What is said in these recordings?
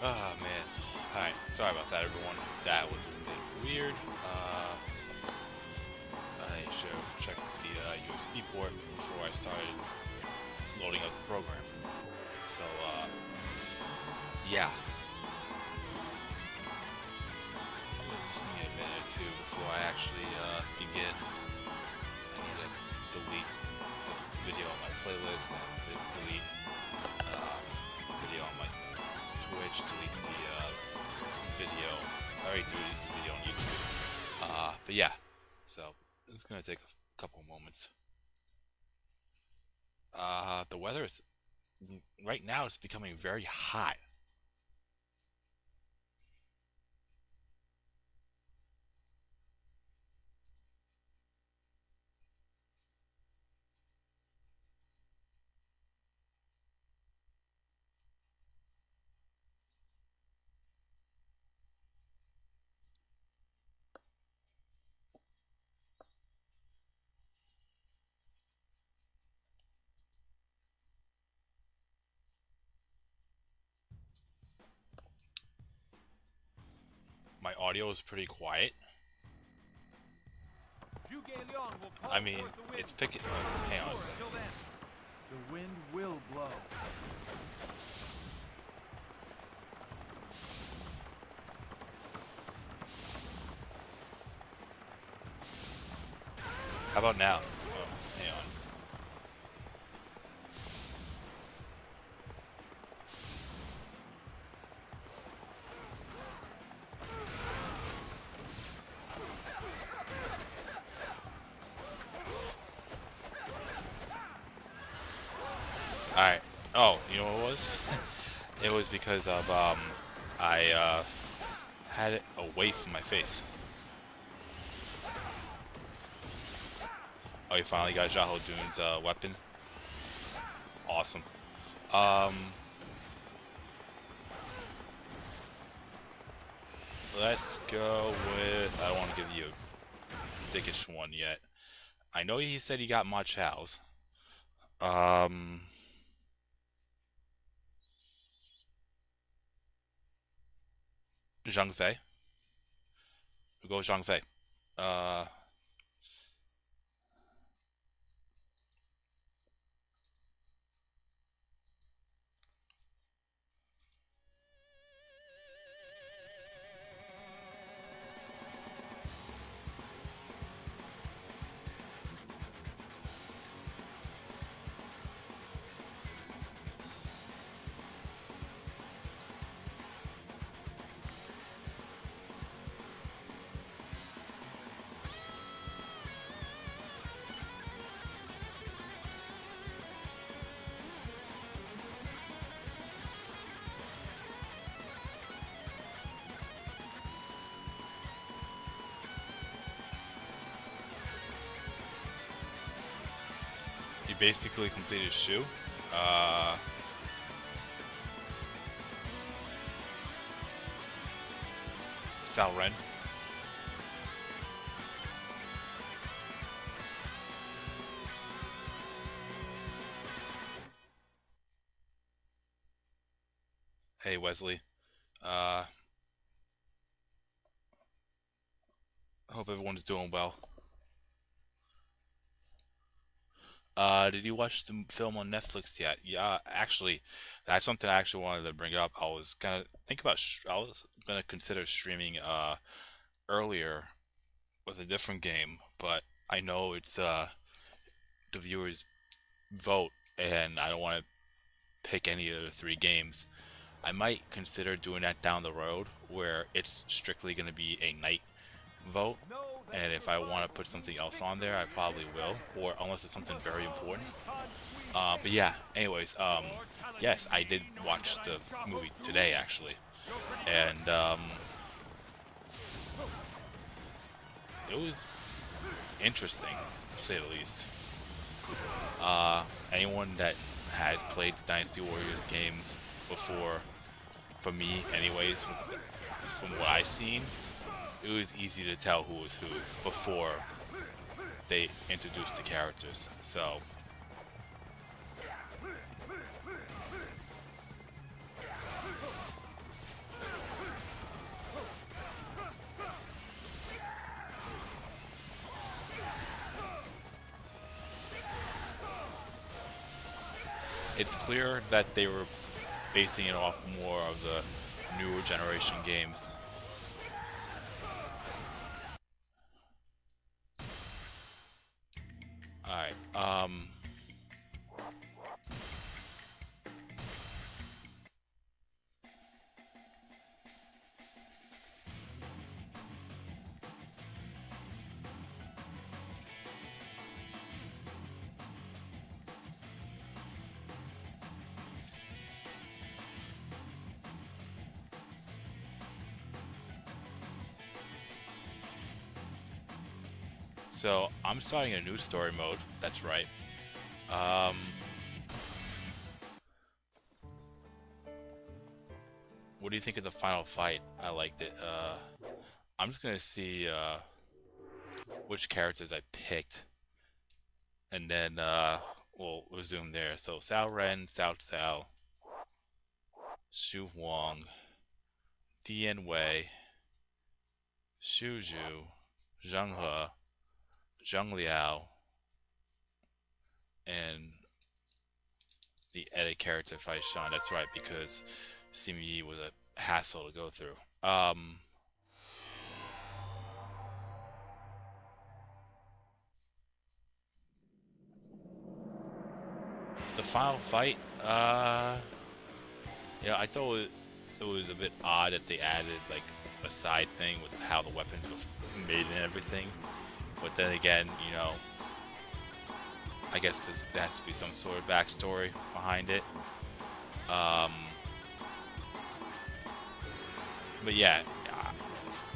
Oh man. Alright, sorry about that everyone. That was a bit weird. I should check the USB port before I started loading up the program. So yeah. Just give me a minute or two before I actually begin. I need to delete the video on my playlist. I have to delete the video on my Twitch, delete the video. I already deleted the video on YouTube. But yeah, so it's gonna take a couple moments. The weather is right now. It's becoming very hot. My audio is pretty quiet. I mean, it's picking. Oh, hang on a second. The wind will blow. How about now? Oh, hang on. Alright. Oh, you know what it was? It was because of, I, had it away from my face. Oh, you finally got Jaho Dune's, weapon? Awesome. Let's go with, I don't want to give you a dickish one yet. I know he said he got Ma Chao's. Um, Zhang Fei. We'll go Zhang Fei. Uh, you basically completed Shu. Uh, Sao Ren. Hey Wesley. Uh, hope everyone's doing well. Did you watch the film on Netflix yet? Yeah, actually, that's something I actually wanted to bring up. I was gonna think about. I was gonna consider streaming earlier with a different game, but I know it's the viewers vote, and I don't want to pick any of the three games. I might consider doing that down the road, where it's strictly gonna be a night vote. And if I want to put something else on there, I probably will, or unless it's something very important. But yeah, anyways, yes, I did watch the movie today actually, and it was interesting, to say the least. Anyone that has played the Dynasty Warriors games before, for me, anyways, from what I've seen, it was easy to tell who was who before they introduced the characters. So it's clear that they were basing it off more of the newer generation games. All right. So I'm starting a new story mode. That's right. Um, what do you think of the final fight? I liked it. I'm just gonna see which characters I picked, and then we'll resume there. So Sao Ren, Cao Cao, Xu Huang, Dian Wei, Xu Zhu, Zheng He, Zheng Liao, and the edit character fight Sean. That's right, because Simi Yi was a hassle to go through. The final fight, yeah, I thought it was a bit odd that they added like a side thing with how the weapons were made and everything. But then again, I guess because there has to be some sort of backstory behind it. Um, but yeah,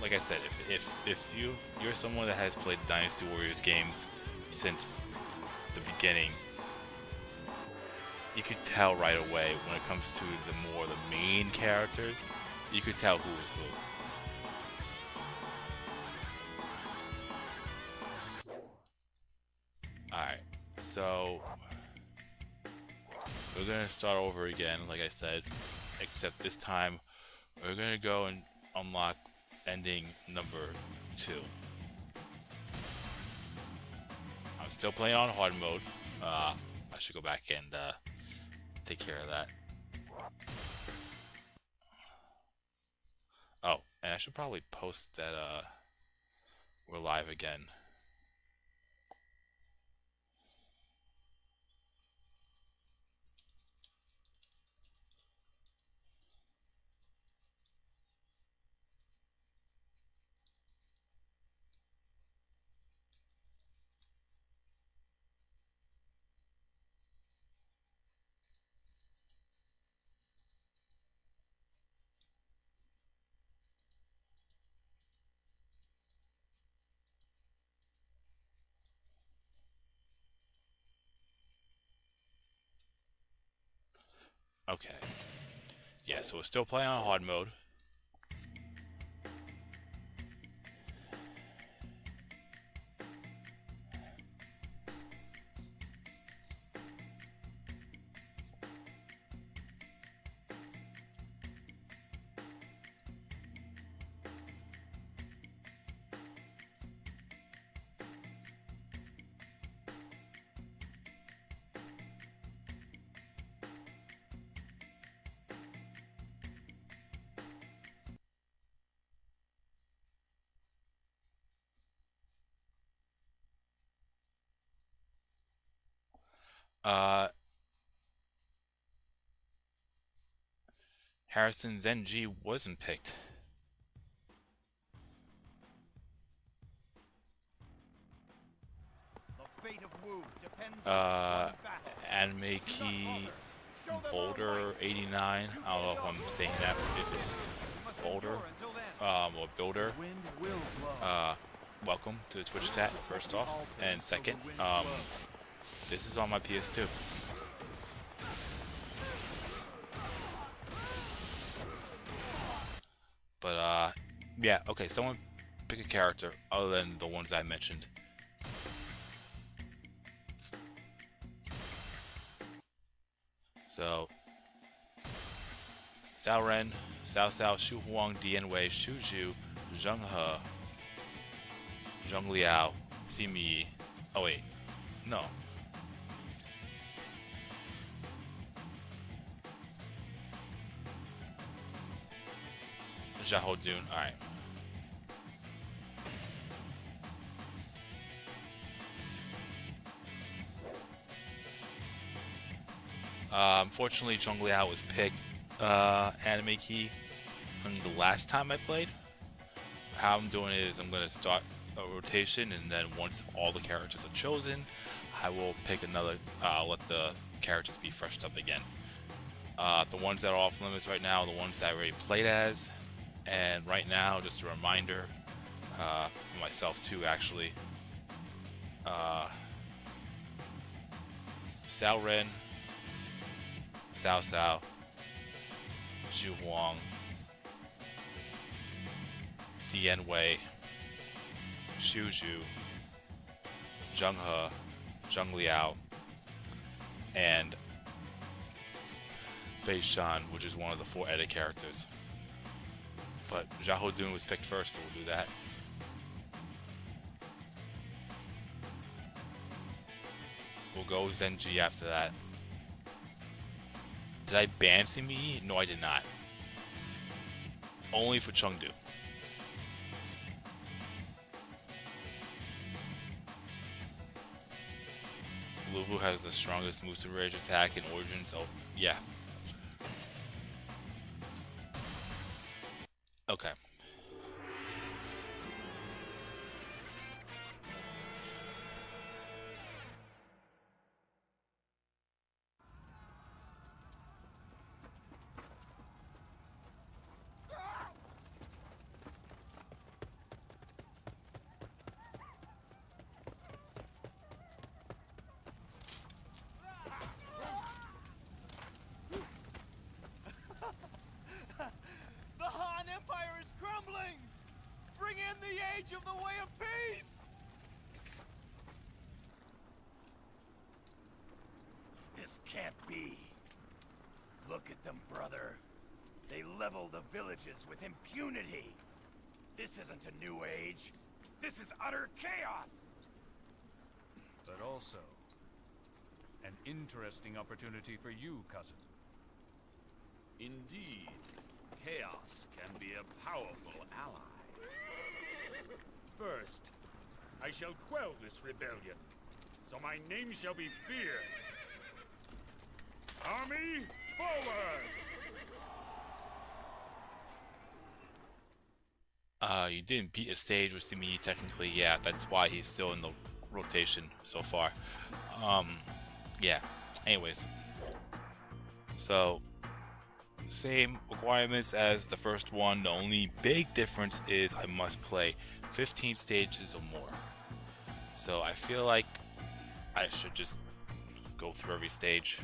like I said, if you're someone that has played Dynasty Warriors games since the beginning, you could tell right away when it comes to the main characters. You could tell who is who. All right, so we're gonna start over again, like I said, except this time we're gonna go and unlock ending number 2. I'm still playing on hard mode. I should go back and take care of that. Oh, and I should probably post that we're live again. Okay. Yeah, so we're still playing on hard mode. Uh, Harrison Zenji wasn't picked. The fate of Wu depends Uh, on battle. Anime Key Boulder 89. I don't know if I'm saying that, if it's Boulder, or Builder. The wind will blow. Welcome to the Twitch chat, first off. And second, this is on my PS2. But, yeah, okay, someone pick a character other than the ones I mentioned. So, Sao Ren, Cao Cao, Xu Huang, Dian Wei, Xu Zhu, Zheng He, Zheng Liao, Simi Yi. Oh wait, no. Jaho Dune. Alright. Unfortunately, Zhong Liao was picked anime key from the last time I played. How I'm doing it is I'm going to start a rotation, and then once all the characters are chosen, I will pick another. Let the characters be freshed up again. The ones that are off limits right now are the ones that I already played as, and right now, just a reminder for myself too, actually. Sao Ren, Sao Sao, Zhu Huang, Dian Wei, Xu Zhu, Zheng He, Zheng Liao, and Fei Shan, which is one of the 4 edit characters. But Xiahou Dun was picked first, so we'll do that. We'll go Zenji after that. Did I ban Simi? No, I did not. Only for Chengdu. Lubu has the strongest Musa Rage attack in Origin, so yeah. Okay. The Han Empire is crumbling! Bring in the age of the way of peace! This can't be. Look at them, brother. They level the villages with impunity. This isn't a new age. This is utter chaos! But also, an interesting opportunity for you, cousin. Indeed, chaos can be a powerful ally. First, I shall quell this rebellion, so my name shall be feared. Army, forward! You didn't beat a stage with Simi technically, yeah, that's why he's still in the rotation so far. Yeah. Anyways. So, same requirements as the first one. The only big difference is I must play 15 stages or more. So I feel like I should just go through every stage.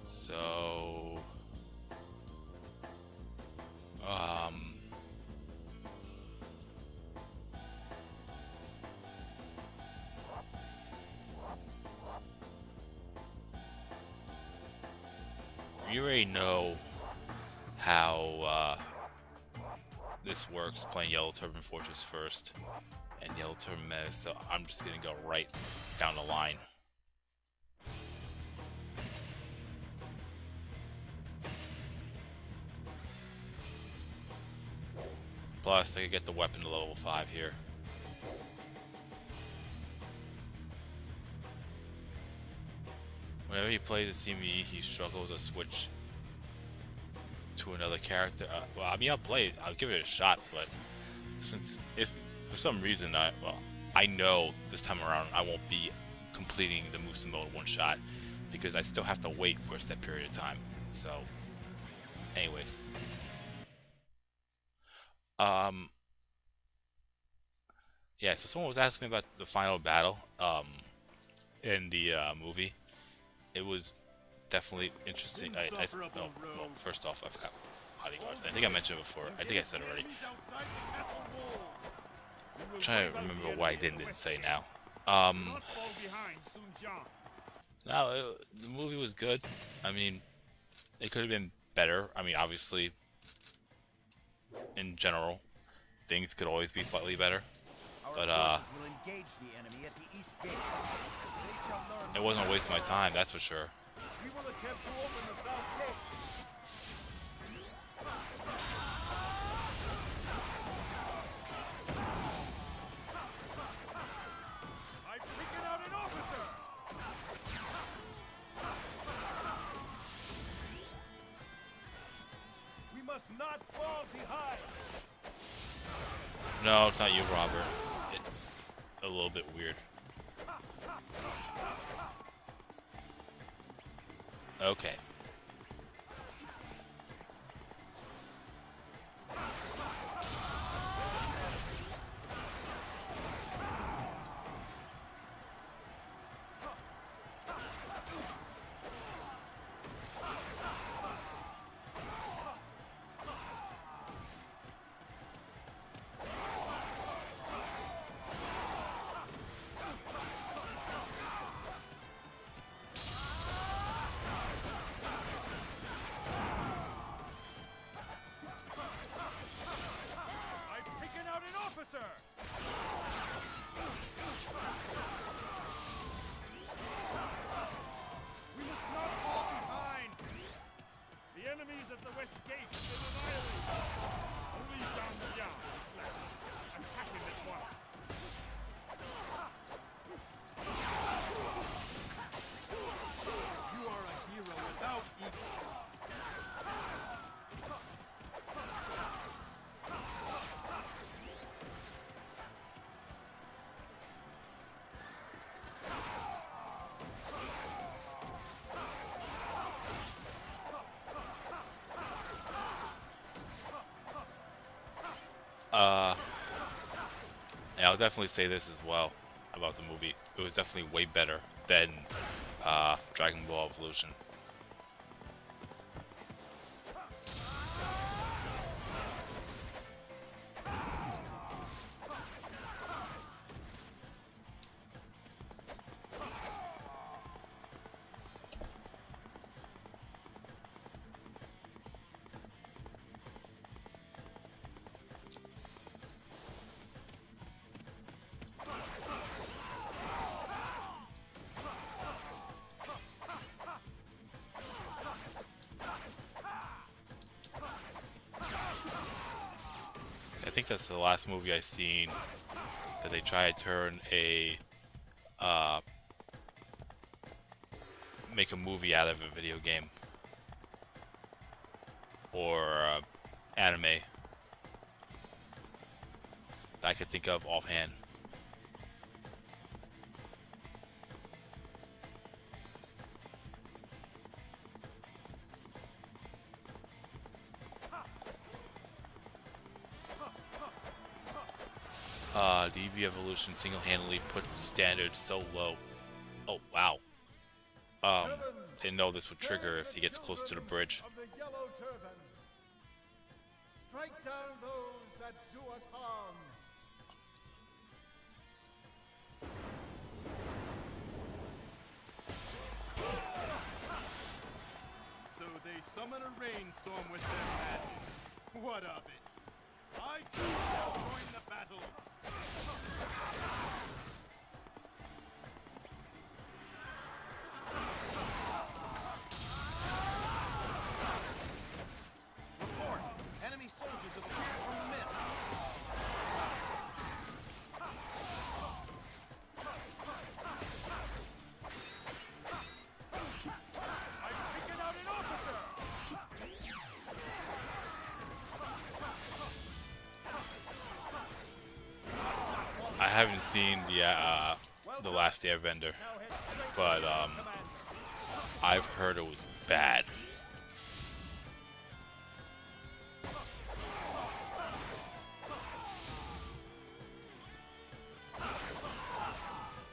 So, you already know how this works, playing Yellow Turban Fortress first and Yellow Turban Menace, so I'm just gonna go right down the line. Plus, I could get the weapon to level 5 here. Whenever he plays a CME, he struggles to switch to another character. Well, I mean, I'll play it. I'll give it a shot, but since if for some reason I know this time around I won't be completing the Musa mode one shot because I still have to wait for a set period of time. So, anyways. Yeah, so someone was asking me about the final battle in the movie. It was definitely interesting. No, first off, I forgot bodyguards. I think I mentioned it before. I think I said it already. I'm trying to remember what I didn't say now. No, the movie was good. I mean, it could have been better. I mean, obviously, in general, things could always be slightly better. But forces will engage the enemy at the east gate. They shall learn it wasn't a waste of my time, that's for sure. we will attempt to open the south gate. I've taken out an officer! We must not fall behind. No, it's not you, Robert. It's a little bit weird. Okay. I've taken out an officer! We must not fall behind. The enemies at the west gate have been annihilated! Only Zhang Yang is left. Attack him at once! You are a hero without equal. Uh, yeah, I'll definitely say this as well about the movie. It was definitely way better than Dragon Ball Evolution. I think that's the last movie I've seen that they try to turn a make a movie out of a video game or anime that I could think of offhand. DB Evolution single-handedly put the standard so low. Oh, wow. Didn't know this would trigger if he gets close to the bridge. Of the yellow turban. Strike down those that do us harm. So they summon a rainstorm with their magic. What of it? I too shall join the battle. Report. Enemy soldiers have appeared from the mist. I've taken out an officer! I haven't seen the Last Airbender, but I've heard it was bad.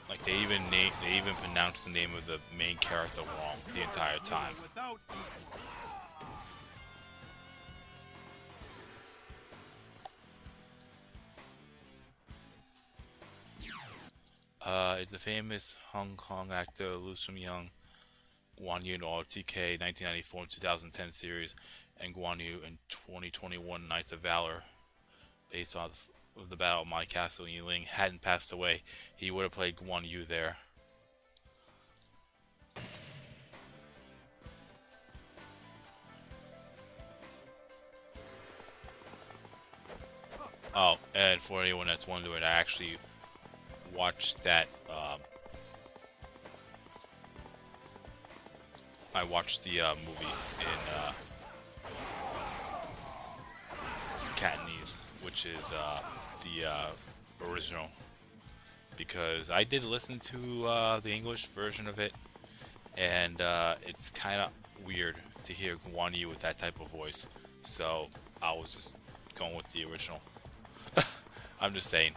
Like they even pronounced the name of the main character wrong the entire time. Without equal. The famous Hong Kong actor Lu Sum Young, Guan Yu in RTK 1994 and 2010 series, and Guan Yu in 2021 Knights of Valor, based off of the Battle of My Castle Yiling hadn't passed away, he would have played Guan Yu there. Oh, and for anyone that's wondering, I actually watched that. I watched the movie in Cantonese, which is the original, because I did listen to the English version of it, and it's kind of weird to hear Guan Yu with that type of voice. So I was just going with the original. I'm just saying.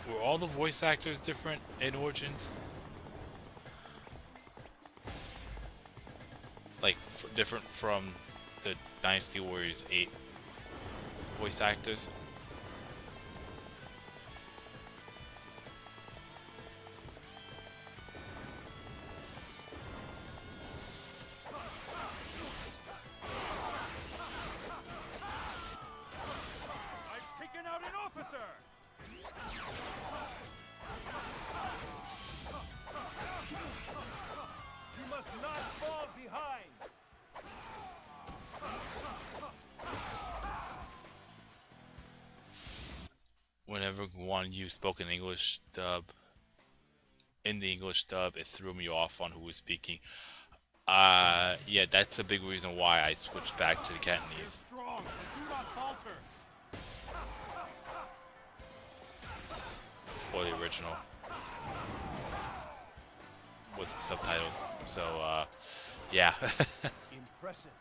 Were all the voice actors different in Origins? Like, different from the Dynasty Warriors 8 voice actors? I've taken out an officer! You must not fall behind! Whenever Guan Yu spoke in the English dub, it threw me off on who was speaking. Yeah, that's a big reason why I switched back to the Cantonese. Strong, and do not falter. Or the original. With subtitles. So, yeah. Impressive.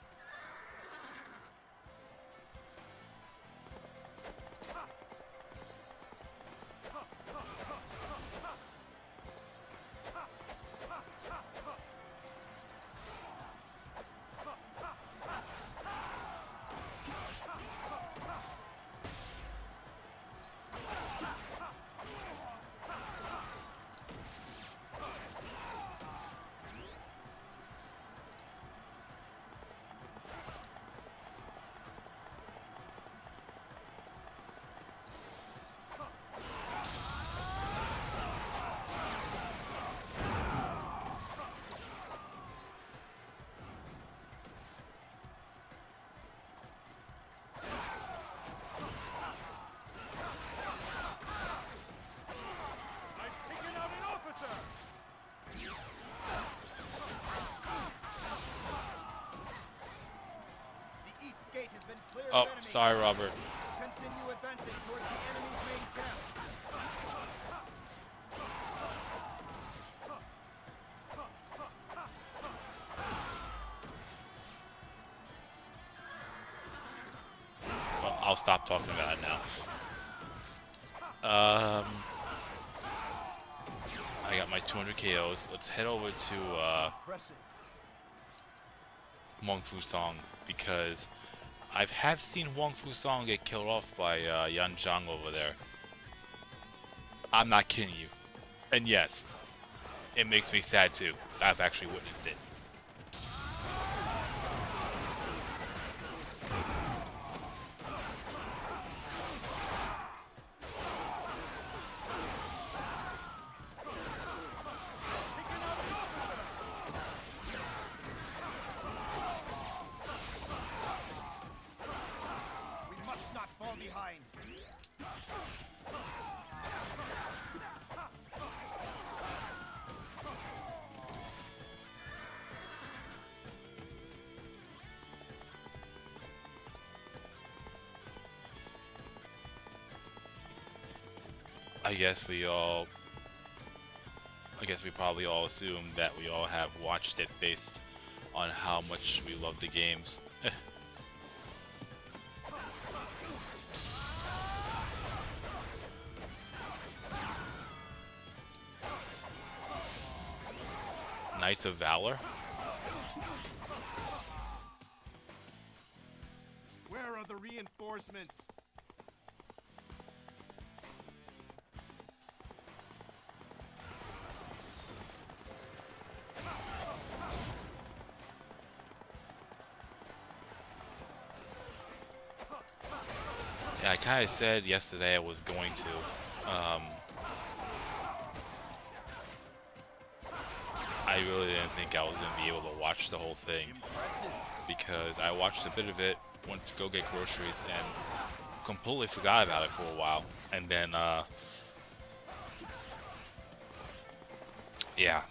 I've taken out an officer! The east gate has been cleared Oh, of enemies. sorry, Robert. Continue advancing towards the enemy's main camp. Well, I'll stop talking about it now. I got my 200 KOs. Let's head over to Impressive. Mong Fu Song, because I have seen Wong Fu Song get killed off by Yan Zhang over there. I'm not kidding you. And yes, it makes me sad too. I've actually witnessed it. We must not fall behind. I guess we all. I guess we probably all assume that we all have watched it based on how much we love the games. Knights of Valor? Where are the reinforcements? Yeah, I kind of said yesterday I was going to. I really didn't think I was going to be able to watch the whole thing because I watched a bit of it, went to go get groceries, and completely forgot about it for a while. And then, yeah.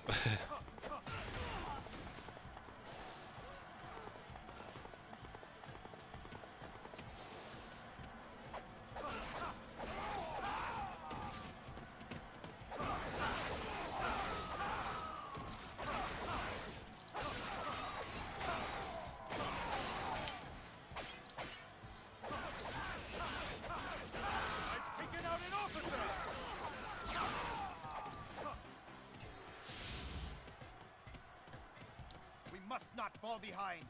I've taken out an officer! We must not fall behind.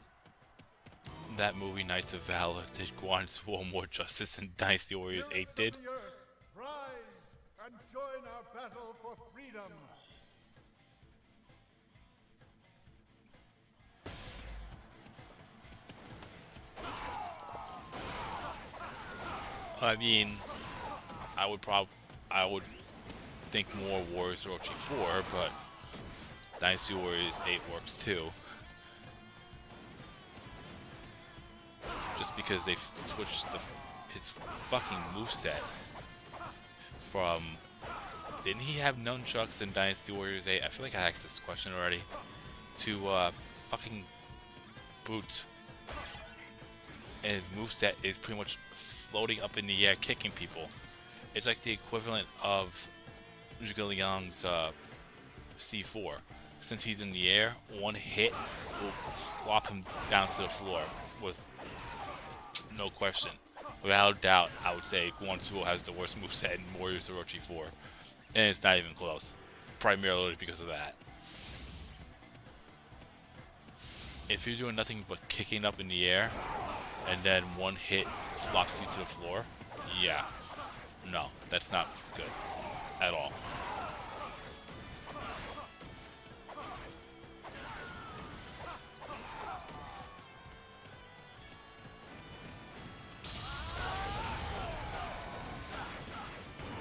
That movie, Knights of Valor, did Guan's War more justice than Dynasty Warriors 8 did. Of the earth, rise and join our battle for freedom. I mean, I would think more Warriors Orochi 4, but Dynasty Warriors 8 works too. Just because they've switched his fucking moveset from... Didn't he have nunchucks in Dynasty Warriors 8? I feel like I asked this question already. To fucking boots. And his moveset is pretty much floating up in the air, kicking people. It's like the equivalent of Zhuge Liang's C4. Since he's in the air, one hit will flop him down to the floor with no question. Without a doubt, I would say Guan has the worst moveset in Warriors Orochi 4. And it's not even close. Primarily because of that. If you're doing nothing but kicking up in the air, and then one hit flops you to the floor, yeah. No, that's not good. At all.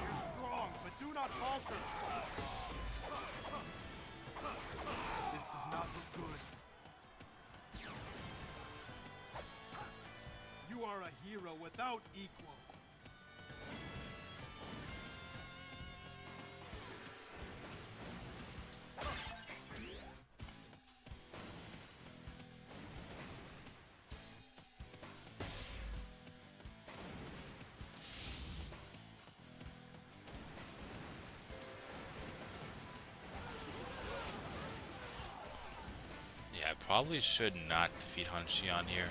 You're strong, but do not falter. This does not look good. You are a hero without equal. Yeah, I probably should not defeat Han Xian here.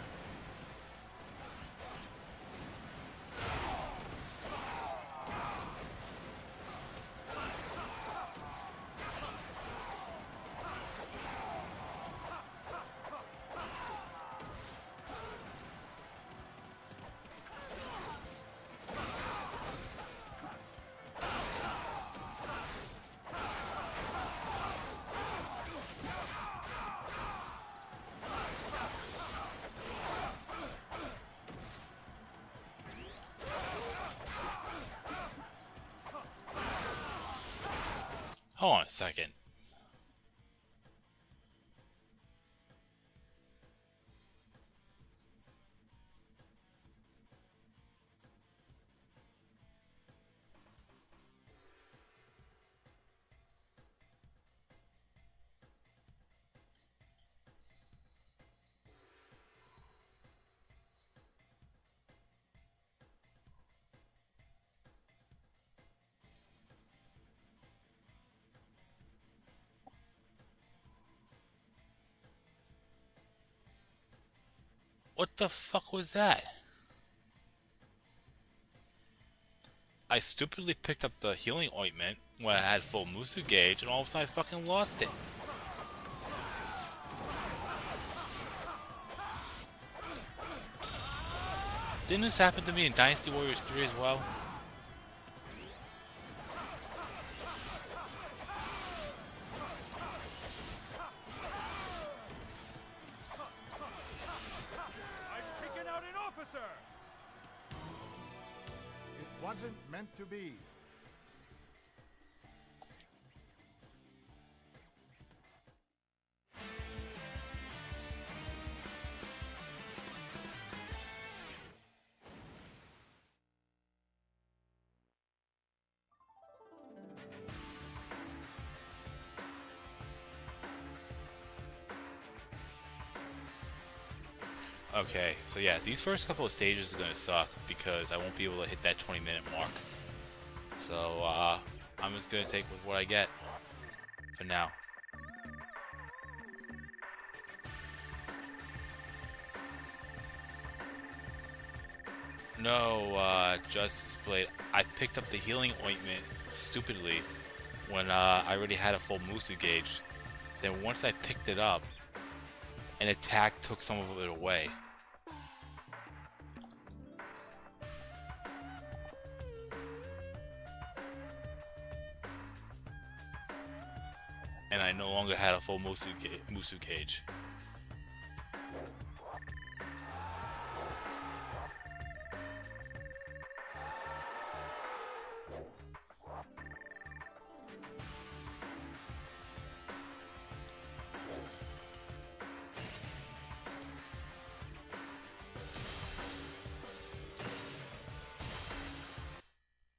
Hold on a second. What the fuck was that? I stupidly picked up the healing ointment when I had full Musu gauge, and all of a sudden I fucking lost it. Didn't this happen to me in Dynasty Warriors 3 as well? I've taken out an officer! It wasn't meant to be. Okay, so yeah, these first couple of stages are gonna suck because I won't be able to hit that 20-minute mark. So, I'm just gonna take with what I get for now. No, Justice Blade. I picked up the healing ointment stupidly when I already had a full Musu gauge. Then once I picked it up, an attack took some of it away. And I no longer had a full Musu gauge.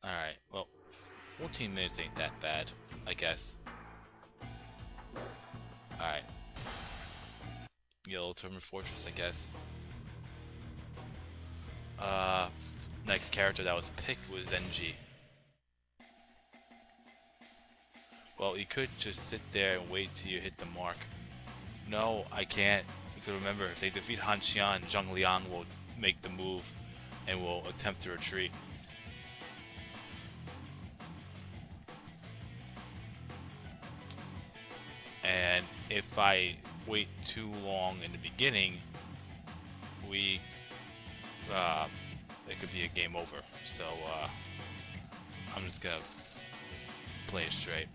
Alright, well, 14 minutes ain't that bad, I guess. Alright. Yellow Terminal Fortress, I guess. Next character that was picked was NG. Well, you could just sit there and wait till you hit the mark. No, I can't. Because remember, if they defeat Han Xian, Zhang Liang will make the move and will attempt to retreat. And if I wait too long in the beginning, it could be a game over. So I'm just gonna play it straight,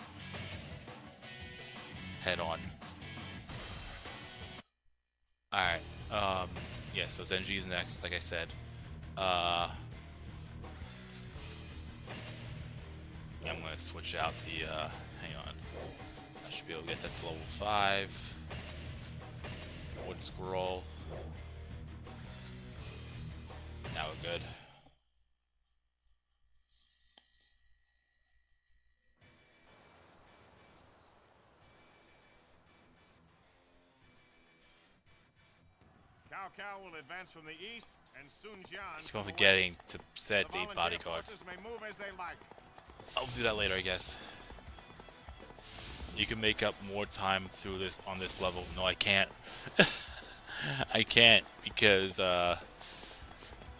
head on. All right. Yeah. So Zenji is next, like I said. I'm gonna switch out the. Hang on. I should be able to get that to level 5. Wood scroll. Now we're good. Cao Cao will advance from the east, and Sun Jian Keep on forgetting to set the bodyguards. may move as they like. I'll do that later, I guess. You can make up more time through this on this level. No, I can't. I can't because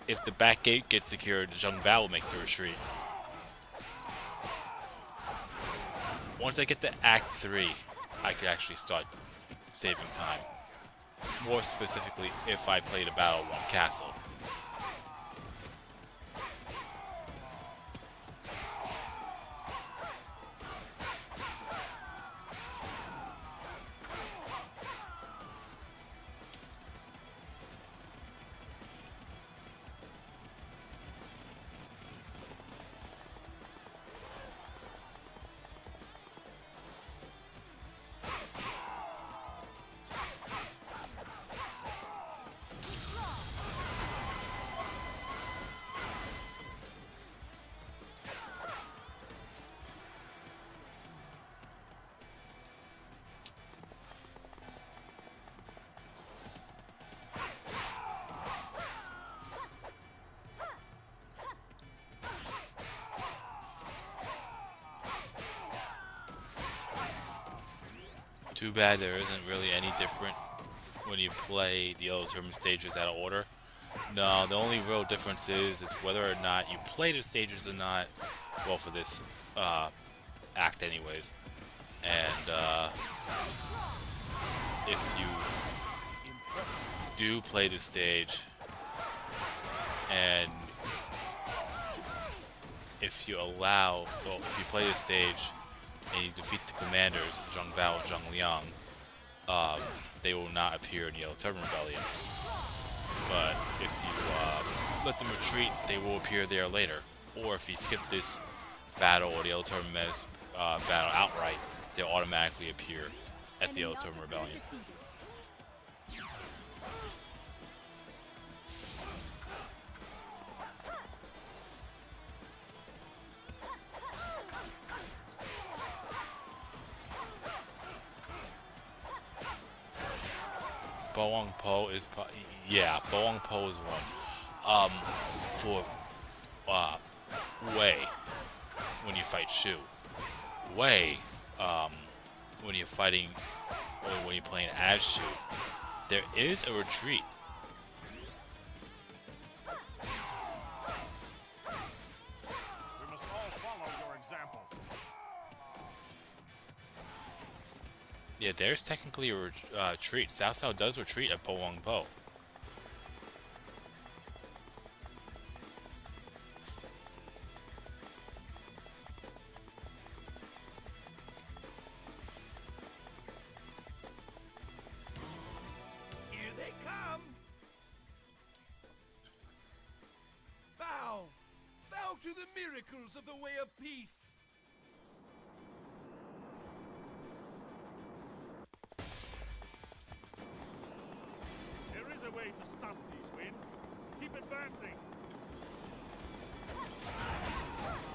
if the back gate gets secured, Zheng Bao will make the retreat. Once I get to Act 3, I could actually start saving time. More specifically, if I played a Battle 1 castle. Too bad there isn't really any different when you play the Yellow Tournament stages out of order. No, the only real difference is whether or not you play the stages or not. Well, for this act, anyways. And if you do play the stage, and if you play the stage and you defeat the commanders, Zhang Bao and Zhang Liang, they will not appear in Yellow Turban Rebellion. But if you let them retreat, they will appear there later. Or if you skip this battle or the Yellow Turban battle outright, they'll automatically appear at the Yellow Turban Rebellion. Boang Po is, Boang Po is one. For Wei, when you fight Shu, Wei, when you're fighting or when you're playing as Shu, there is a retreat. We must all follow your example. Yeah, there's technically a retreat. Cao Cao does retreat at Boang Po. Here they come! Bow! Bow to the miracles of the way of peace! There is a way to stop these winds. Keep advancing.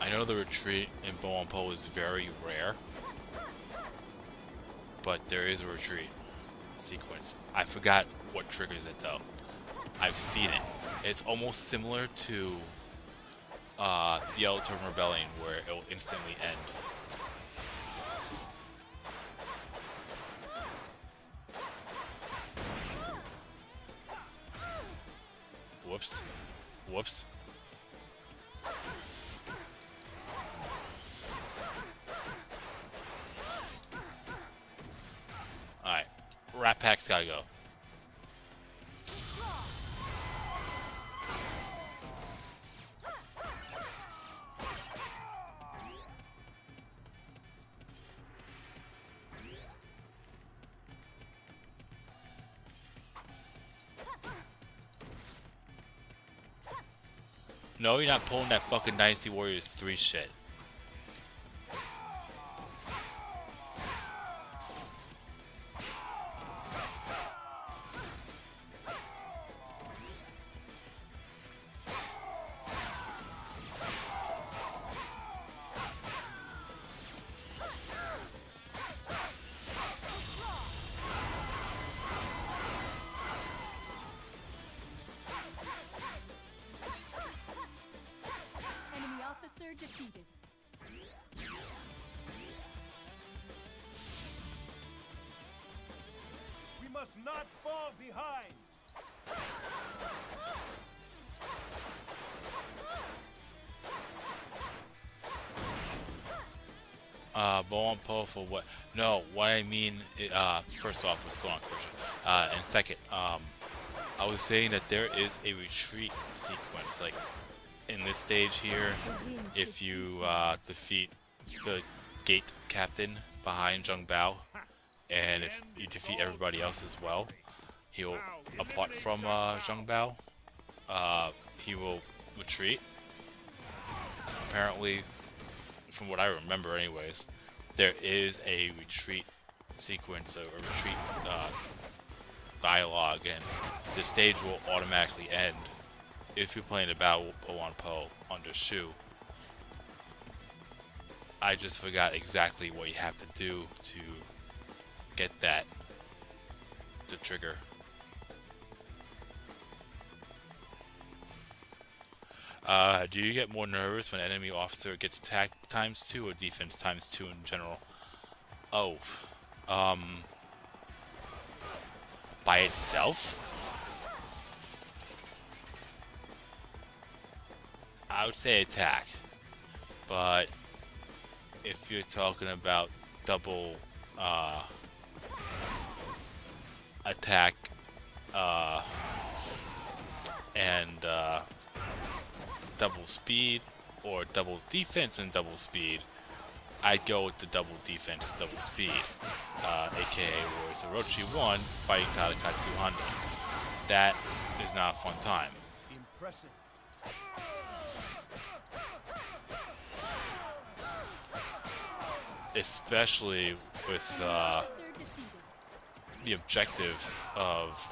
I know the retreat in Boang Po is very rare, but there is a retreat sequence. I forgot what triggers it though. I've seen it. It's almost similar to Yellow Turban Rebellion, where it will instantly end. Whoops. Whoops. Alright. Rat Pack's gotta go. No, you're not pulling that fucking Dynasty Warriors 3 shit. Enemy officer defeated. We must not fall behind. Boang Po for what? No, what I mean, first off, what's going on, Kershaw? And second, I was saying that there is a retreat sequence, like, in this stage here, if you defeat the gate captain behind Zhang Bao, and if you defeat everybody else as well, he'll, apart from Zhang Bao, he will retreat. Apparently, from what I remember anyways, there is a retreat sequence, a retreat dialogue, and the stage will automatically end if you're playing a battle with Boang Po under Shu. I just forgot exactly what you have to do to get that to trigger. Do you get more nervous when an enemy officer gets attacked ×2 or defense ×2 in general? Oh, by itself, I would say attack. But if you're talking about double attack uh, and double speed, or double defense and double speed, I'd go with the double defense, double speed, aka Warriors Orochi 1 fighting Tadakatsu Honda. That is not a fun time. Impressive. Especially with Officer defeated. the objective of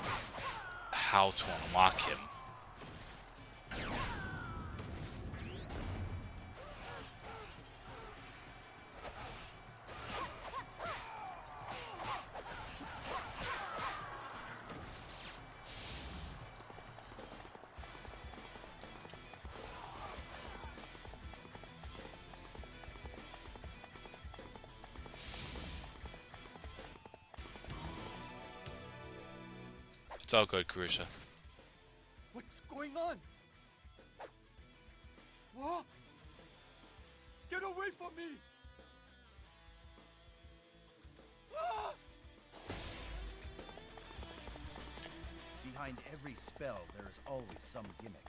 how to unlock him. It's all good, Karisha. What's going on? What? Get away from me! Ah! Behind every spell, there is always some gimmick.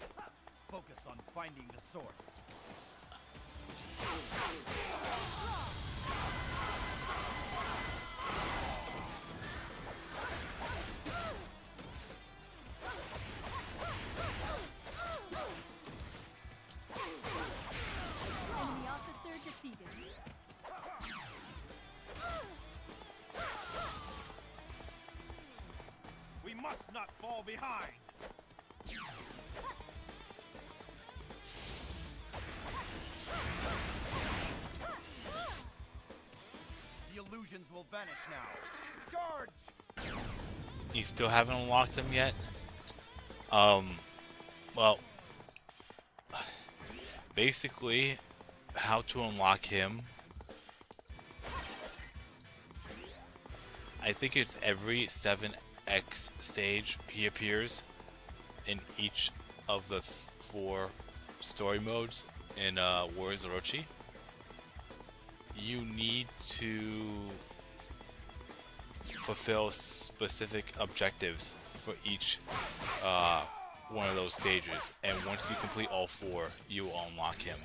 Focus on finding the source. Enemy officer defeated. We must not fall behind. The illusions will vanish now. Charge! You still haven't unlocked him yet? Well, basically, how to unlock him, I think it's every 7X stage he appears in each of the 4 story modes in Warriors Orochi. You need to fulfill specific objectives for each one of those stages, and once you complete all 4, you will unlock him.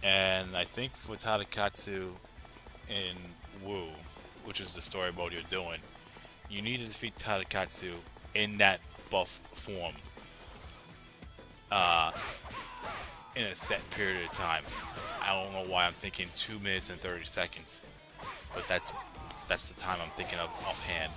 And I think for Tadakatsu in Wu, which is the story mode you're doing, you need to defeat Tadakatsu in that buffed form in a set period of time. I don't know why I'm thinking 2 minutes and 30 seconds, but that's the time I'm thinking of offhand.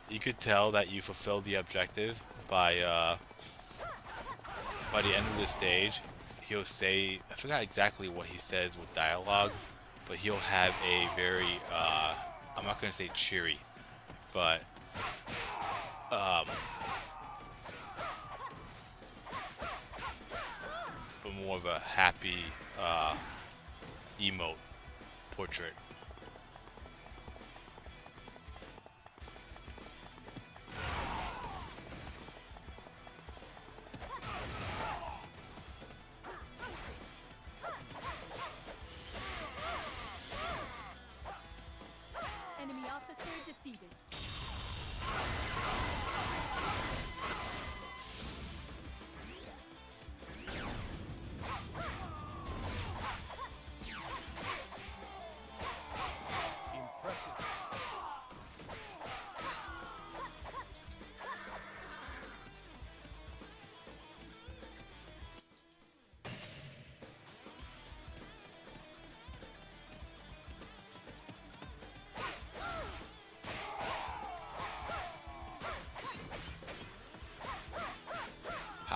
You could tell that you fulfilled the objective by the end of the stage. He'll say, I forgot exactly what he says with dialogue, but he'll have a very, I'm not going to say cheery, but more of a happy emote portrait. Enemy officer defeated.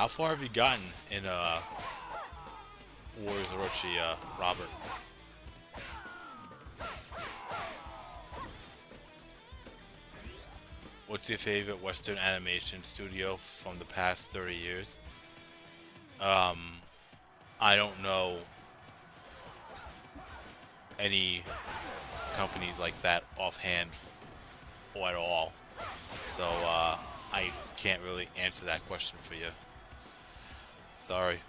How far have you gotten in Warriors Orochi, Robert? What's your favorite Western animation studio from the past 30 years? Um, I don't know any companies like that offhand or at all. So, I can't really answer that question for you. Sorry.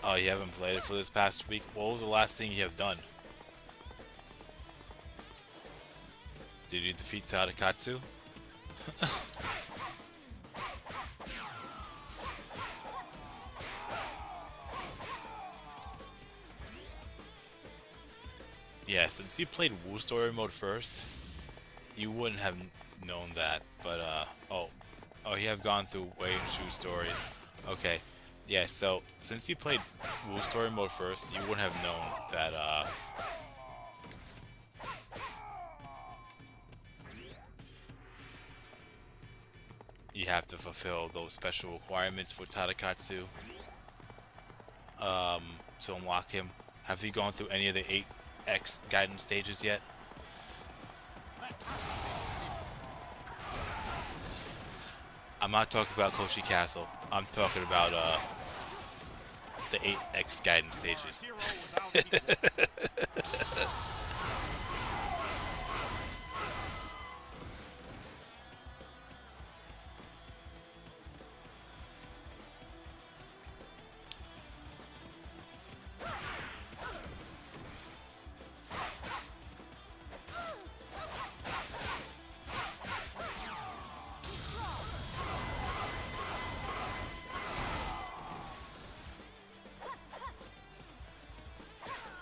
Oh, you haven't played it for this past week? What was the last thing you have done? Did you defeat Tadakatsu? Yeah, since you played Wu Story Mode first, you wouldn't have known that. But, oh, you have gone through Wei and Shu stories. Okay. Yeah, so, since you played Wu Story Mode first, you wouldn't have known that, you have to fulfill those special requirements for Tadakatsu, to unlock him. Have you gone through any of the 8X guidance stages yet? I'm not talking about Koshi Castle. I'm talking about, the 8X guidance stages. Hero without equal.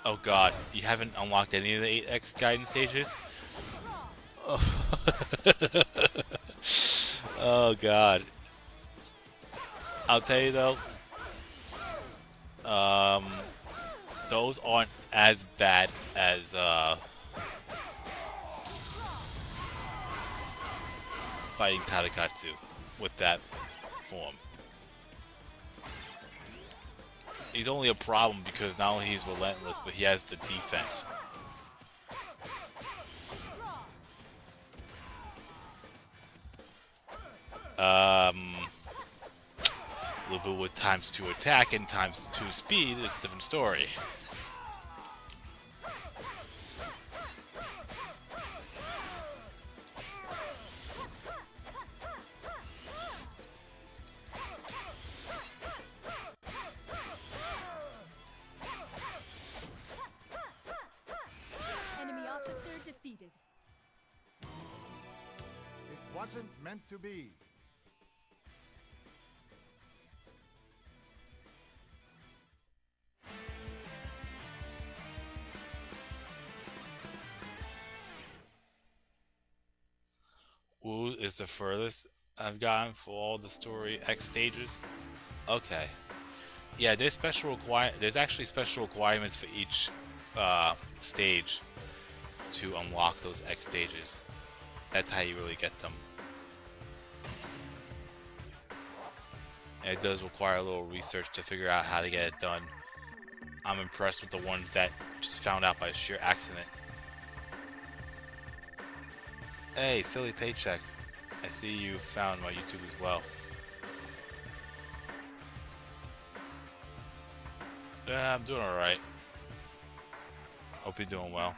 Oh god, you haven't unlocked any of the 8X guidance stages? Oh god. I'll tell you though, those aren't as bad as, fighting Tadakatsu with that form. He's only a problem because not only he's relentless, but he has the defense. A little bit with ×2 attack and ×2 speed is a different story. Enemy officer defeated. It wasn't meant to be. Wu is the furthest I've gotten for all the story X stages. Okay. Yeah, there's actually special requirements for each stage to unlock those X stages. That's how you really get them. And it does require a little research to figure out how to get it done. I'm impressed with the ones that just found out by sheer accident. Hey, Philly Paycheck. I see you found my YouTube as well. Yeah, I'm doing alright. Hope you're doing well.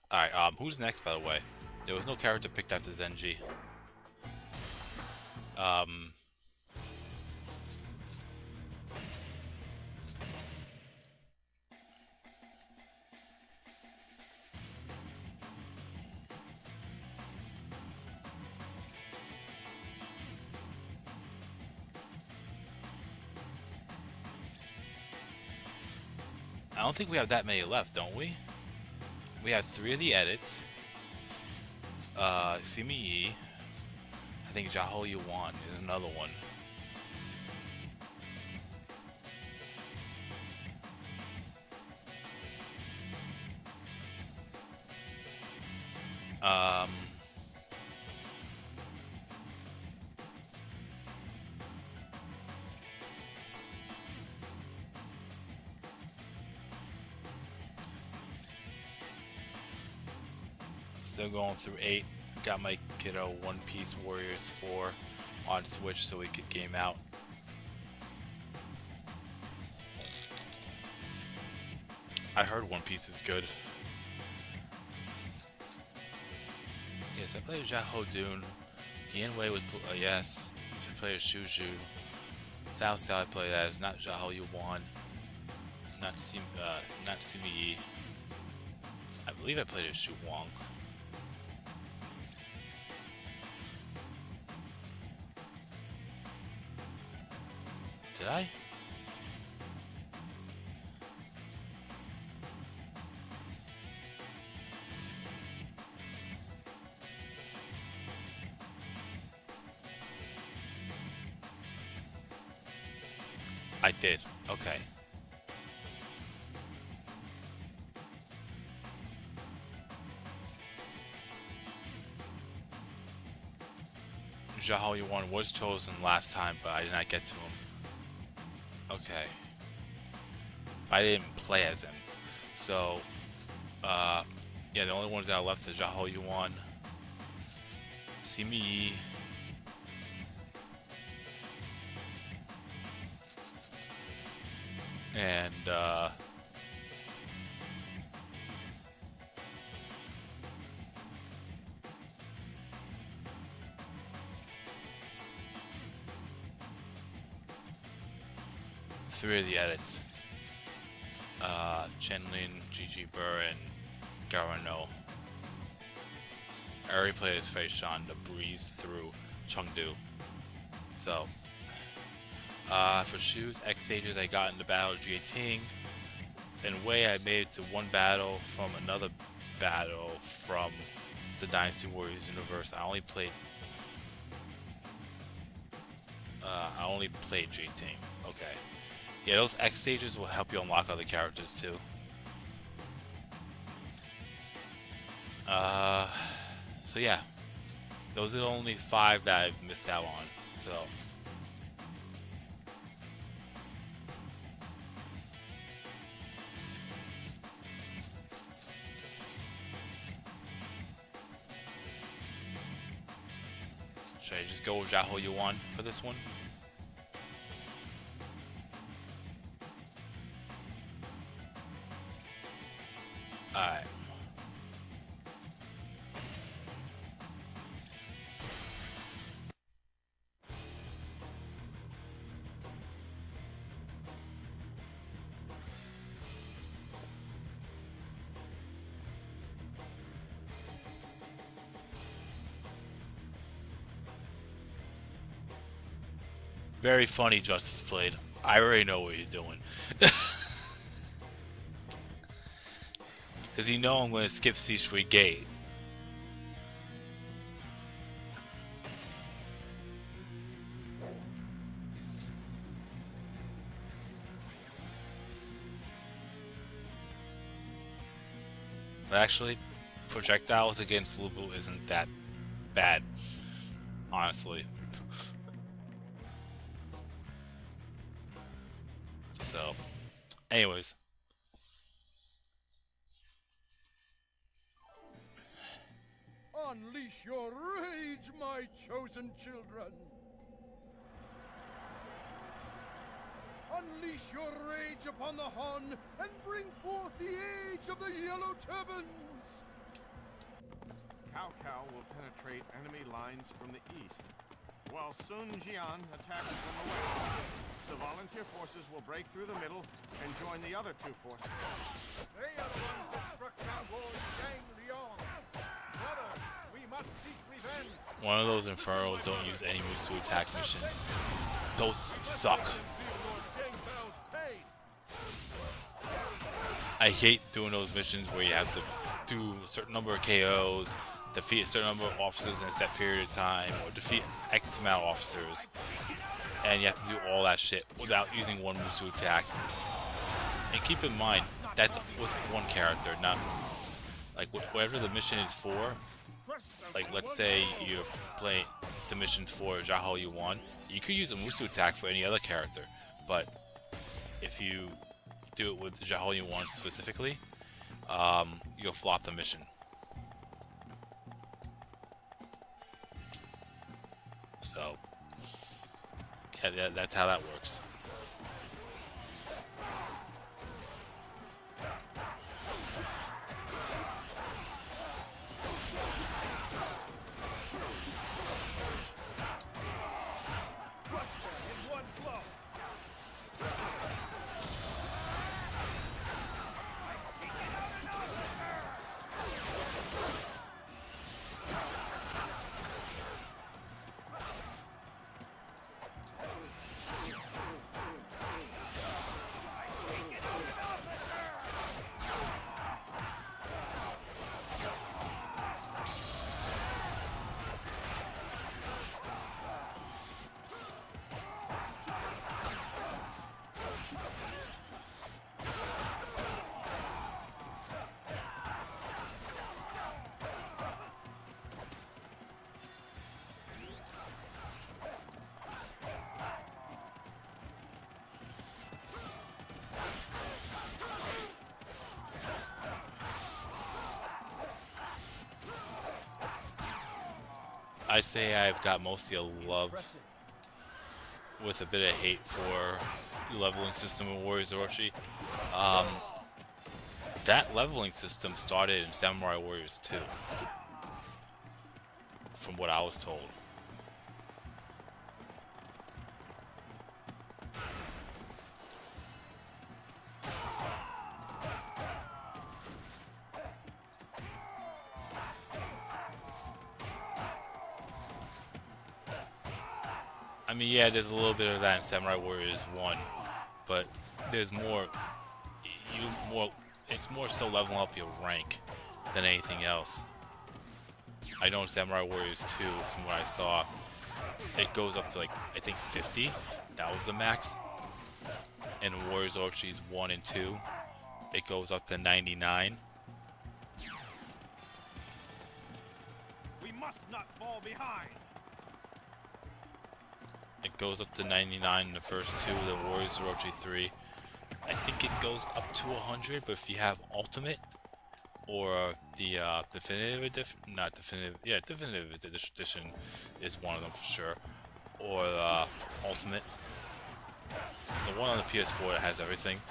Alright, who's next, by the way? There was no character picked after Zenji. Um, I don't think we have that many left, don't we? We have 3 of the edits. Simi Yi. I think Jaho Yuan is another one. Um, Still going through 8. Got my kiddo One Piece Warriors 4 on Switch so we could game out. I heard One Piece is good. Yes, I played Jaho Dune. Wei was yes. I played Shuju. Sao Sao I played as not Jaho Yuan. Not Simi Yi. I believe I played as Shu Wong. Did I? I did. Okay. Jaho Yuan was chosen last time, but I did not get to him. Okay. I didn't play as him. So, yeah, the only ones that are left are Jaho Yuan, Simi Yi, and, 3 of the edits. Chenlin, Gigi Burr, and Garano. I already played as Fei Shan to breeze through Chengdu. So, for shoes, X stages I got into battle Jie Ting. In Wei I made it to one battle from another battle from the Dynasty Warriors universe. I only played Jie Ting. Okay. Yeah, those X stages will help you unlock other characters too. So yeah, those are the only 5 that I've missed out on. So should I just go with Jaho Yuan for this one? Alright. Very funny, Justice played. I already know what you're doing. Because you know I'm going to skip C3 Gate. But actually, projectiles against Lubu isn't that bad, honestly. So, anyways. Unleash your rage, my chosen children! Unleash your rage upon the Han and bring forth the age of the Yellow Turbans! Cao will penetrate enemy lines from the east, while Sun Jian attacks from the west. The volunteer forces will break through the middle and join the other two forces. They are the ones that struck down Lord Yang Liang. Brother, we must seek revenge. One of those Infernos don't use any moves to attack missions. Those suck. I hate doing those missions where you have to do a certain number of KOs, defeat a certain number of officers in a set period of time, or defeat X amount of officers, and you have to do all that shit without using one move to attack. And keep in mind, that's with one character, not like whatever the mission is for. Like, let's say you're playing the mission for Zhahou Yuan, you could use a move to attack for any other character, but if you do it with Zhahou Yuan specifically, you'll flop the mission. So, yeah, that's how that works. I'd say I've got mostly a love with a bit of hate for the leveling system in Warriors Orochi. That leveling system started in Samurai Warriors 2, from what I was told. I mean, yeah, there's a little bit of that in Samurai Warriors 1, but there's more. It's more so leveling up your rank than anything else. I know in Samurai Warriors 2, from what I saw, it goes up to like I think 50. That was the max. And in Warriors Orochi's 1 and 2, it goes up to 99. We must not fall behind. It goes up to 99 in the first two, then Warriors Orochi 3. I think it goes up to 100, but if you have Ultimate or the Definitive Edition, not Definitive, yeah, Definitive Edition is one of them for sure, or Ultimate, the one on the PS4 that has everything.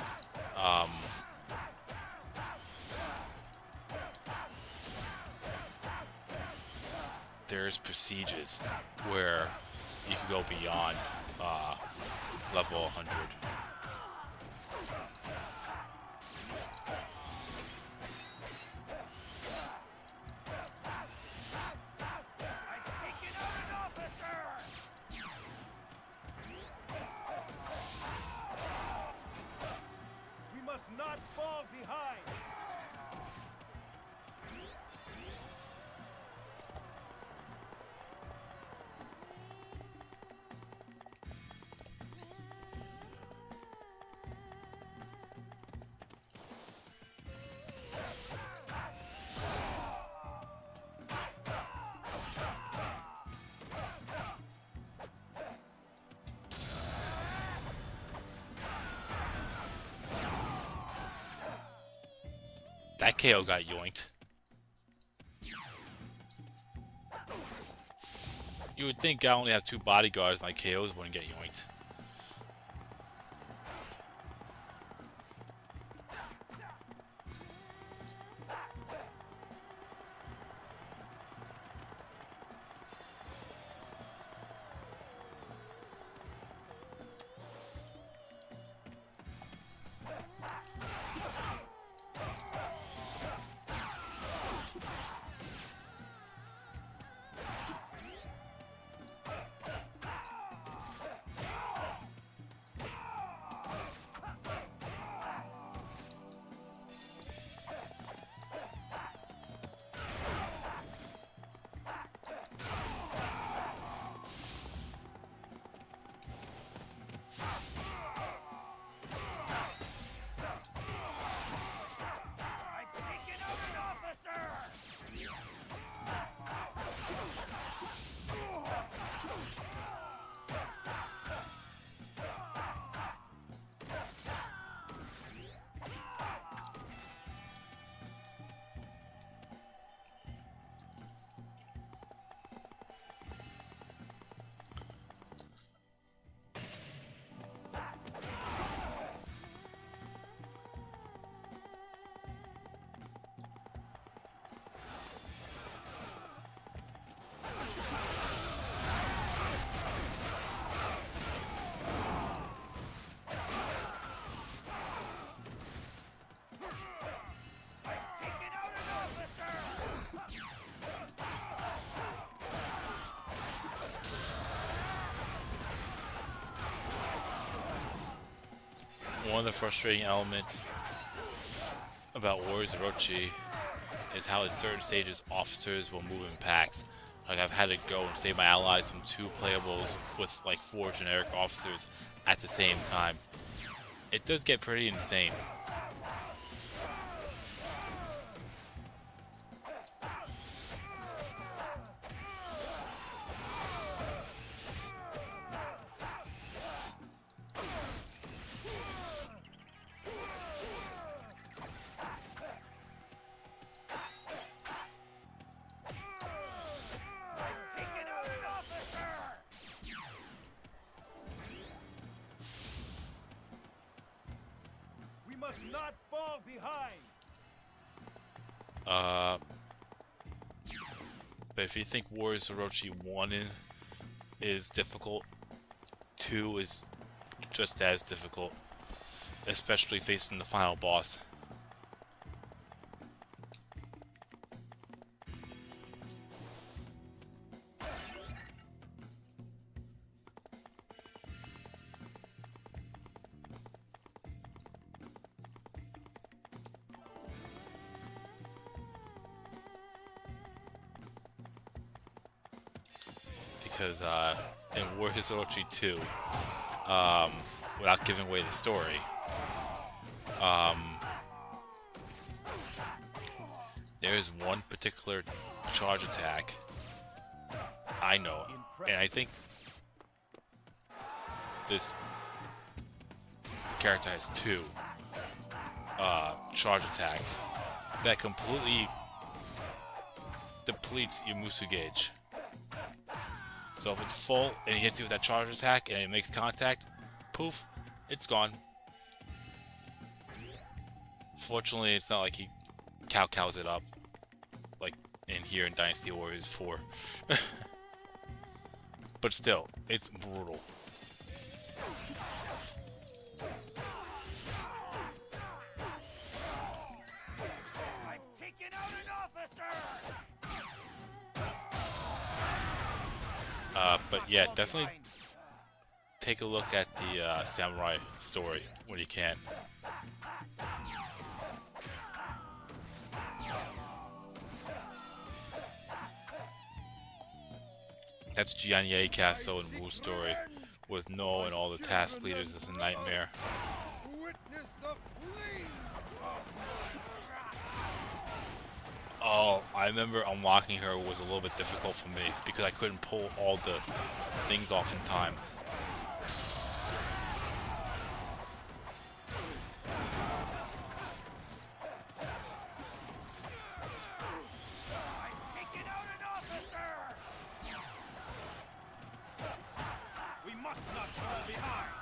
There's procedures where you can go beyond level 100. We must not fall behind. That KO got yoinked. You would think I only have 2 bodyguards, my KOs wouldn't get yoinked. one of the frustrating elements about Warriors Orochi is how at certain stages officers will move in packs. Like I've had to go and save my allies from 2 playables with like 4 generic officers at the same time. It does get pretty insane. Taken out an officer! We must not fall behind. But if you think Warriors Orochi 1 is difficult, 2 is just as difficult, especially facing the final boss. Because in Warriors Orochi 2, without giving away the story, there is one particular charge attack I know, and I think this character has 2 charge attacks that completely depletes your Musu gauge. So if it's full and he hits you with that charge attack and it makes contact, poof, it's gone. Fortunately, it's not like he cows it up like in here in Dynasty Warriors 4. But still, it's brutal. I've taken out an officer! But yeah, definitely take a look at the Samurai story when you can. That's Jianye Castle and Wu's story, with No and all the task leaders as a nightmare. Witness the flames. Oh, I remember unlocking her was a little bit difficult for me because I couldn't pull all the things off in time. I've taken out an officer! We must not fall behind.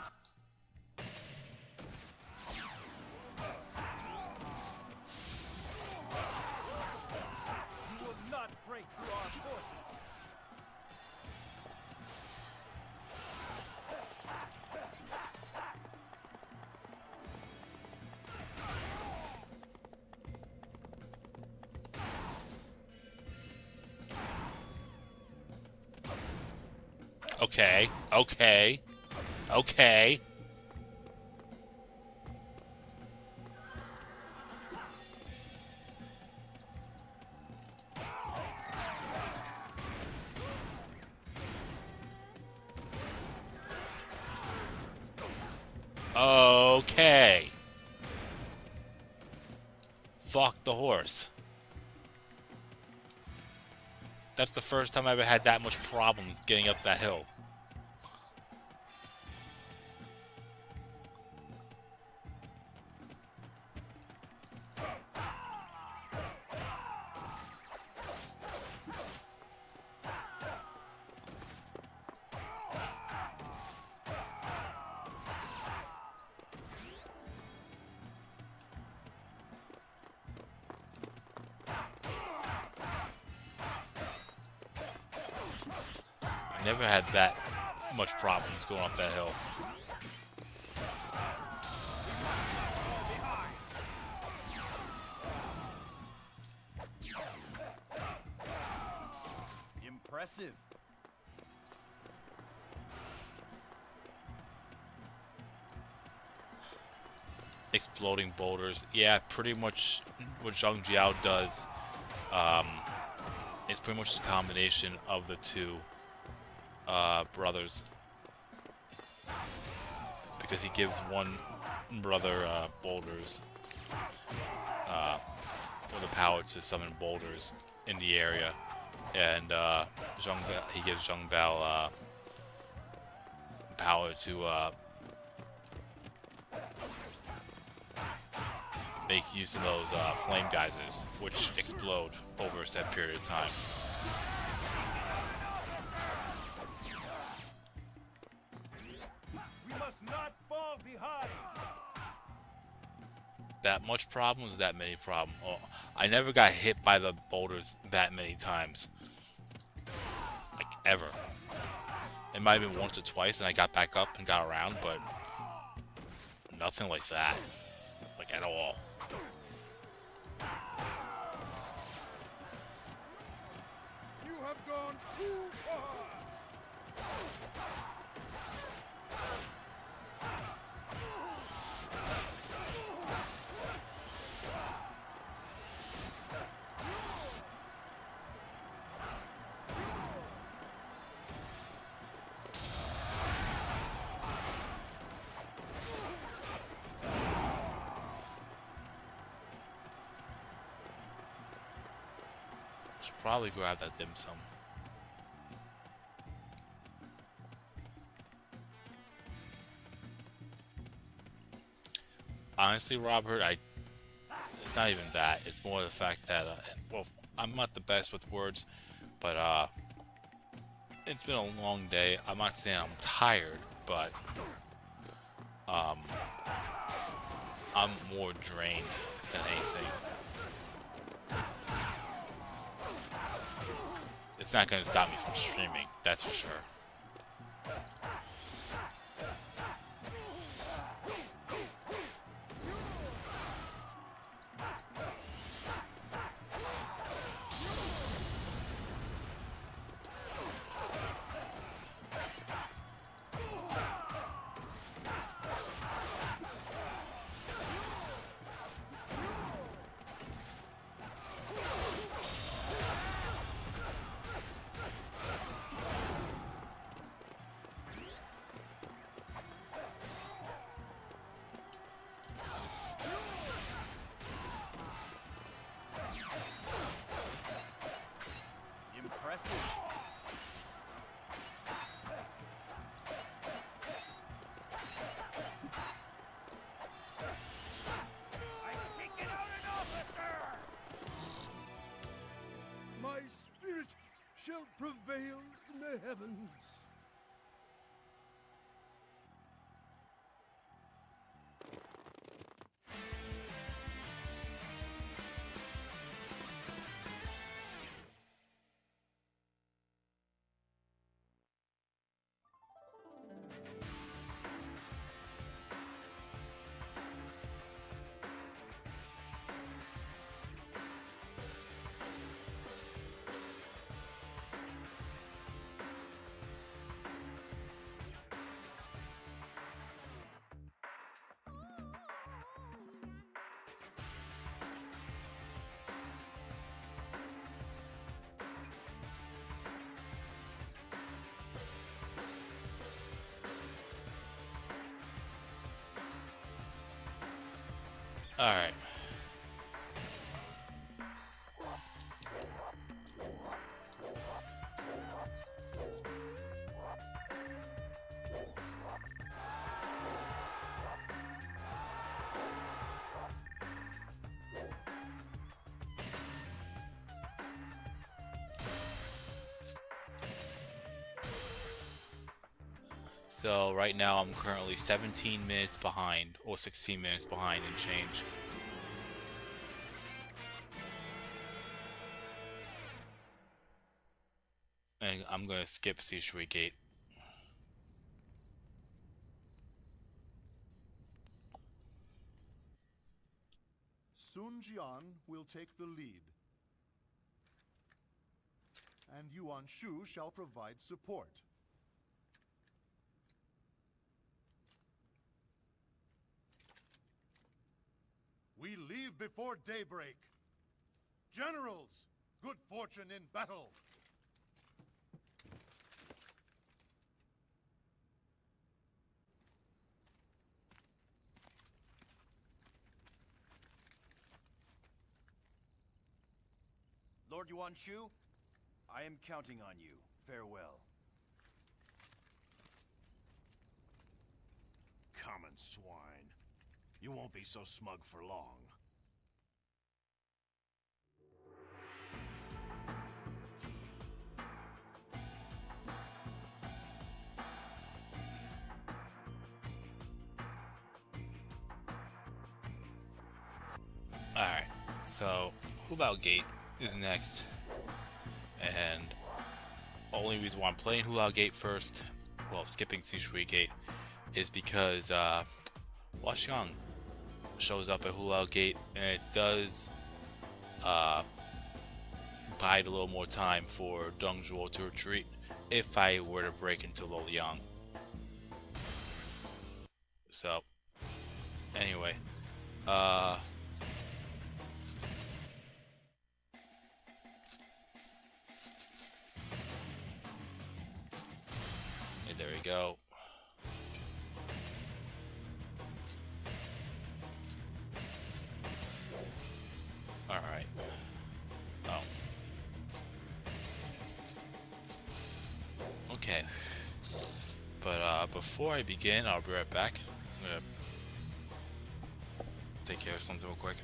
You will not break through our forces. Okay, okay, okay. Okay. Fuck the horse. That's the first time I ever had that much problems getting up that hill. I never had that much problems going up that hill. Impressive. exploding boulders. Yeah, pretty much what Zhang Jiao does. Um, is pretty much the combination of the two brothers, because he gives one brother boulders, or the power to summon boulders in the area, and he gives Zhang Bao power to make use of those flame geysers, which explode over a set period of time. We must not fall behind. That much problems, that many problems. Oh, I never got hit by the boulders that many times. Like, ever. It might have been once or twice and I got back up and got around, but nothing like that. Like, at all. You have gone too far. Should probably grab that dim sum. Honestly, Robert, it's not even that. It's more the fact that, well, I'm not the best with words, but it's been a long day. I'm not saying I'm tired, but I'm more drained than anything. It's not going to stop me from streaming, that's for sure. Impressive. I've taken out an officer! My spirit shall prevail in the heavens. Alright. So right now I'm currently 17 minutes behind, or 16 minutes behind and change. And I'm gonna skip Seashui Gate. Sun Jian will take the lead, and Yuan Shu shall provide support. Leave before daybreak. Generals, good fortune in battle. Lord Yuan Shu, I am counting on you. Farewell. Common swine. You won't be so smug for long. Alright, so Hulao Gate is next, and only reason why I'm playing Hulao Gate first, well, skipping Sishui Gate, is because Huaxiang shows up at Hulao Gate, and it does bide a little more time for Deng Zhuo to retreat if I were to break into Luoyang. So, anyway, hey, there we go. Alright. Oh. Okay. But before I begin, I'll be right back. I'm gonna take care of something real quick.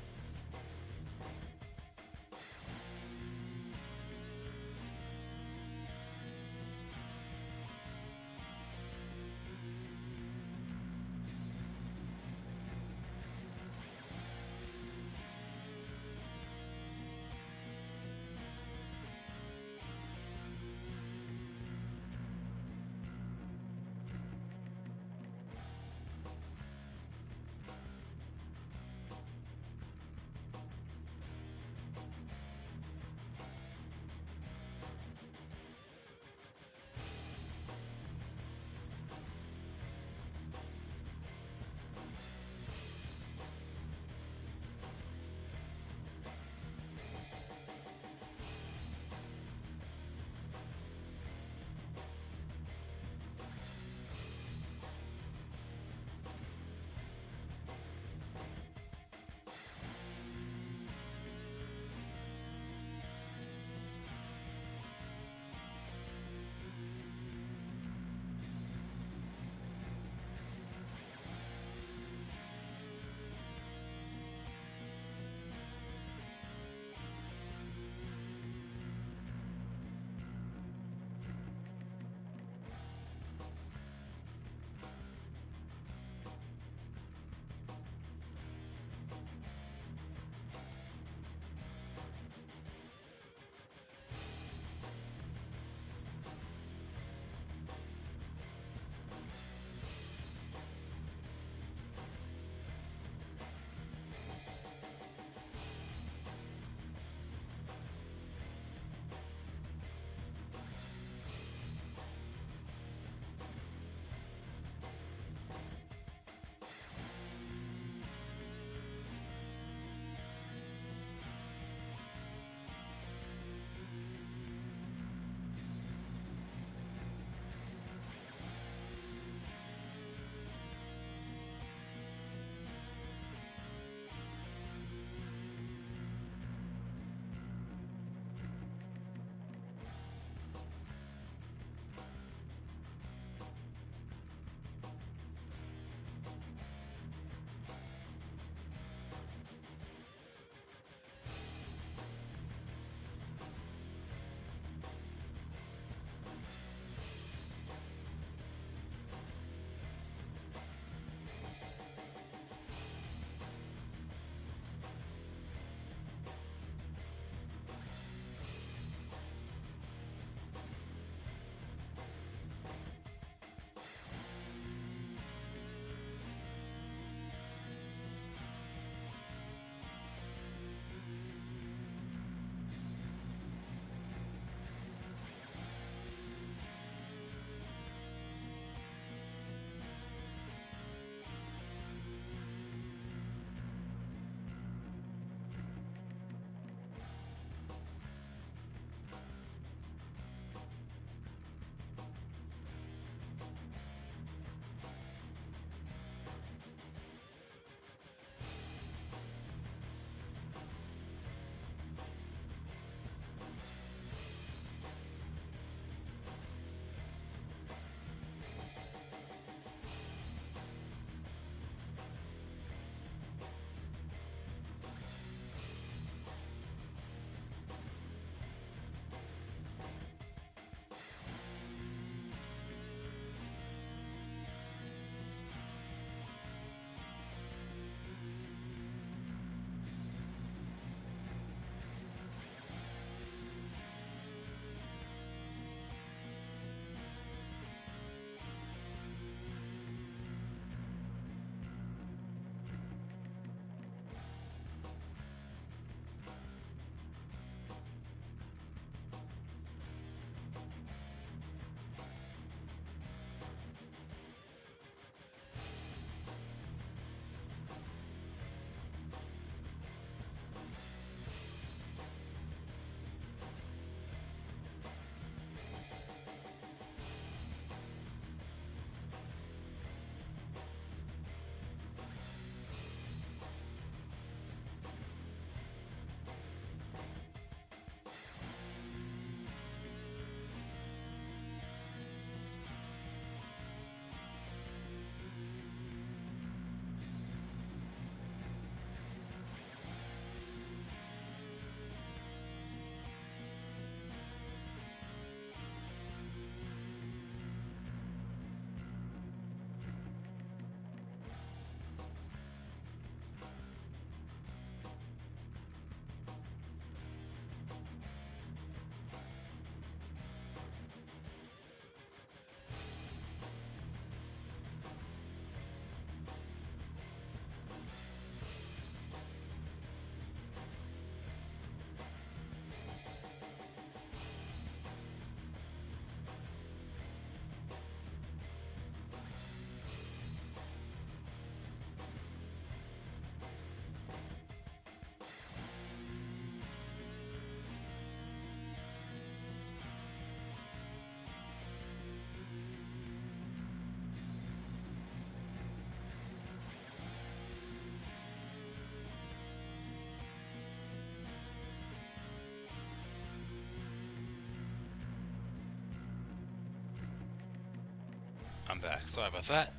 I'm back. Sorry about that.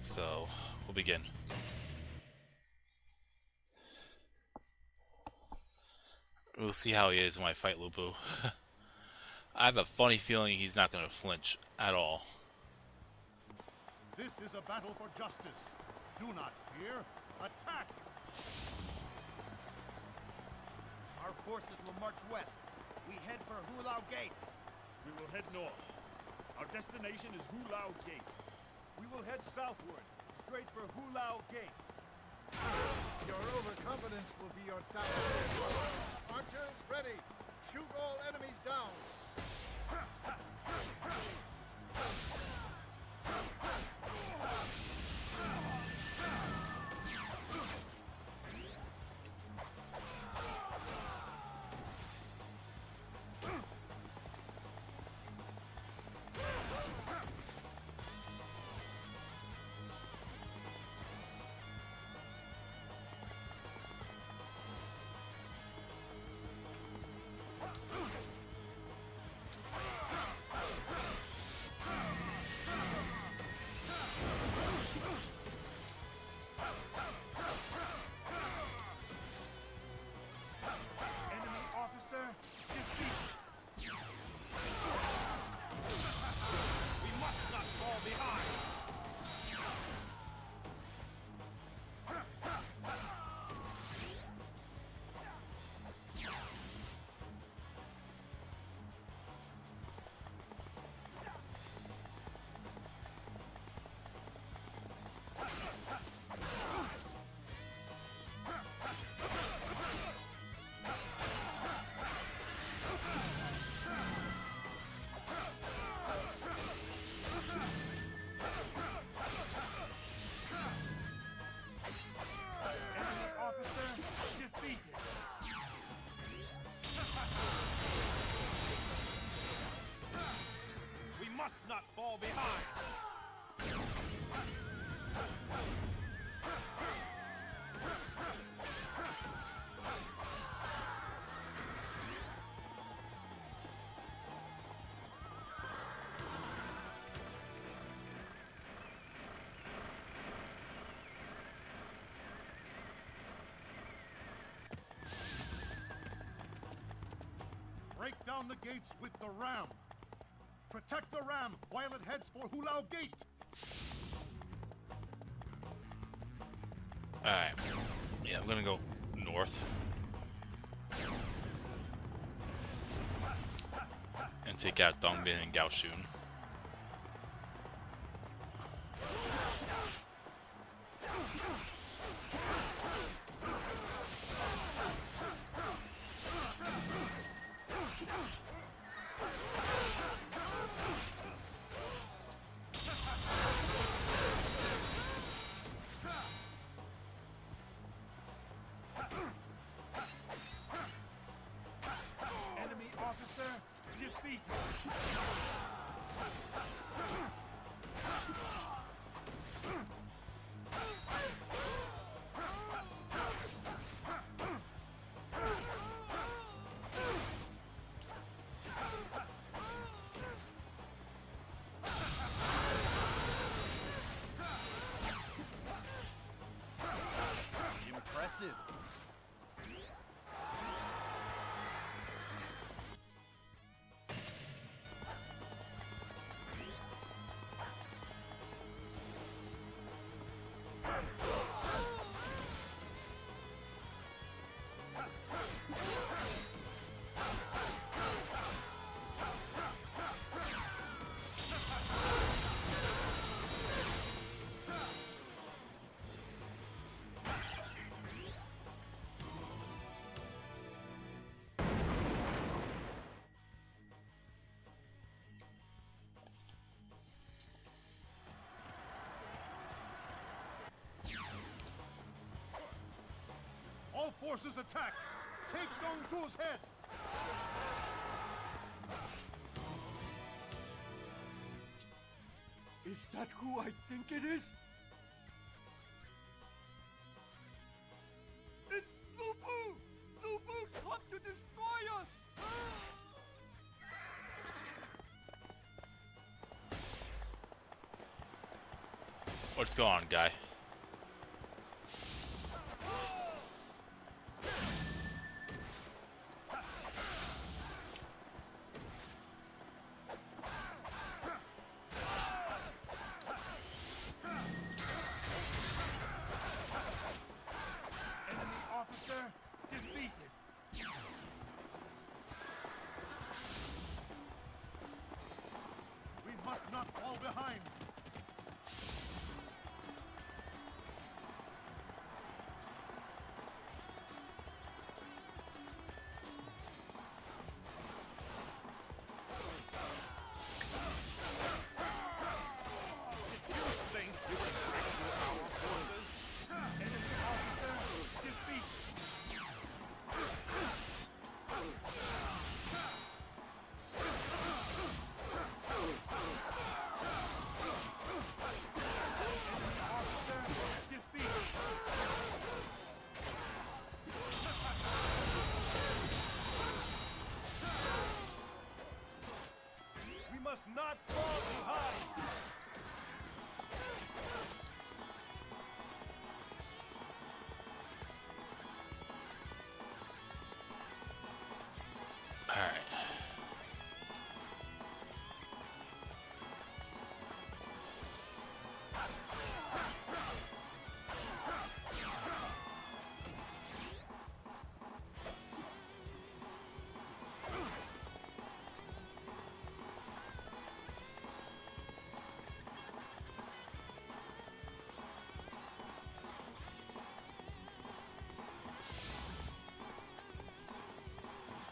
So, we'll begin. We'll see how he is when I fight Lubu. I have a funny feeling he's not going to flinch at all. This is a battle for justice. Do not fear. Attack! Our forces will march west. We head for Hulao Gate. We will head north. Our destination is Hulao Gate. We will head southward, straight for Hulao Gate. Your overconfidence will be your downfall. Archers, ready. Shoot all enemies down. Enemy officer defeated. We must not fall behind. Enemy officer defeated. We must not fall behind. Break down the gates with the ram. Protect the ram while it heads for Hulao Gate. Alright. Yeah, I'm gonna go north. And take out Dongbin and Gaoshun. Enemy officer defeated. Impressive. All forces attack. Take Dongzhu's head. Is that who I think it is? It's Lubu! Lubu's come to destroy us! What's going on, guy? Enemy officer defeated. We must not fall behind. You think you can break through our forces? Enemy officer defeated. Enemy officer defeated. We must not fall behind. All right.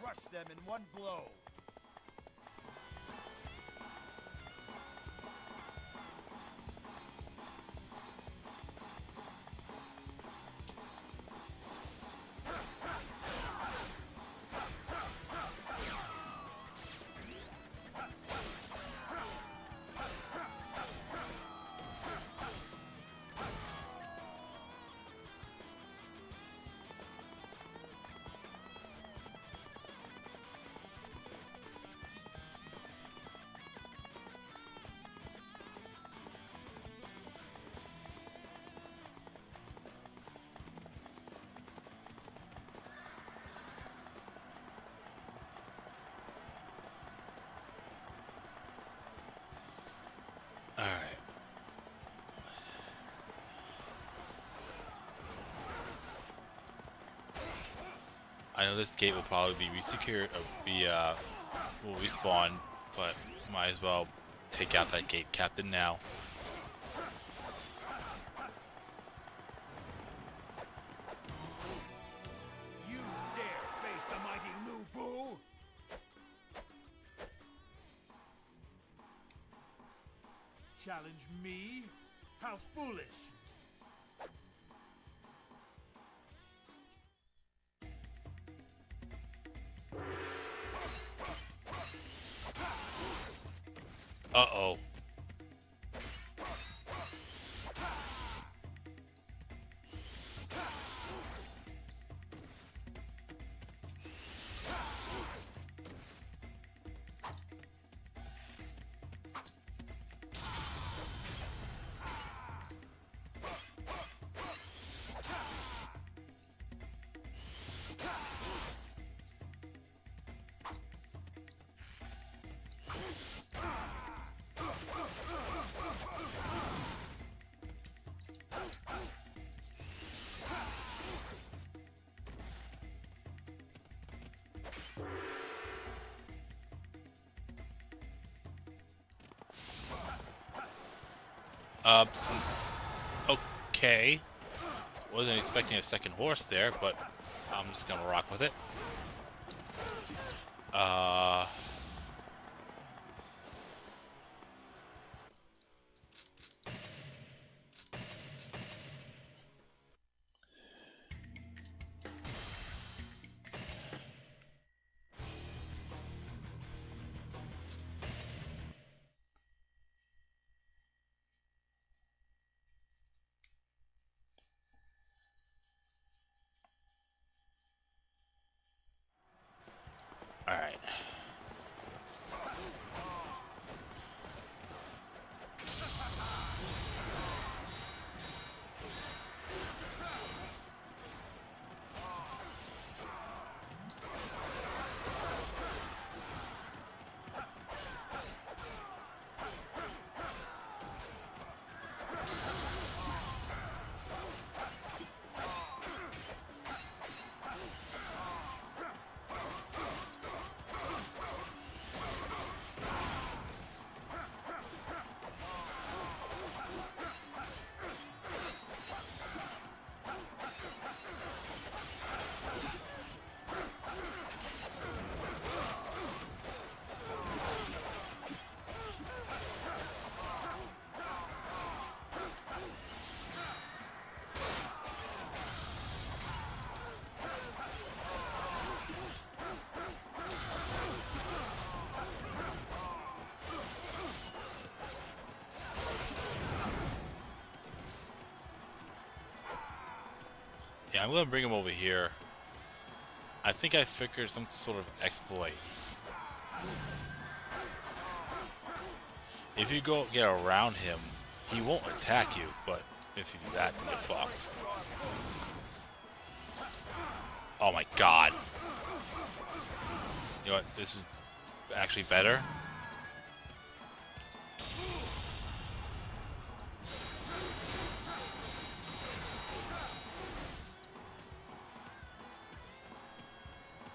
Crush them in one blow. All right. I know this gate will probably be resecured or be will respawn, but might as well take out that gate captain now. You dare face the mighty Lu Bu? Challenge me? How foolish! Uh-oh. Uh, okay. Wasn't expecting a second horse there, but I'm just gonna rock with it. Uh, all right. Yeah, I'm gonna bring him over here. I think I figured some sort of exploit. If you go get around him, he won't attack you, but if you do that, then you're fucked. Oh my god. You know what? This is actually better.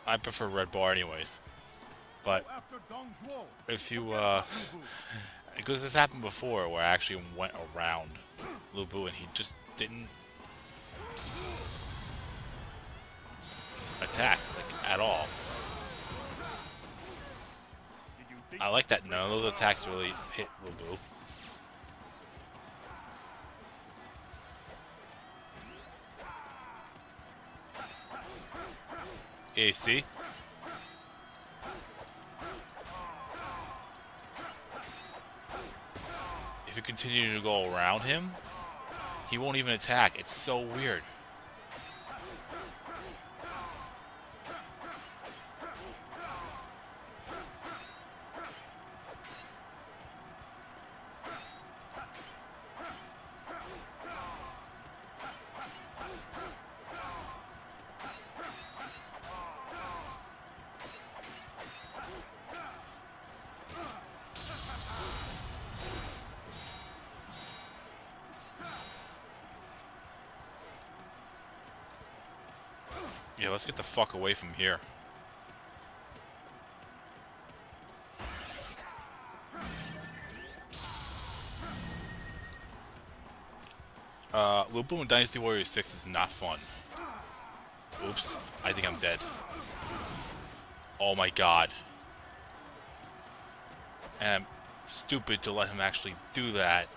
I prefer red bar anyways. But After Dong Zhuo. if you, because this happened before where I actually went around Lu Bu and he just didn't attack, like, at all. Did you think I like that none of those attacks really hit Lu Bu. Yeah, see? If you continue to go around him, he won't even attack. It's so weird. Yeah, let's get the fuck away from here. Lu Bu in Dynasty Warriors 6 is not fun. Oops, I think I'm dead. Oh my god. And I'm stupid to let him actually do that.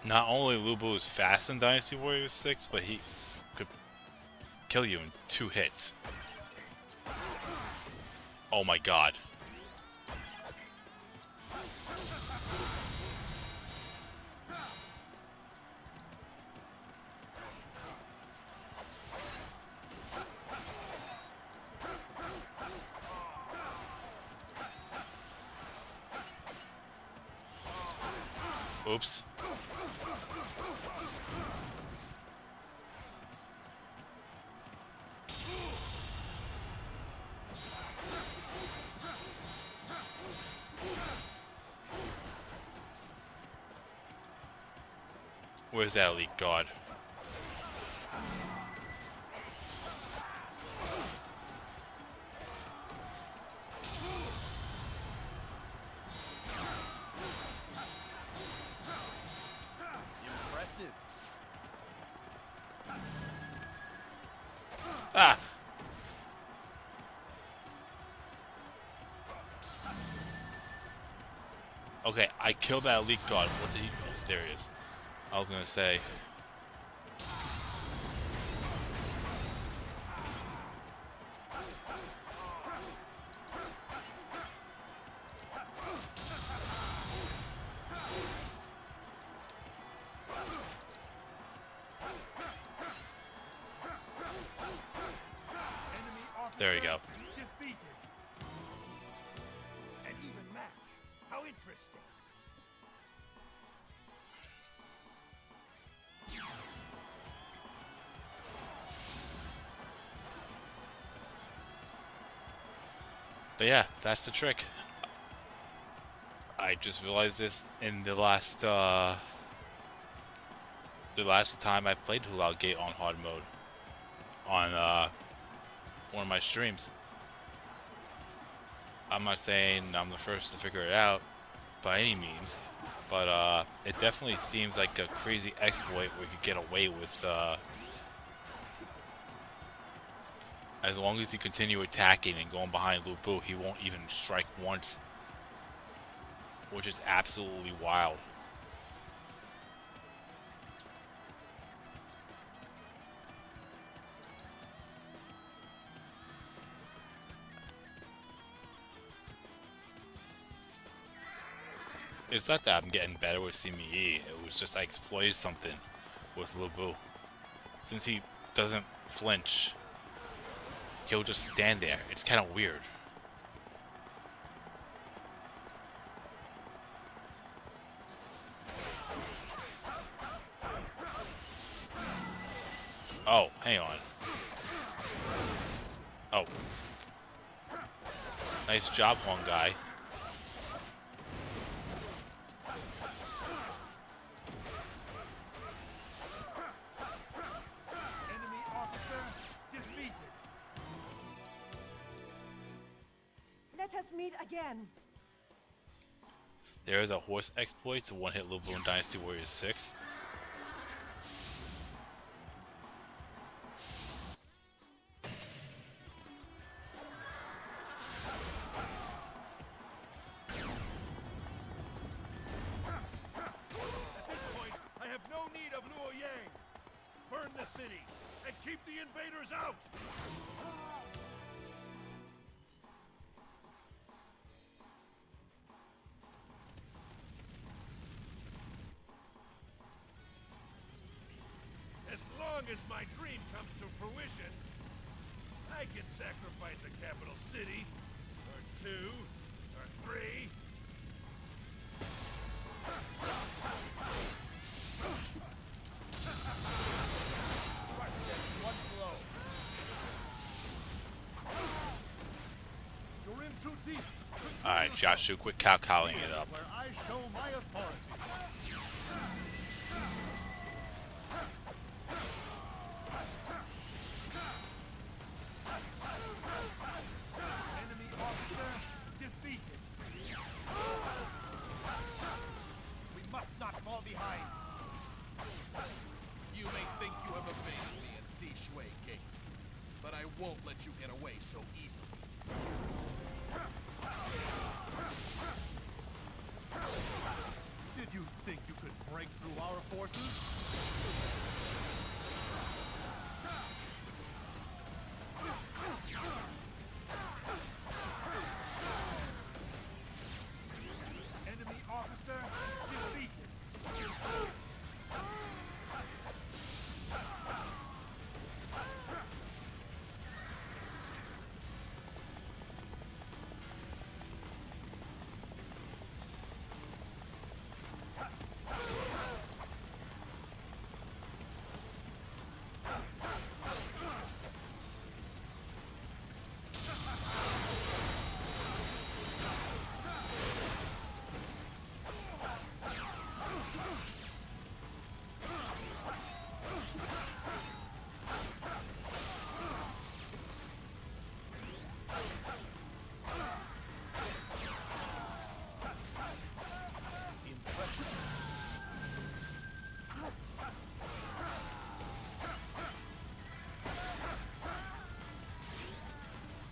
Not only Lu Bu is fast in Dynasty Warriors 6, but he could kill you in 2 hits. Oh my god. Oops. Where's that elite god? Impressive. Ah! Okay, I killed that elite god. What did he... There he is. I was gonna say. Enemy officer There you go. defeated. An even match. How interesting. But yeah, that's the trick. I just realized this in the last time I played Hulao Gate on hard mode on one of my streams. I'm not saying I'm the first to figure it out by any means, but it definitely seems like a crazy exploit we could get away with as long as you continue attacking and going behind Lu Bu, he won't even strike once, which is absolutely wild. It's not that I'm getting better with CME, it was just I exploited something with Lu Bu. Since he doesn't flinch, he'll just stand there. It's kind of weird. Oh, hang on. Oh. Nice job, Huang guy. Enemy officer defeated. Let us meet again. There is a horse exploit to one-hit Lu Bu in Dynasty Warriors 6. At this point, I have no need of Luo Yang. Burn the city and keep the invaders out. As long as my dream comes to fruition, I can sacrifice a capital city, or two, or three. One blow. You're in too deep. Alright, Joshua, quit cow-cowling it up. Where I show my authority. Enemy officer defeated. We must not fall behind. You may think you have evaded me at Shui Gate, but I won't let you get away so easily. Did you think you could break through our forces? Enemy officer defeated.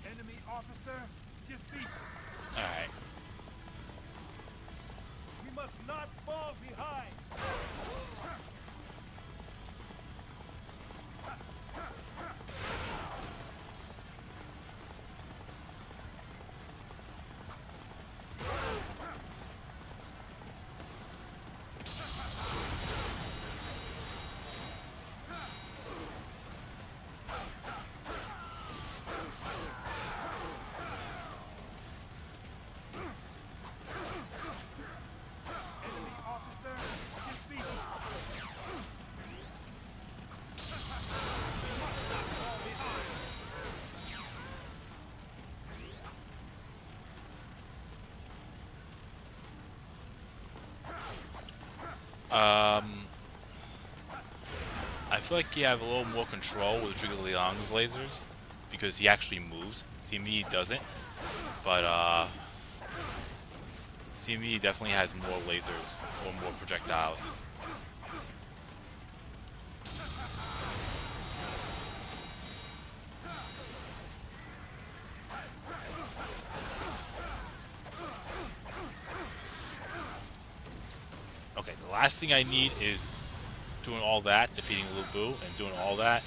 Enemy officer defeated. Alright. We must not fall behind. Um, I feel like you have a little more control with Zhuge Liang's lasers because he actually moves. CME doesn't, but CME definitely has more lasers or more projectiles. Okay, the last thing I need is doing all that, defeating Lu Bu, and doing all that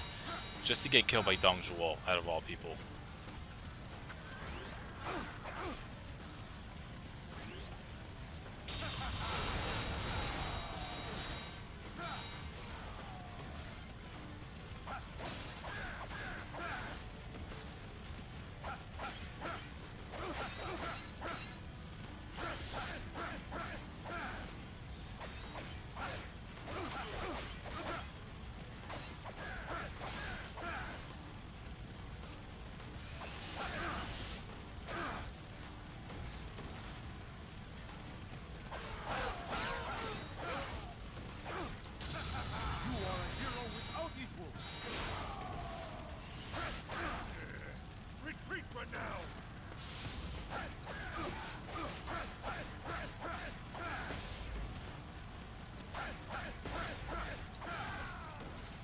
just to get killed by Dong Zhuo, out of all people. You are a hero without equal. Retreat for now!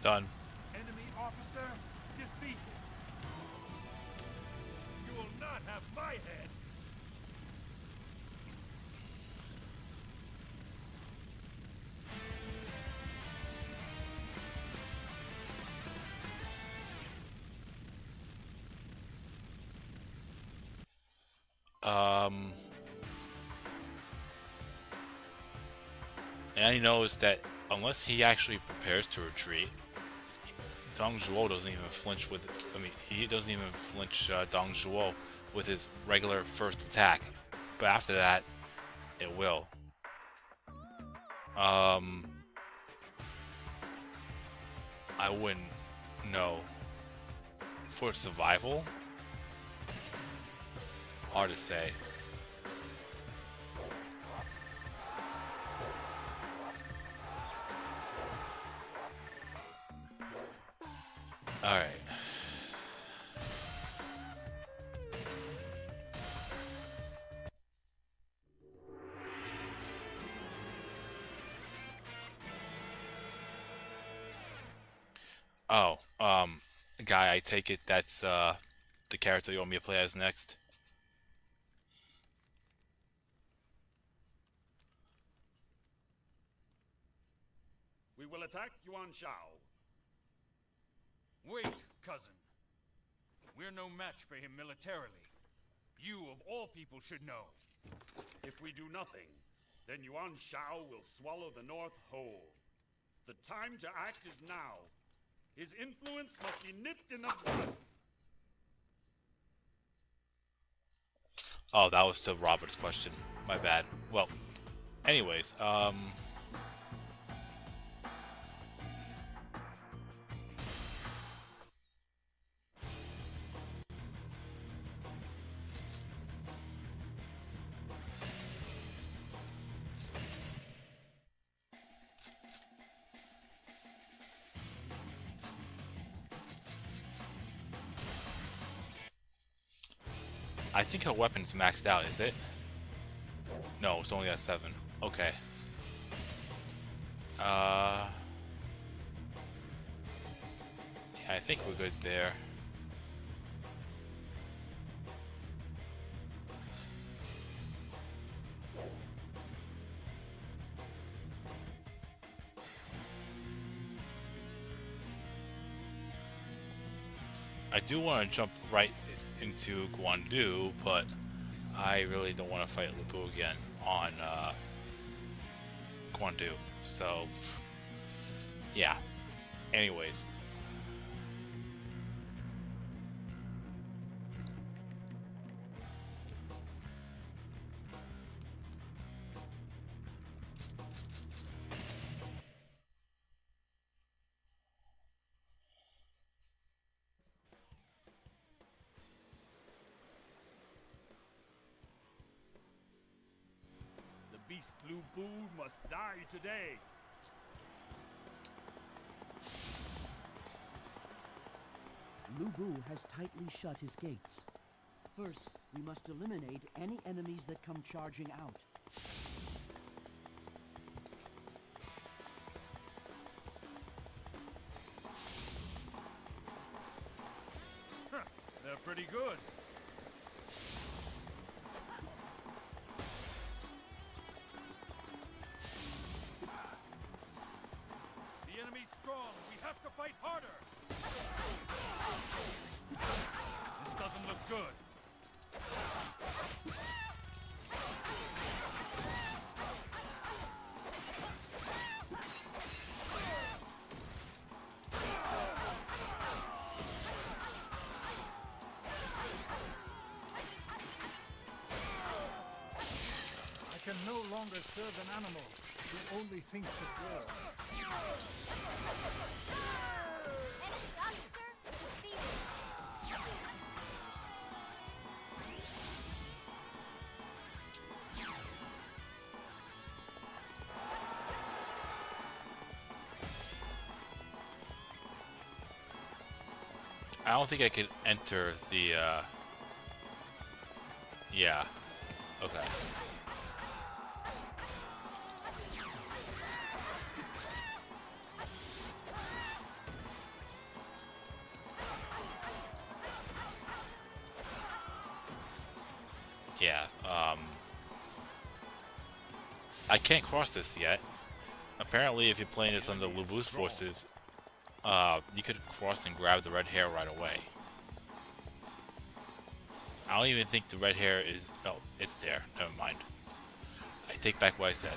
Done. Enemy officer defeated. You will not have my head. Um, and I noticed that unless he actually prepares to retreat, Dong Zhuo doesn't even flinch with. I mean, he doesn't even flinch Dong Zhuo with his regular first attack. But after that, it will. I wouldn't know. For survival, hard to say. All right. Oh, guy, I take it that's the character you want me to play as next. We will attack Yuan Shao. Wait, cousin. We're no match for him militarily. You, of all people, should know. If we do nothing, then Yuan Shao will swallow the North whole. The time to act is now. His influence must be nipped in the bud. Oh, that was to Robert's question. My bad. Well, anyways, I think her weapon's maxed out, is it? No, it's only at 7. Okay. Yeah, I think we're good there. I do want to jump right into Guandu, but I really don't want to fight Lu Bu again on Guandu. So, yeah. Anyways. The beast Lu Bu must die today. Lu Bu has tightly shut his gates. First, we must eliminate any enemies that come charging out. Huh, they're pretty good. The enemy's strong. We have to fight harder. This doesn't look good. I can no longer serve an animal who only thinks of war. Enemy officer defeated. I don't think I could enter the, yeah. Okay. Yeah, I can't cross this yet. Apparently, if you're playing this under Lu Bu's forces, you could cross and grab the red hair right away. I don't even think the red hair is... Oh, it's there. Never mind. I take back what I said.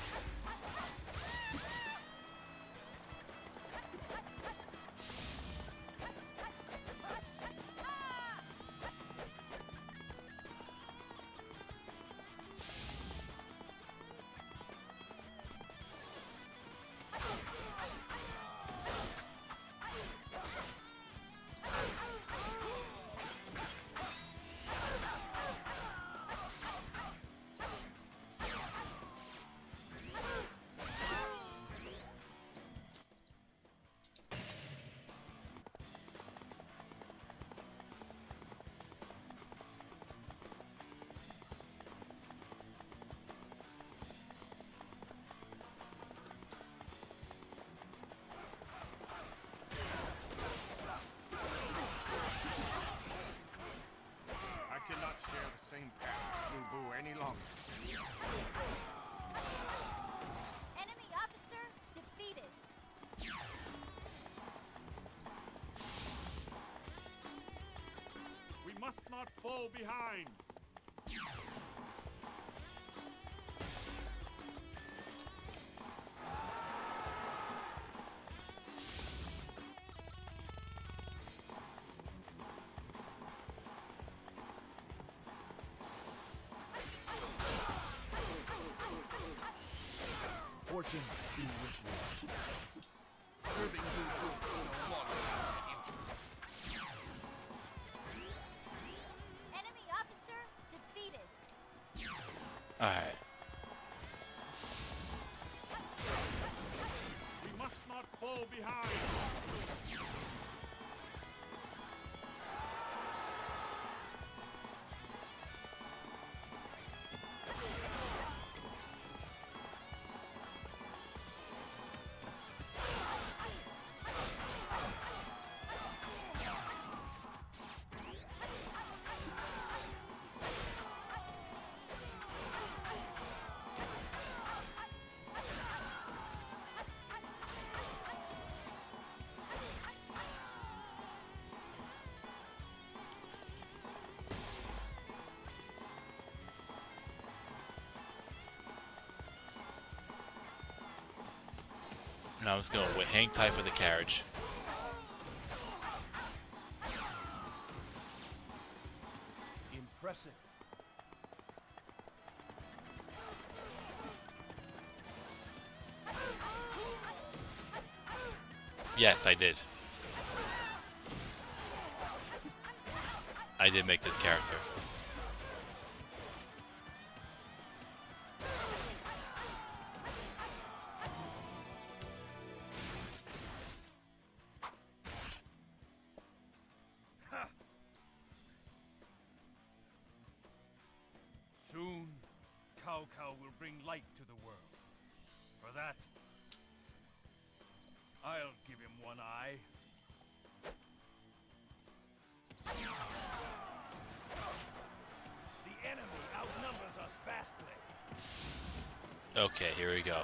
I cannot share the same path with Lu Bu any longer. Enemy officer defeated. We must not fall behind. Fortune be with you. Serving Lu Bu is no longer in my interest. Enemy officer defeated. Alright. We must not fall behind. Now I'm just gonna hang tight for the carriage. Impressive. Yes, I did. I did make this character. Shao Kahn will bring light to the world. For that, I'll give him one eye. The enemy outnumbers us vastly. Okay, here we go.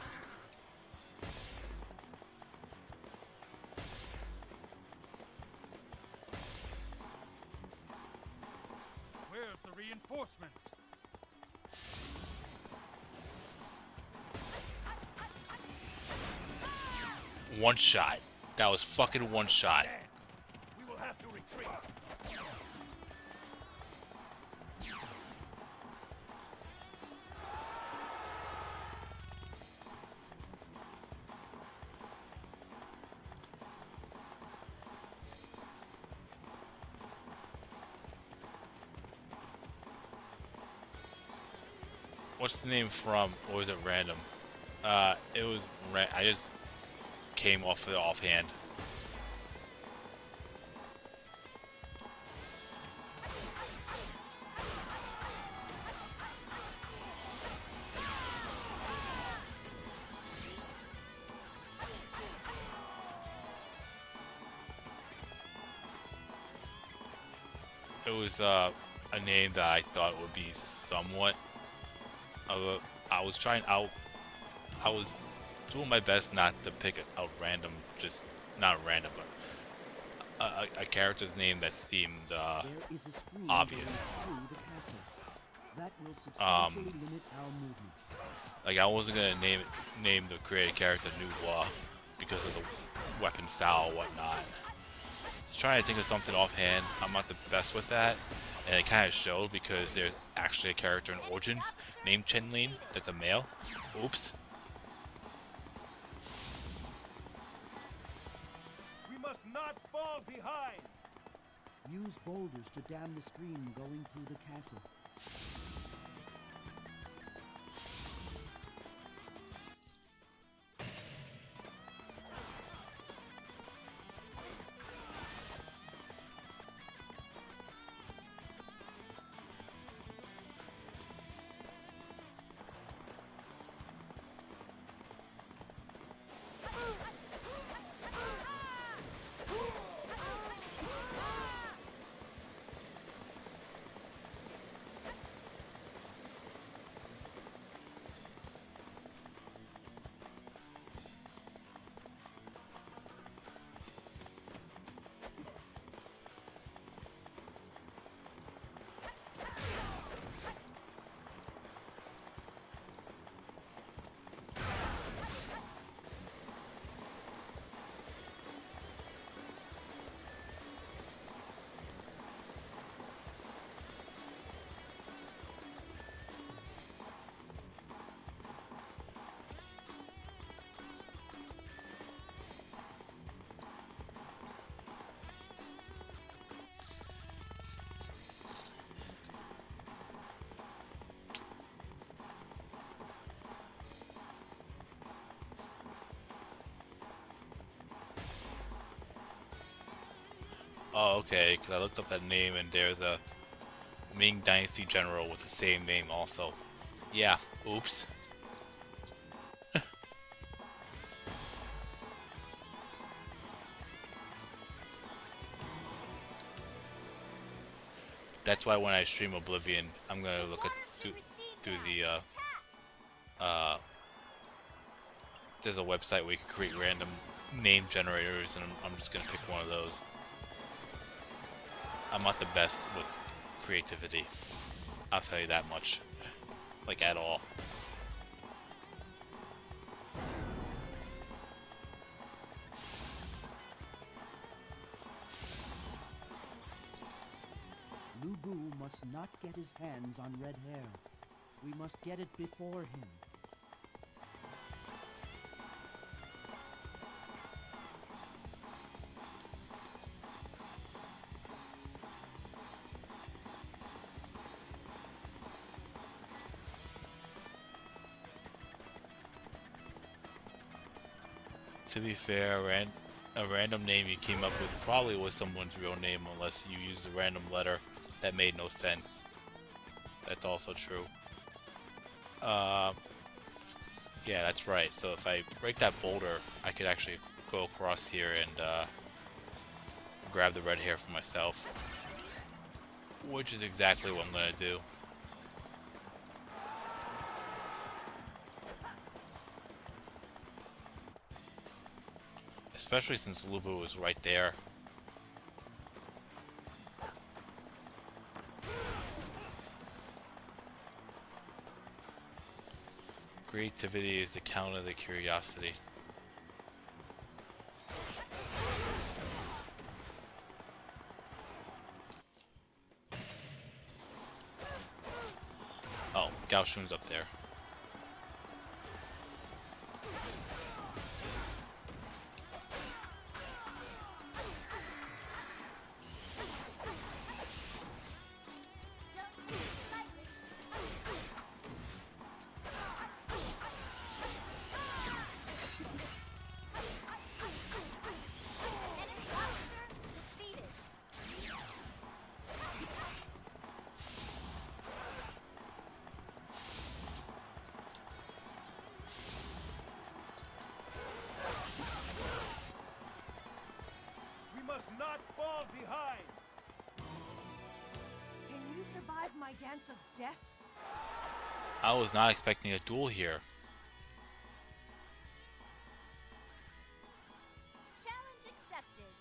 Where's the reinforcements? One shot. That was fucking one shot. We will have to retreat. What's the name from? Or was it random? It was. I just came off the offhand. It was a name that I thought would be somewhat of a. I was trying out. I was doing my best not to pick a random, just not random, but a character's name that seemed There is a stream obvious. going through the castle. That will substantially limit our movement. Like I wasn't gonna name the created character Nuwa because of the weapon style or whatnot. I was trying to think of something offhand. I'm not the best with that, and it kind of showed because there's actually a character in Origins named Chenlin that's a male. Oops. We must not fall behind. Use boulders to dam the stream going through the castle. Oh, okay, because I looked up that name and there's a Ming Dynasty general with the same name also. Yeah, oops. That's why when I stream Oblivion, I'm gonna look at through the there's a website where you can create random name generators, and I'm just gonna pick one of those. I'm not the best with creativity. I'll tell you that much. Like, at all. Lu Bu must not get his hands on red hair. We must get it before him. To be fair, a random name you came up with probably was someone's real name unless you used a random letter that made no sense. That's also true. Yeah, that's right. So if I break that boulder, I could actually go across here and grab the red hair for myself. Which is exactly what I'm gonna do. Especially since Lubu was right there. Creativity is the counter to curiosity. Oh, Gao Shun's up there. Enemy officer defeated. We must not fall behind. Can you survive my dance of death? I was not expecting a duel here. Challenge accepted.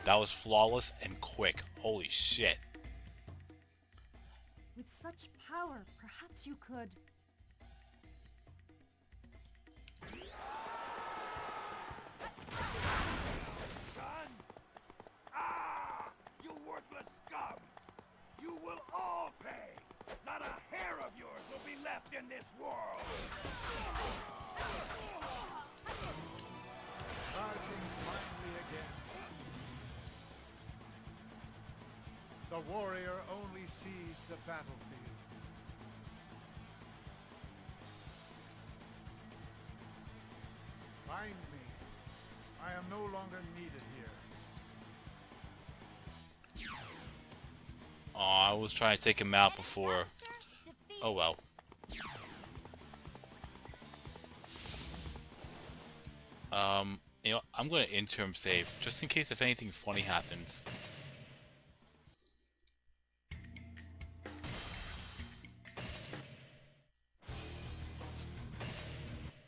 That was flawless and quick. Holy shit. With such power, perhaps you could. Son! Ah! You worthless scum! You will all pay! Not a hair of yours will be left in this world! Charging blindly again. The warrior only sees the battlefield. Find me. I am no longer needed here. Oh, I was trying to take him out before. Enemy officer defeated. Oh well. You know, I'm gonna interim save just in case if anything funny happens.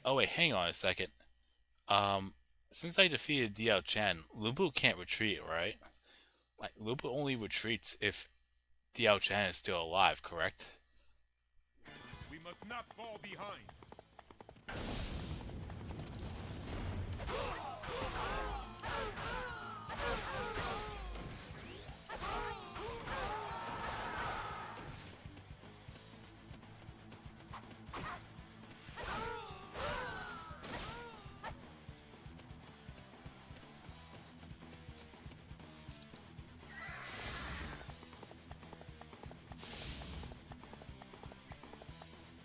Oh wait, hang on a second. Since I defeated Diao Chen, Lubu can't retreat, right? Like Lubu only retreats if Diao Chen is still alive, correct? We must not fall behind.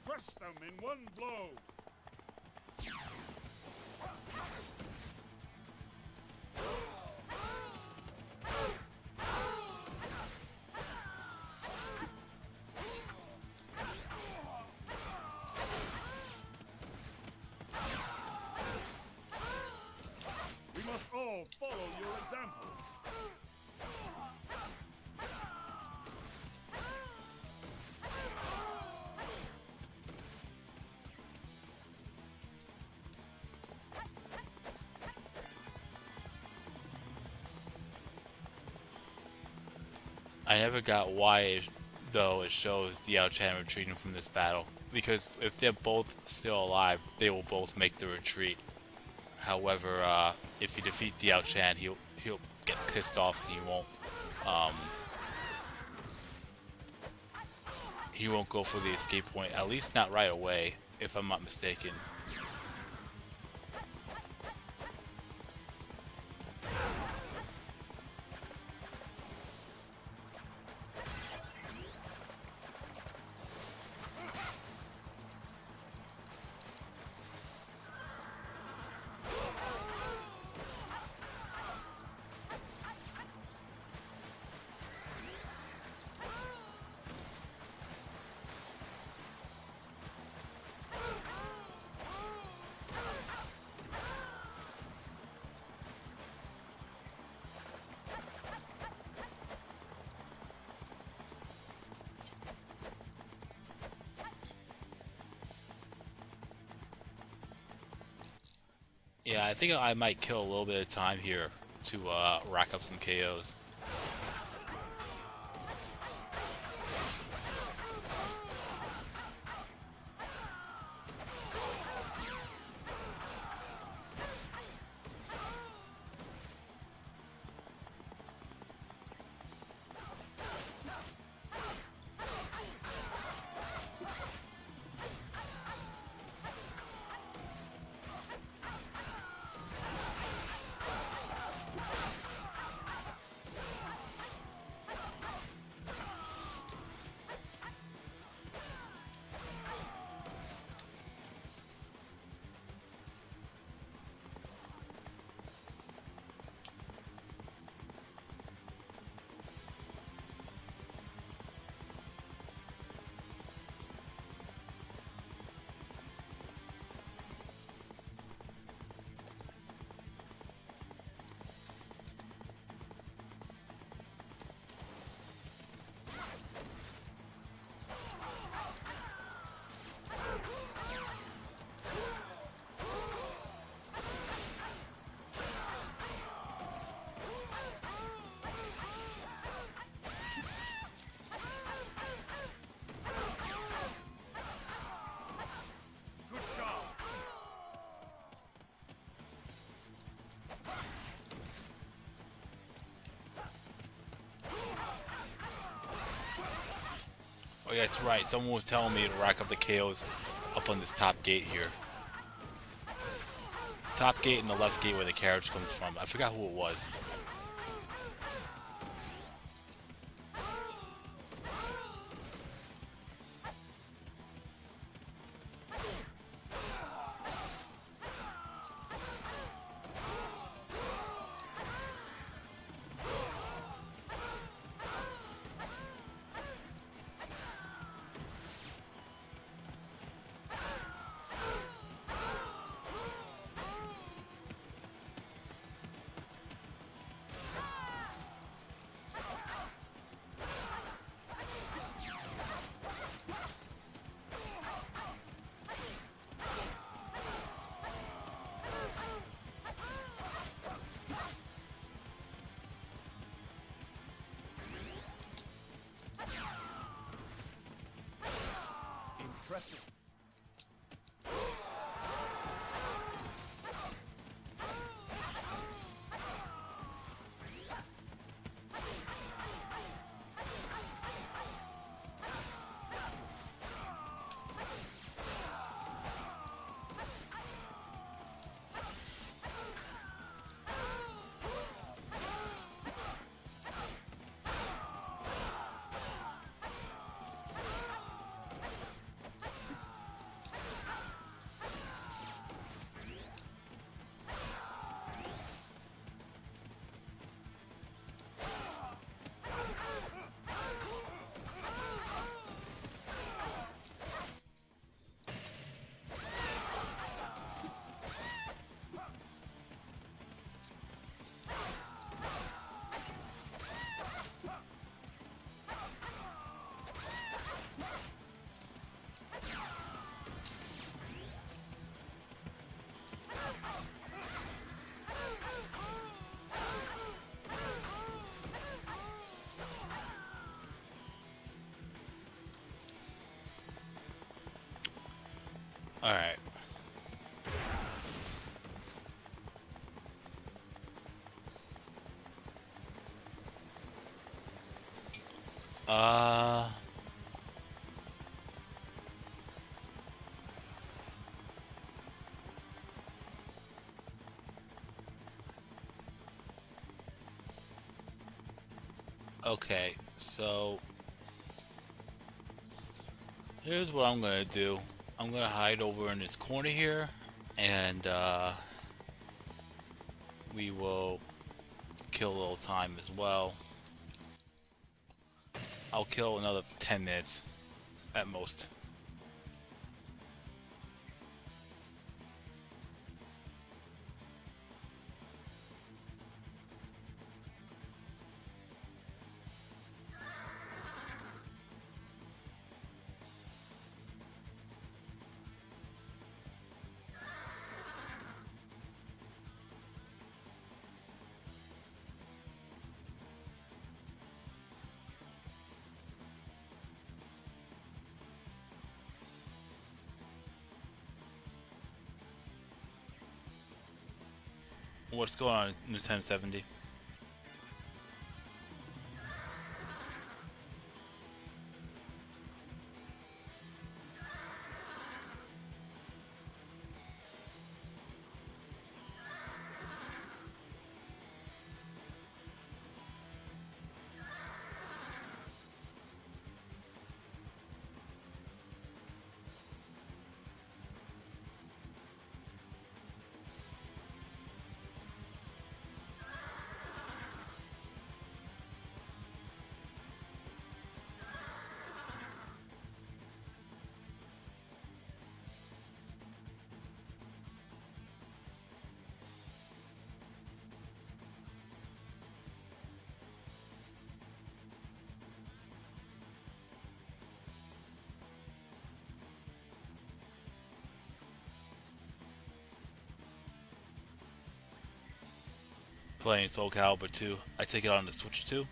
Crush them in one blow. We must all follow your example. I never got why, though, it shows Diao Chen retreating from this battle. Because if they're both still alive, they will both make the retreat. However, if you defeat Diao Chen, he'll get pissed off and he won't go for the escape point. At least not right away, if I'm not mistaken. Yeah, I think I might kill a little bit of time here to rack up some KOs. Good job. Oh yeah, that's right. Someone was telling me to rack up the KOs up on this top gate here. Top gate and the left gate where the carriage comes from. I forgot who it was. Impressive. Alright. Uh... Okay, so here's what I'm gonna do. I'm gonna hide over in this corner here, and we will kill a little time as well. I'll kill another 10 minutes at most. What's going on in the 1070? Playing Soul Calibur 2. I take it on the Switch too.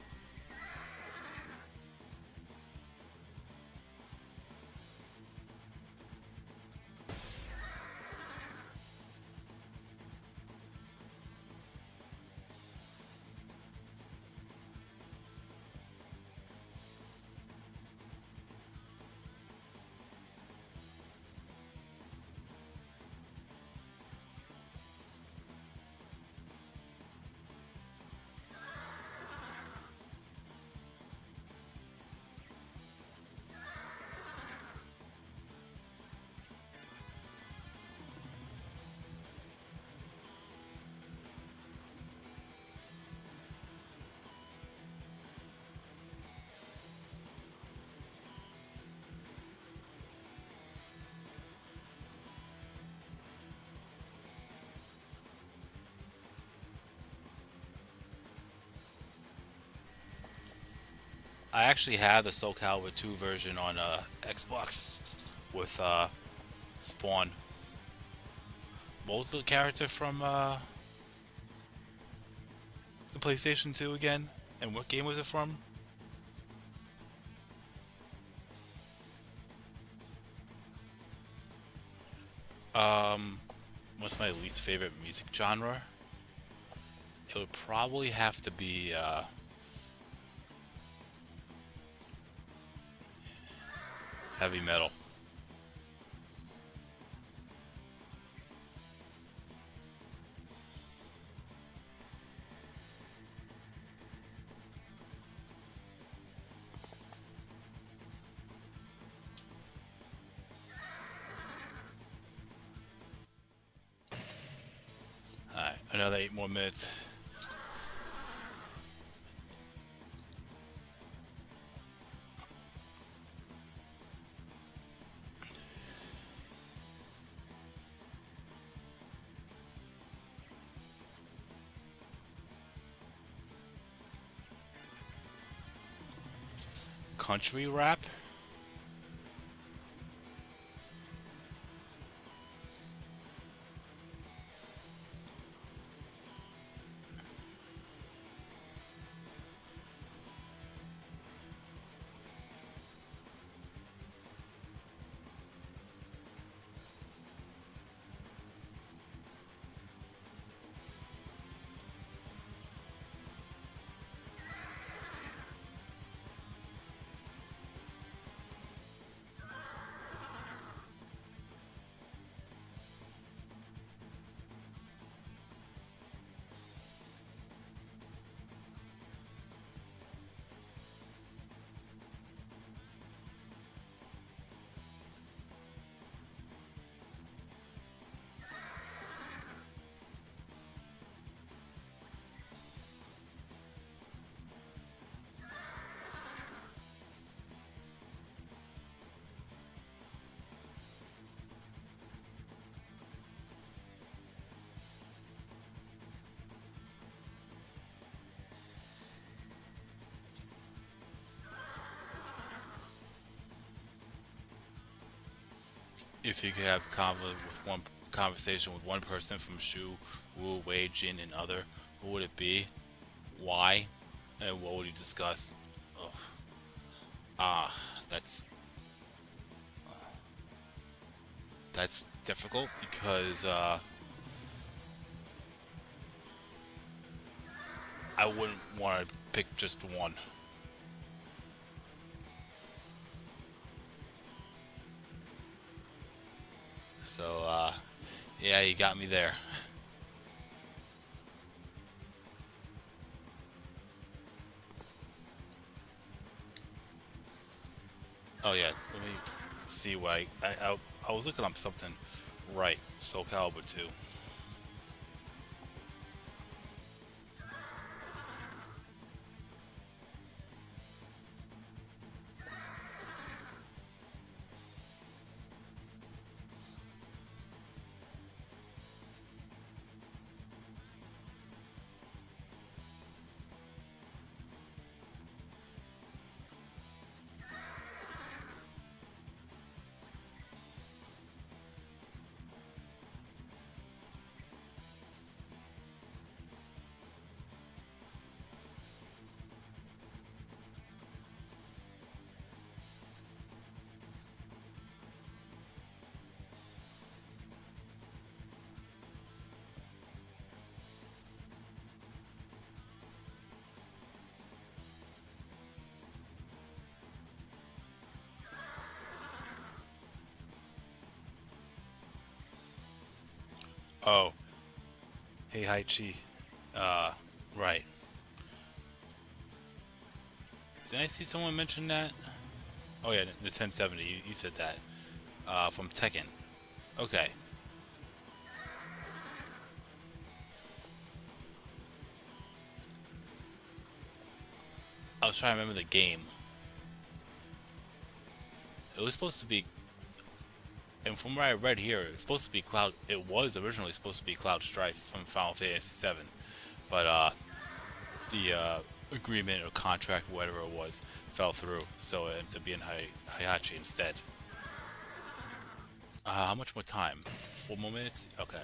I actually have the Soul Calibur 2 version on Xbox with Spawn. What was the character from the PlayStation 2 again? And what game was it from? What's my least favorite music genre? It would probably have to be heavy metal. Alright, another 8 more minutes. Country rap? If you could have conversation with one person from Shu, Wu, Wei, Jin, and other, who would it be? Why? And what would you discuss? Ugh. Ah, that's difficult because I wouldn't want to pick just one. So, yeah, you got me there. Oh yeah, let me see why I was looking up something. Right, Soul Calibur 2. Oh, hey Haichi. Uh, right. Did I see someone mention that? Oh yeah, the 1070. You said that. From Tekken. Okay. I was trying to remember the game. It was supposed to be, and from what I read here, it's supposed to be Cloud. It was originally supposed to be Cloud Strife from Final Fantasy VII, but the agreement or contract, whatever it was, fell through, so it ended up being Hayachi instead. How much more time? 4 more minutes? Okay.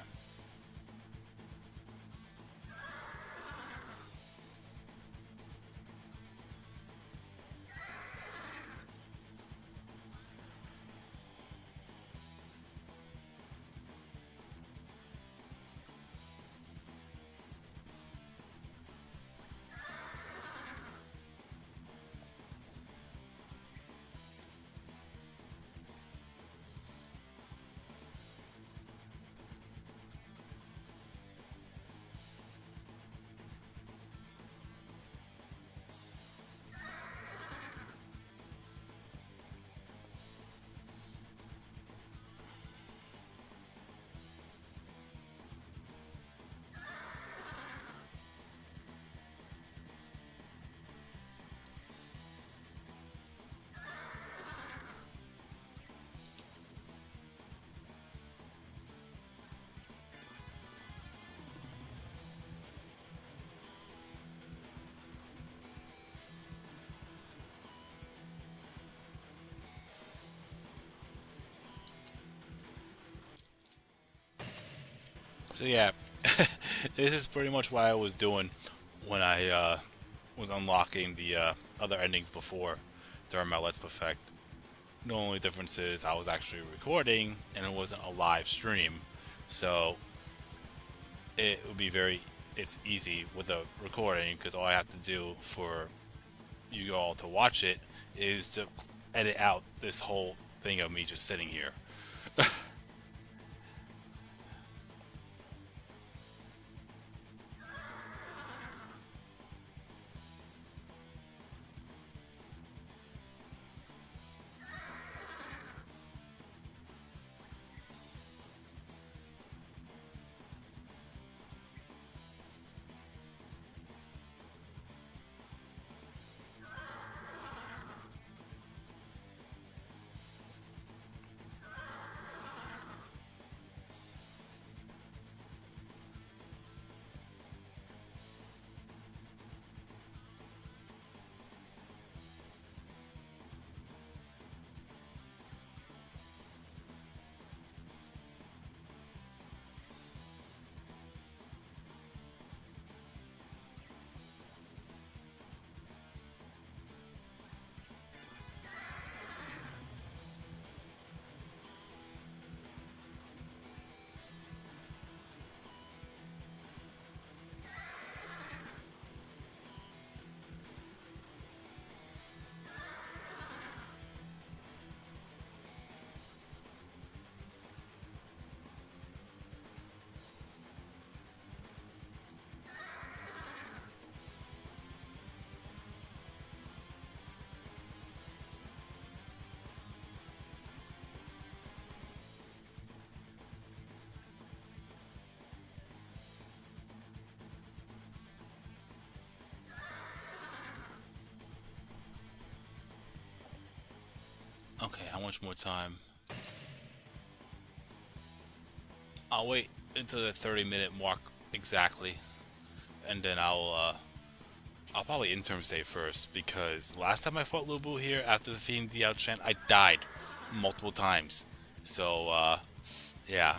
So yeah, this is pretty much what I was doing when I was unlocking the other endings before during my Let's Perfect. The only difference is I was actually recording and it wasn't a live stream, so it would be it's easy with a recording because all I have to do for you all to watch it is to edit out this whole thing of me just sitting here. Okay, how much more time? I'll wait until the 30-minute mark exactly, and then I'll probably interim stay first, because last time I fought Lubu here after defeating the Outchan, I died multiple times. So yeah.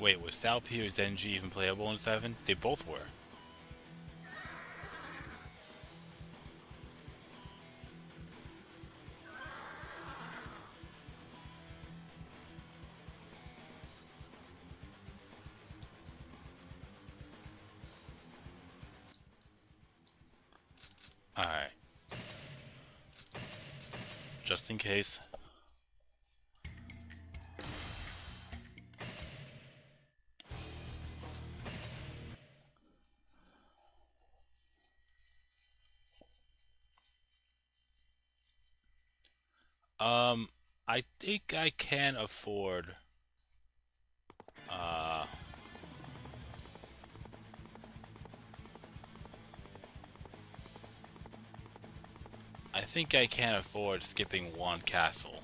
Wait, was Salpi or Zenji even playable in 7? They both were. Alright. Just in case. I think I can afford uh I think I can afford skipping one castle.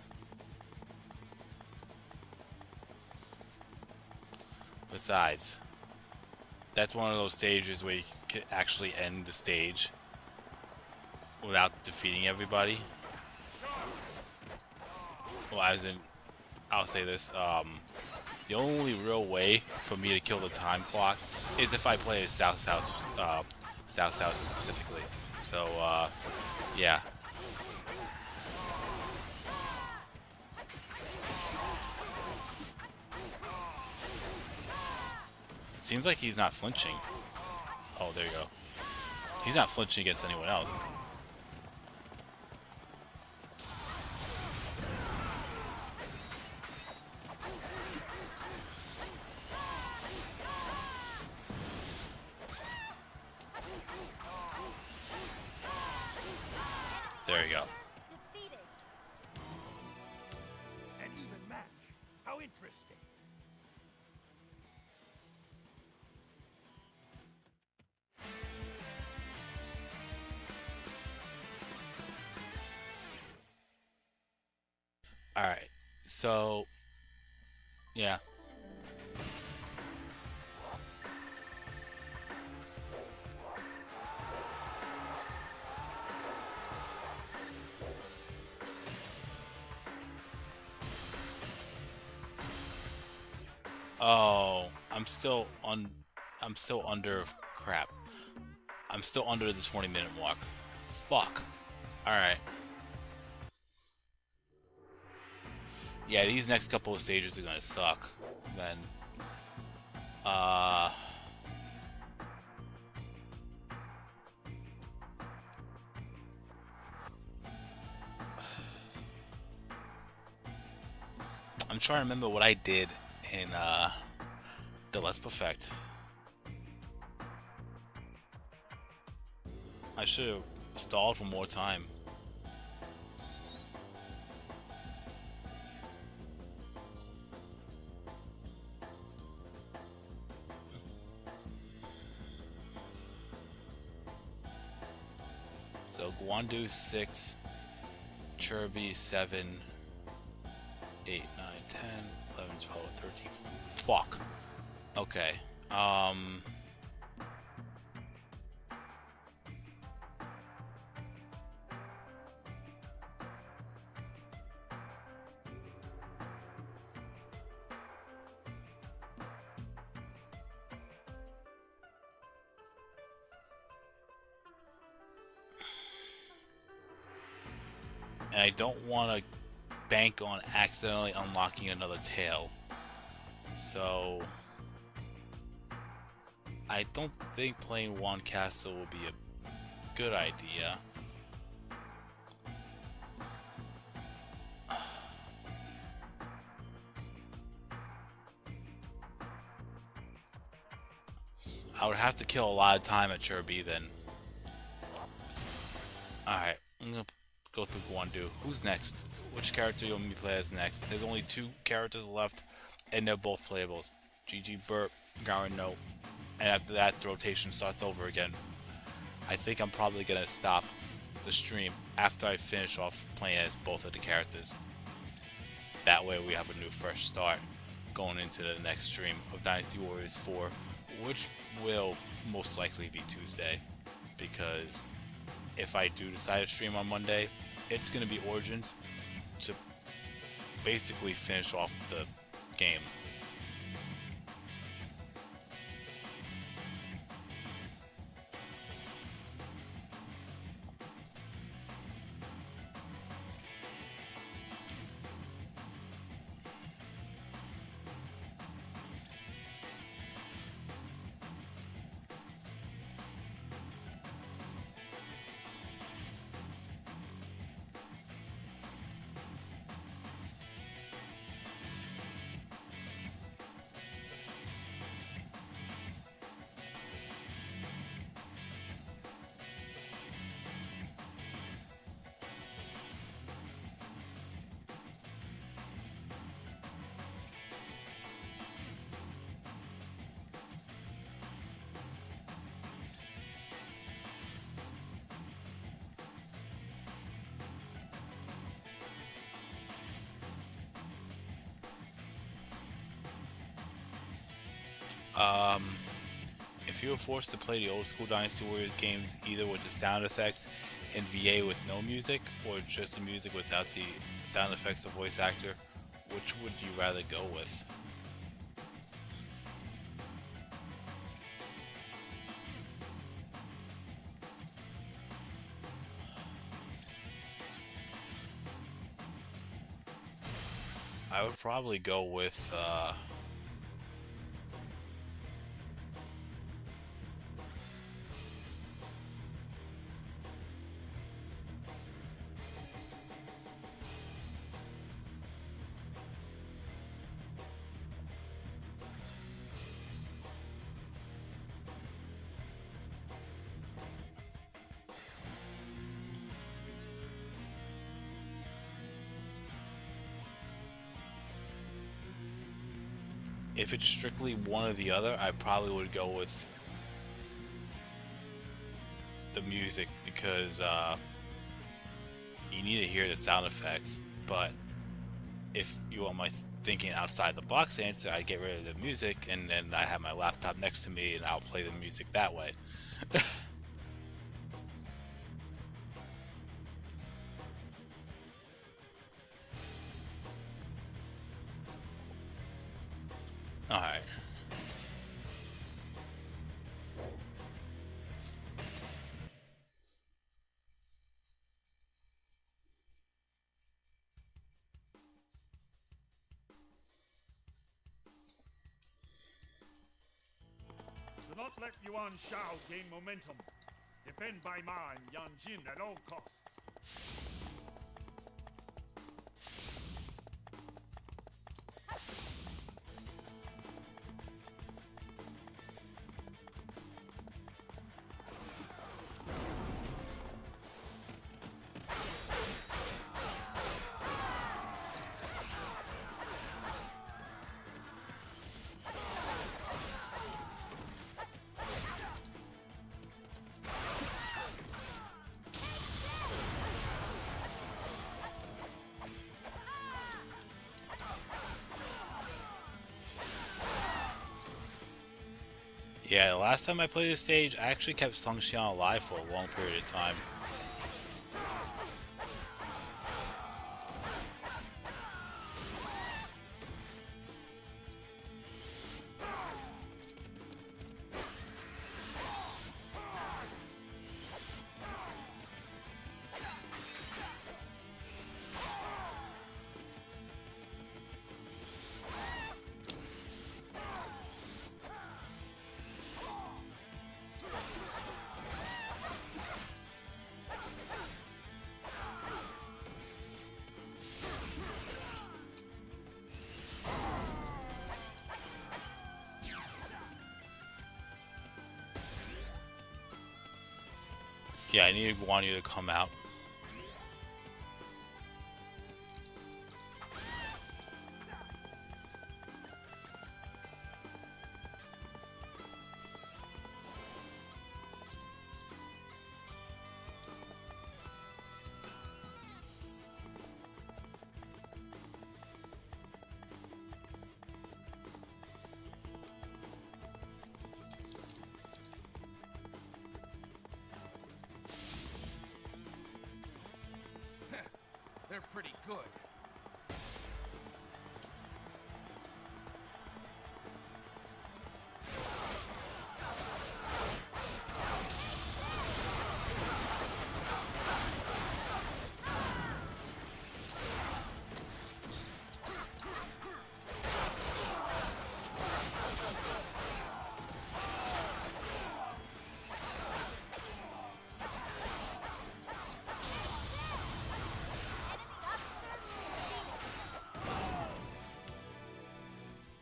Besides, that's one of those stages where you can actually end the stage without defeating everybody. Well, as in, I'll say this, the only real way for me to kill the time clock is if I play as South South specifically. So, yeah. Seems like he's not flinching. Oh, there you go. He's not flinching against anyone else. There you go. Defeated. An even match. How interesting. Alright, so, yeah. Oh, I'm still under, crap. I'm still under the 20-minute mark. Fuck. Alright. Yeah, these next couple of stages are gonna suck. Then, I'm trying to remember what I did in, the Let's Perfect. I should have stalled for more time. So Guandu 6, Chirby 7, 8, 9, 10, 11, 12, 13, 14. Fuck. Okay. And I don't want to bank on accidentally unlocking another tail. So I don't think playing one castle will be a good idea. I would have to kill a lot of time at Cherby then. Alright, I'm gonna go through Guandu. Who's next? Which character you want me to play as next? There's only 2 characters left, and they're both playables. GG Burp, Garen No. And after that, the rotation starts over again. I think I'm probably gonna stop the stream after I finish off playing as both of the characters. That way we have a new fresh start going into the next stream of Dynasty Warriors 4, which will most likely be Tuesday, because if I do decide to stream on Monday, it's going to be Origins to basically finish off the game. If you were forced to play the old school Dynasty Warriors games either with the sound effects and VA with no music, or just the music without the sound effects of voice actor, which would you rather go with? I would probably go with if it's strictly one or the other, I probably would go with the music, because you need to hear the sound effects. But if you want my thinking outside the box answer, I'd get rid of the music, and then I have my laptop next to me and I'll play the music that way. Alright. Do not let Yuan Shao gain momentum. Defend Bai Ma and Yan Jin at all costs. Yeah, the last time I played this stage, I actually kept Sung Xian alive for a long period of time. Yeah, I need Guan Yu to come out. They're pretty good.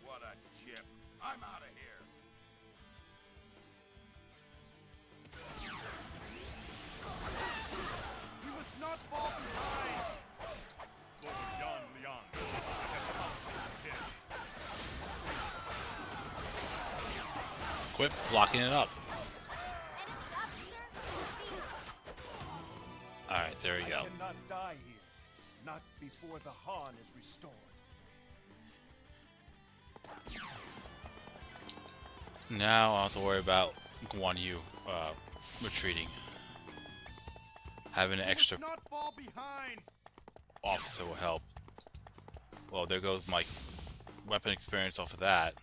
What a chip. I'm out of here. We must not fall behind! Quit blocking it up. Alright, there we go. Cannot die here. Not before the Han is restored. Now I don't have to worry about Guan Yu retreating. Having an extra Not fall behind! officer will help. Well, there goes my weapon experience off of that.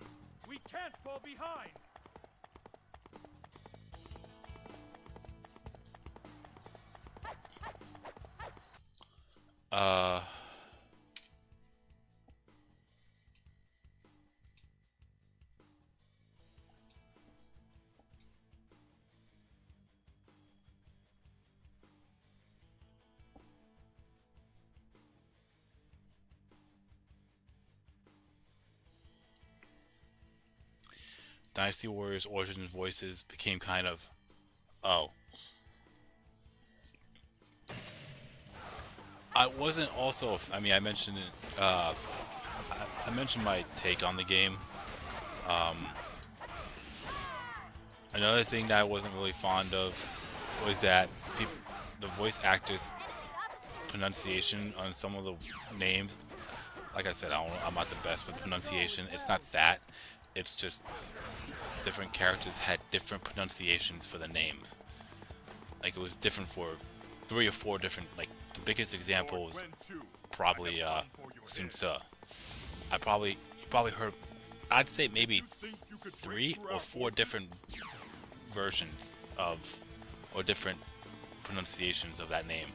We can't fall behind. Uh... Dynasty Warriors Origins voices became kind of... Oh. I wasn't also... I mean, I mentioned it... I mentioned my take on the game. Another thing that I wasn't really fond of was that the voice actors' pronunciation on some of the names... Like I said, I'm not the best with pronunciation. It's not that. It's just... different characters had different pronunciations for the names. Like, it was different for 3 or 4 different, like, the biggest example was probably Sun Tzu. You probably heard, I'd say maybe 3 or 4 different versions of, or different pronunciations of that name.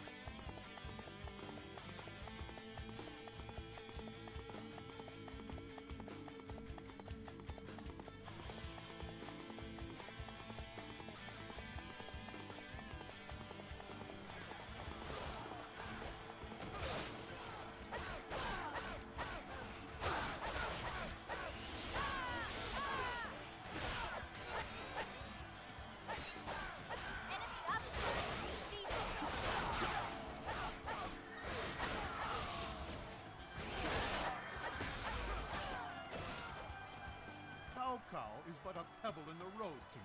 Is but a pebble in the road to me.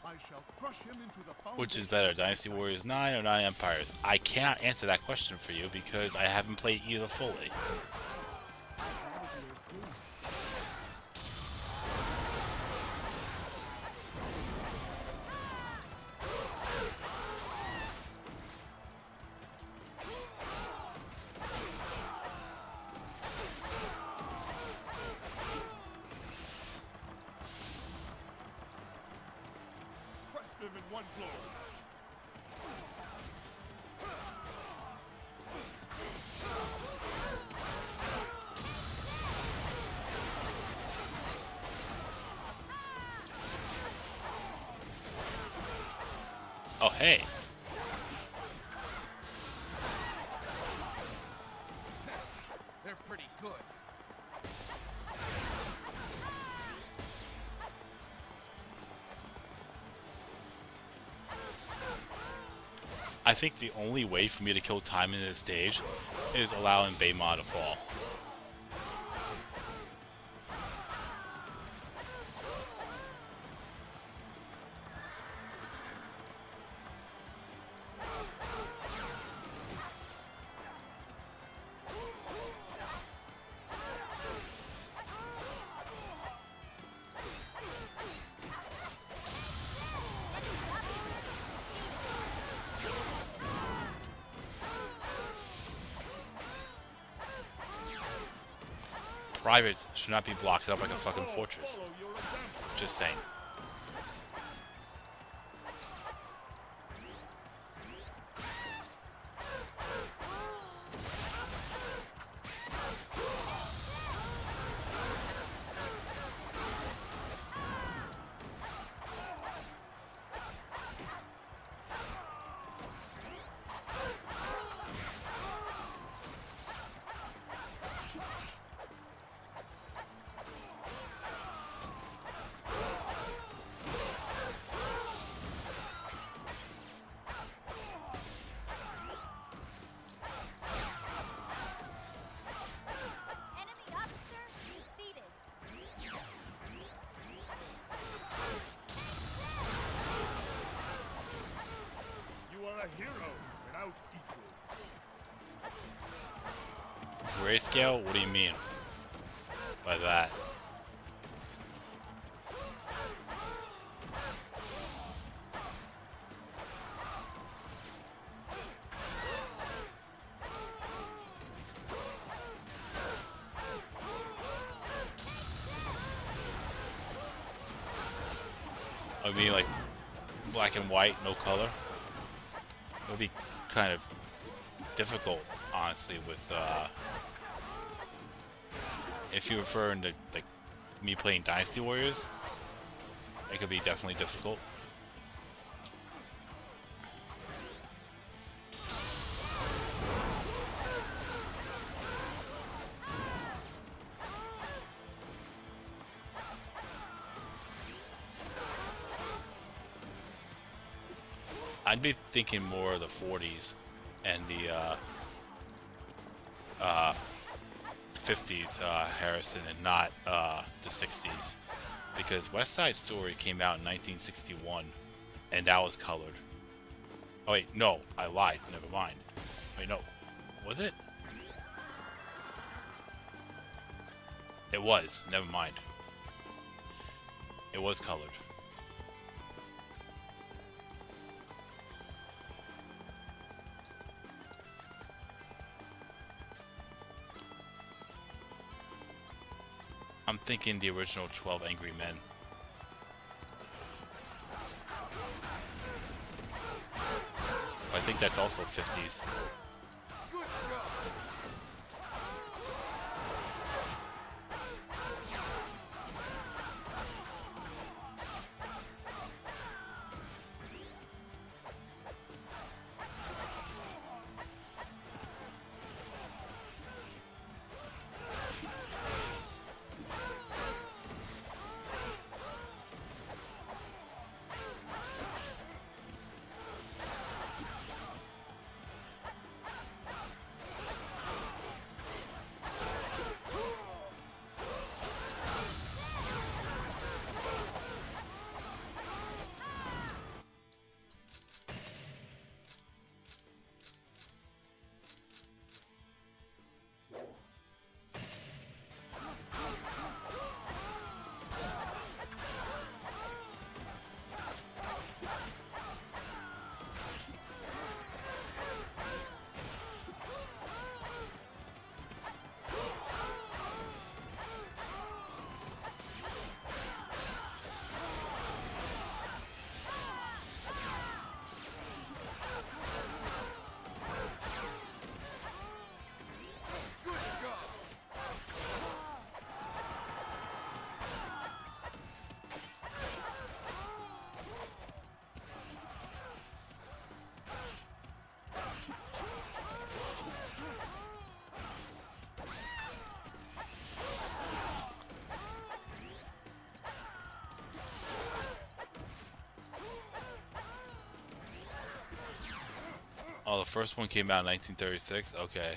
I shall crush him into the Which is better, Dynasty Warriors 9 or 9 Empires? I cannot answer that question for you because I haven't played either fully. Them in one blow. Oh, hey. They're pretty good. I think the only way for me to kill time in this stage is allowing Baymon to fall. Privates should not be blocked up like a fucking fortress. Just saying. Enemy officer defeated. You are a hero without equal. Grayscale? What do you mean by that? I mean, like black and white, no color. It would be kind of difficult, honestly, with if you're referring to like me playing Dynasty Warriors, it could be definitely difficult. I'd be thinking more of the 40s and the 50s Harrison, and not the 60s, because West Side Story came out in 1961 and that was colored. Oh wait, no, I lied, never mind. Wait, no, was it? It was, never mind. It was colored. I'm thinking the original 12 Angry Men. I think that's also 50s. Good job. Oh, the first one came out in 1936? Okay.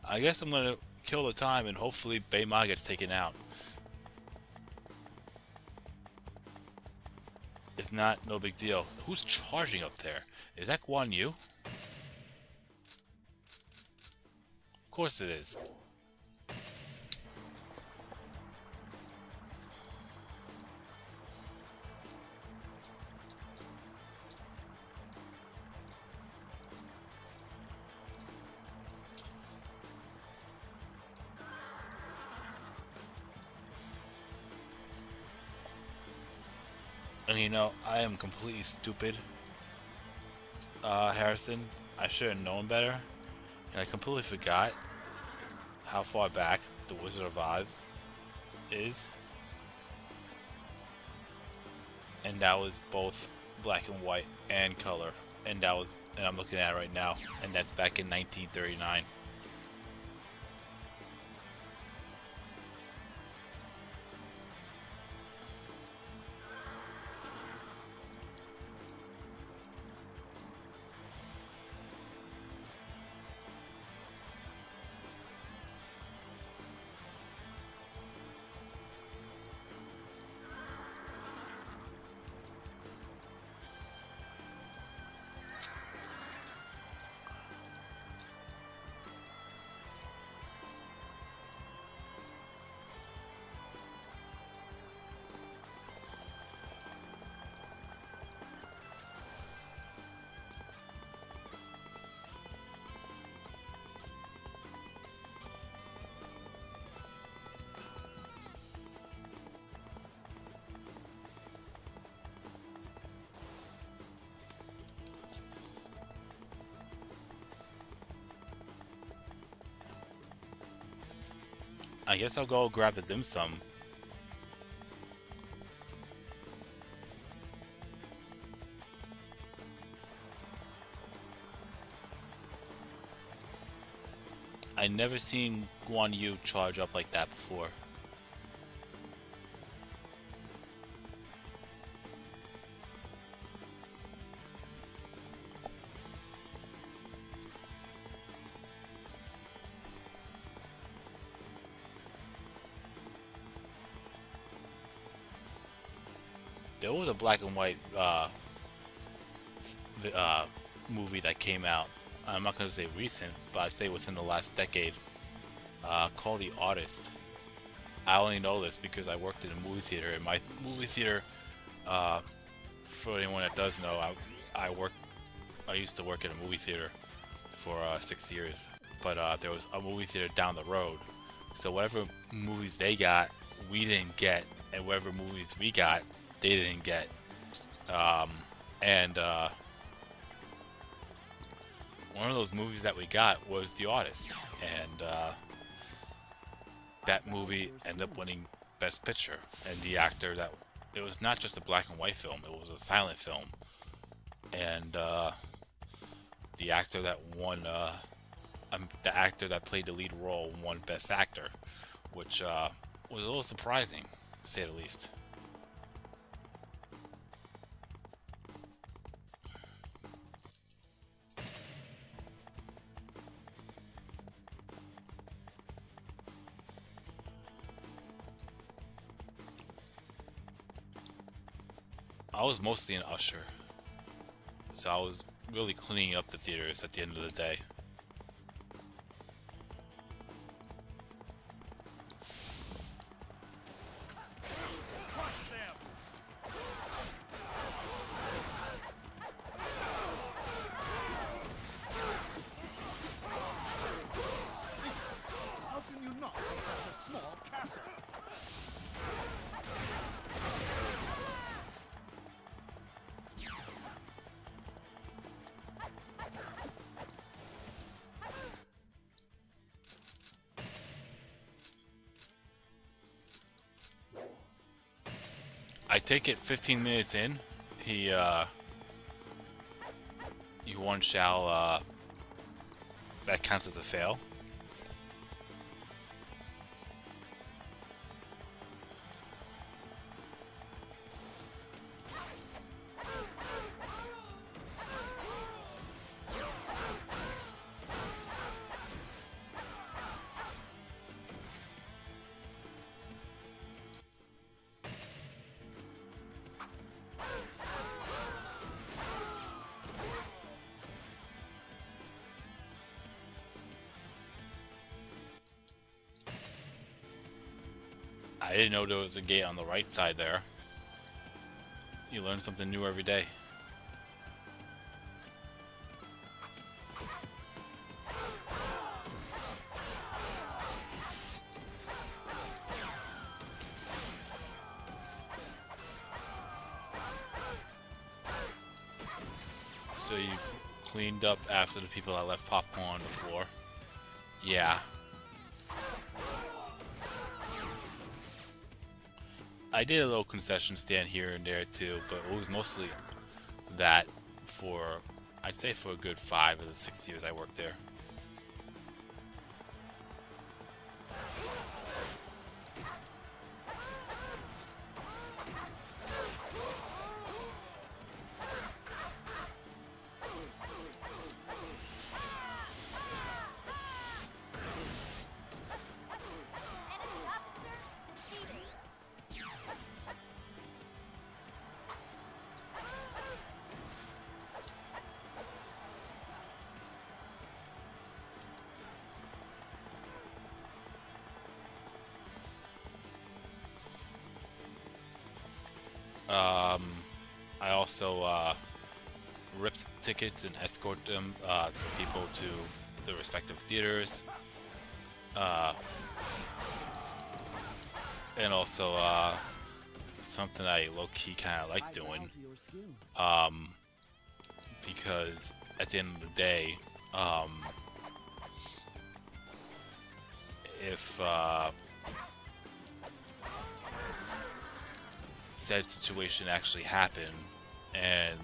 I guess I'm gonna kill the time and hopefully Beima gets taken out. If not, no big deal. Who's charging up there? Is that Guan Yu? Of course it is. And you know, I am completely stupid, Harrison. I should have known better. And I completely forgot how far back The Wizard of Oz is. And that was both black and white and color. And I'm looking at it right now, and that's back in 1939. I guess I'll go grab the dim sum. I never seen Guan Yu charge up like that before. There was a black and white movie that came out. I'm not going to say recent, but I'd say within the last decade, called The Artist. I only know this because I worked in a movie theater. In my movie theater, for anyone that does know, I used to work in a movie theater for 6 years. But there was a movie theater down the road. So whatever movies they got, we didn't get. And whatever movies we got, they didn't get. One of those movies that we got was The Artist, and that movie ended up winning Best Picture. And the actor that it was not just a black and white film; it was a silent film, and the actor that won, the actor that played the lead role won Best Actor, which was a little surprising, to say the least. I was mostly an usher, so I was really cleaning up the theaters at the end of the day. How can you not with such a small castle? I take it 15 minutes in, he you one shall, that counts as a fail. I didn't know there was a gate on the right side there. You learn something new every day. So you cleaned up after the people that left popcorn on the floor. Yeah. I did a little concession stand here and there too, but it was mostly that for, I'd say for a good 5 of the 6 years I worked there. Enemy officer defeated. I also ripped tickets and escort them people to the respective theaters, and also something I low-key kind of like doing, because at the end of the day, if said situation actually happened and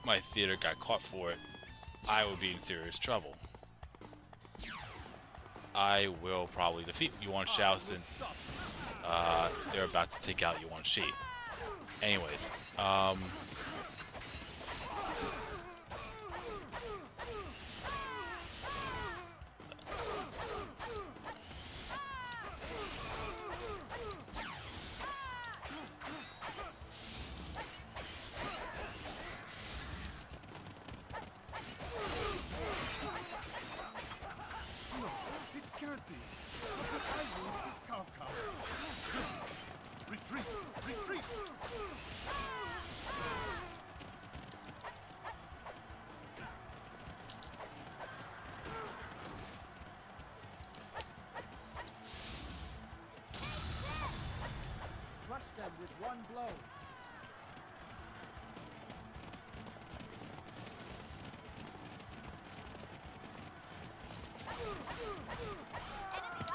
my theater got caught for it, I would be in serious trouble. I will probably defeat Yuan Shao since they're about to take out Yuan Shi. Anyways, No, it can't be. Look what I used to cow. Retreat! Retreat! Crush them with one blow.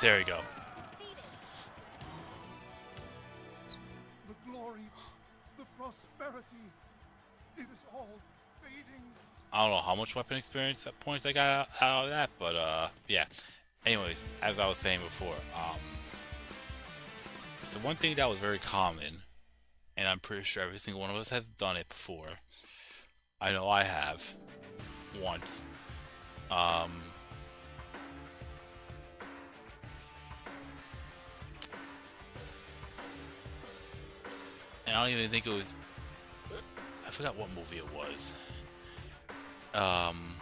there you go. Defeated. The glory, the prosperity, it is all fading. I don't know how much weapon experience points I got out of that, but yeah. Anyways, as I was saying before, so one thing that was very common, and I'm pretty sure every single one of us has done it before. I know I have once. And I don't even think it was. I forgot what movie it was. I'm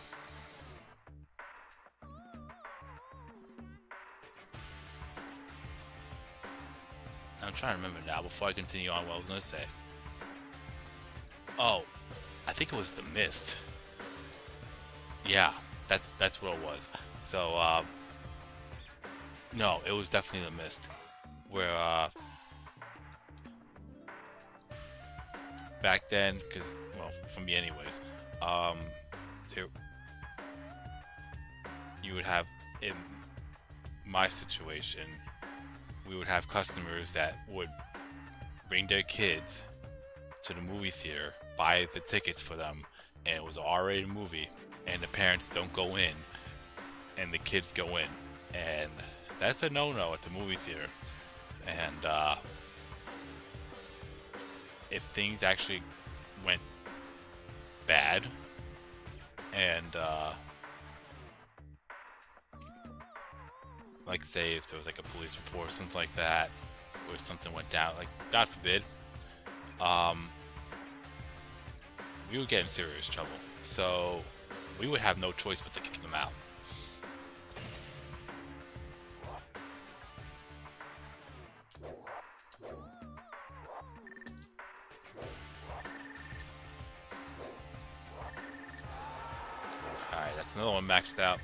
trying to remember now before I continue on what I was going to say. Oh, I think it was The Mist. Yeah, that's what it was. So, no, it was definitely The Mist. Where, back then, because, well, for me anyways, there, you would have, in my situation, we would have customers that would bring their kids to the movie theater, buy the tickets for them, and it was an R-rated movie, and the parents don't go in, and the kids go in, and that's a no-no at the movie theater. And if things actually went bad, and like say if there was like a police report or something like that, or something went down, like God forbid, we would get in serious trouble. So we would have no choice but to kick them out. Alright, that's another one maxed out.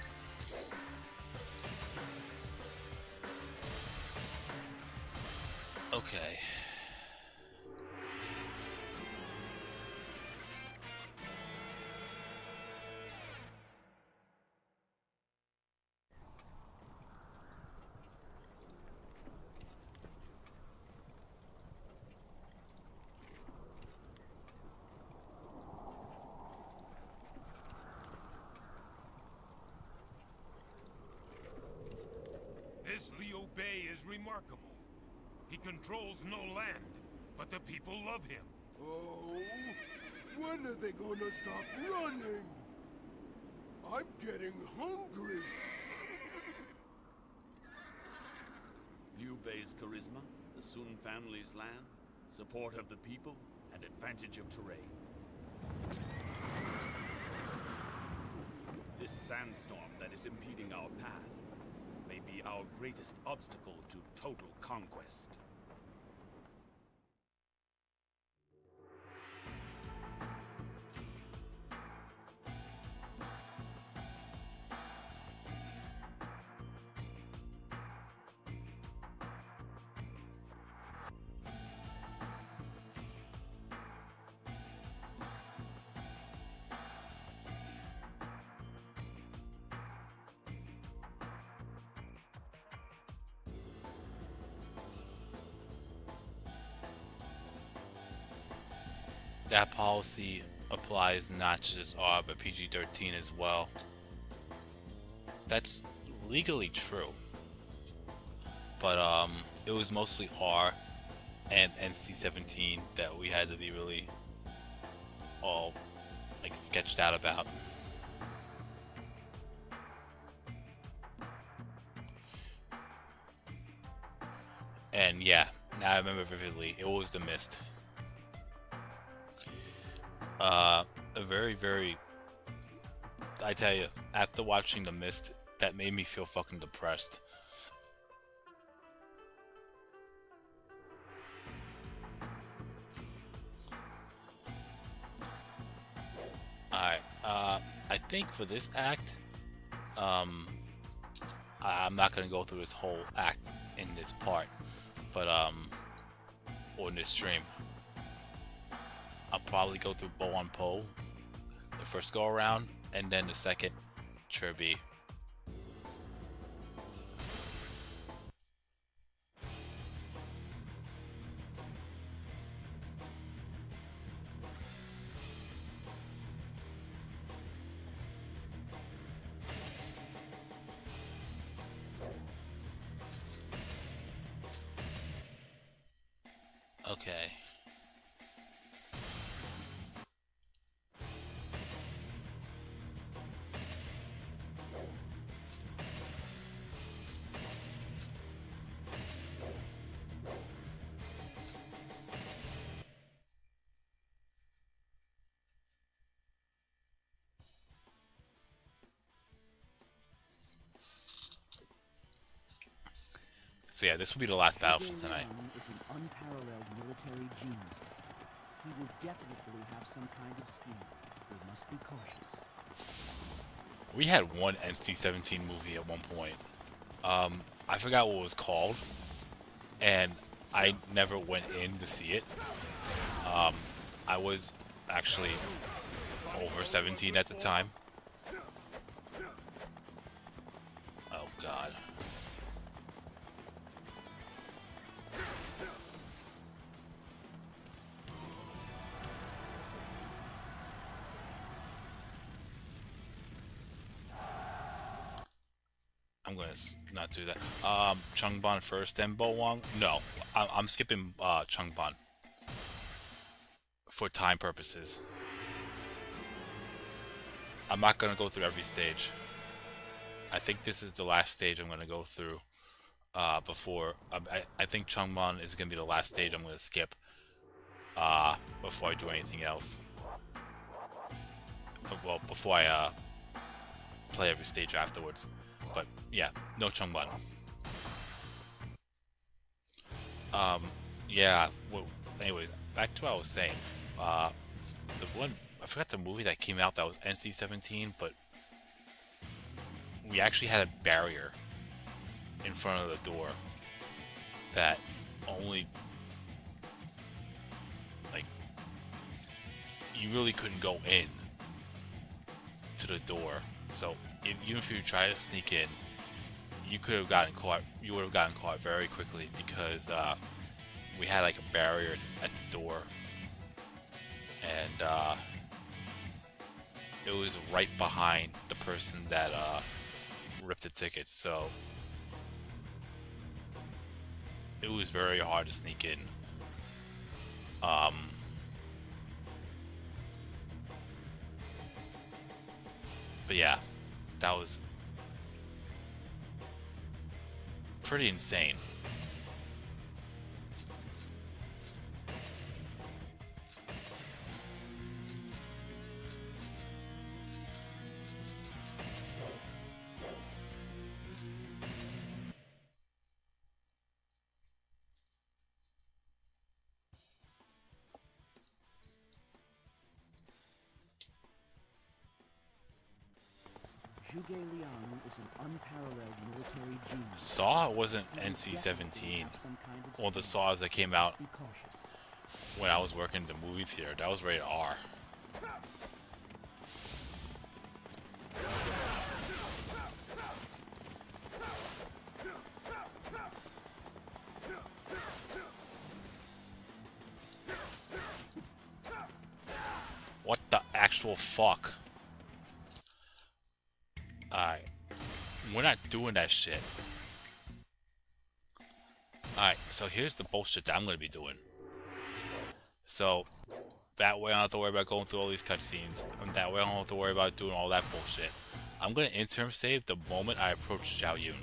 Okay. This Liu Bei is remarkable. He controls no land, but the people love him. Oh, when are they gonna stop running? I'm getting hungry. Liu Bei's charisma, the Sun family's land, support of the people, and advantage of terrain. This sandstorm that is impeding our path may be our greatest obstacle to total conquest. That policy applies not just R but PG-13 as well. That's legally true, but it was mostly R and NC-17 that we had to be really all like sketched out about. And yeah, now I remember vividly, it was The Mist. A very, I tell you, after watching The Mist, that made me feel fucking depressed. Alright, I think for this act, I'm not gonna go through this whole act in this part, but, or in this stream. I'll probably go through Bo on Po, the first go around, and then the second Chirby. Okay. So yeah, this will be the last battle for tonight. Is an unparalleled military genius. He will definitely have some kind of scheme. We must be cautious. We had one NC-17 movie at one point. I forgot what it was called, and I never went in to see it. I was actually over 17 at the time. Oh God. I'm gonna not do that. Chungban first, then Bo Wong. No, I'm skipping Chungban for time purposes. I'm not gonna go through every stage. I think this is the last stage I'm gonna go through. Before I think Chungban is gonna be the last stage I'm gonna skip. Before I do anything else. Well, before I play every stage afterwards. But yeah, no Chungban. Yeah. Well, anyways, back to what I was saying. The one I forgot the movie that came out that was NC-17, but we actually had a barrier in front of the door that only like you really couldn't go in to the door. So even if you try to sneak in, you could have gotten caught. You would have gotten caught very quickly because we had like a barrier at the door, and it was right behind the person that ripped the tickets. So it was very hard to sneak in. But yeah, that was pretty insane. Zhuge Liang is an unparalleled military genius. Saw wasn't He will NC-17. definitely have some kind of Well, the skill. Saws that came out Be cautious. when I was working in the movie theater, that was rated R. What the actual fuck? Alright. We're not doing that shit. Alright, so here's the bullshit that I'm gonna be doing. So, that way I don't have to worry about going through all these cutscenes, and that way I don't have to worry about doing all that bullshit. I'm gonna interim save the moment I approach Zhao Yun.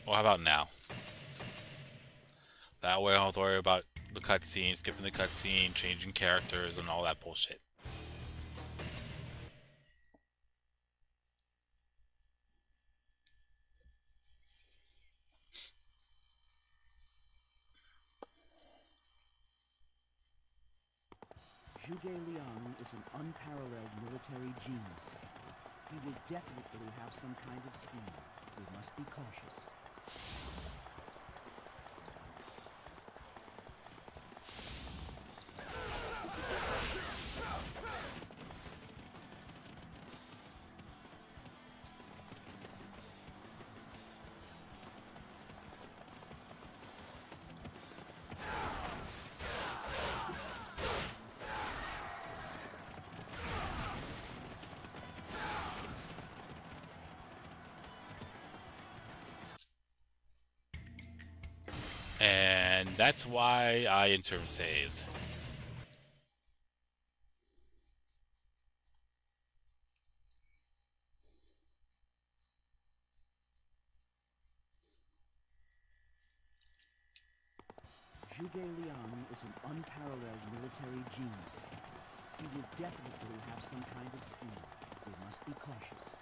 Well, how about now? That way I don't have to worry about the cutscene, skipping the cutscene, changing characters, and all that bullshit. Zhuge Liang is an unparalleled military genius. He will definitely have some kind of scheme. We must be cautious. And that's why I interim saved. Zhuge Liang is an unparalleled military genius. He will definitely have some kind of scheme. We must be cautious.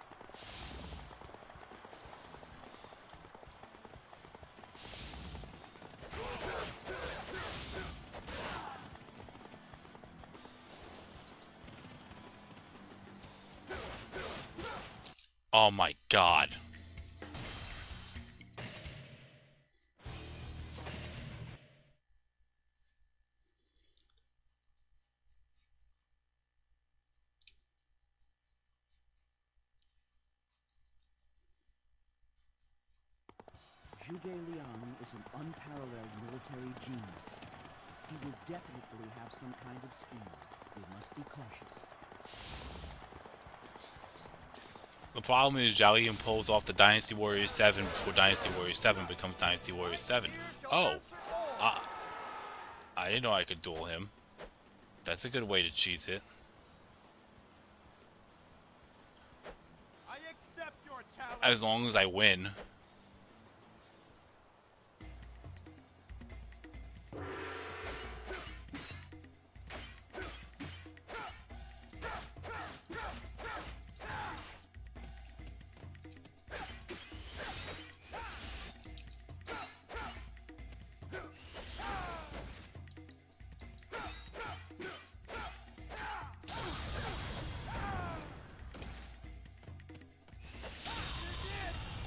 Oh my god. Zhuge Liang is an unparalleled military genius. He will definitely have some kind of scheme. We must be cautious. The problem is Zhao Yun pulls off the Dynasty Warriors 7 before Dynasty Warriors 7 becomes Dynasty Warriors 7. Oh, uh, I didn't know I could duel him. That's a good way to cheese it. I accept your challenge. As long as I win.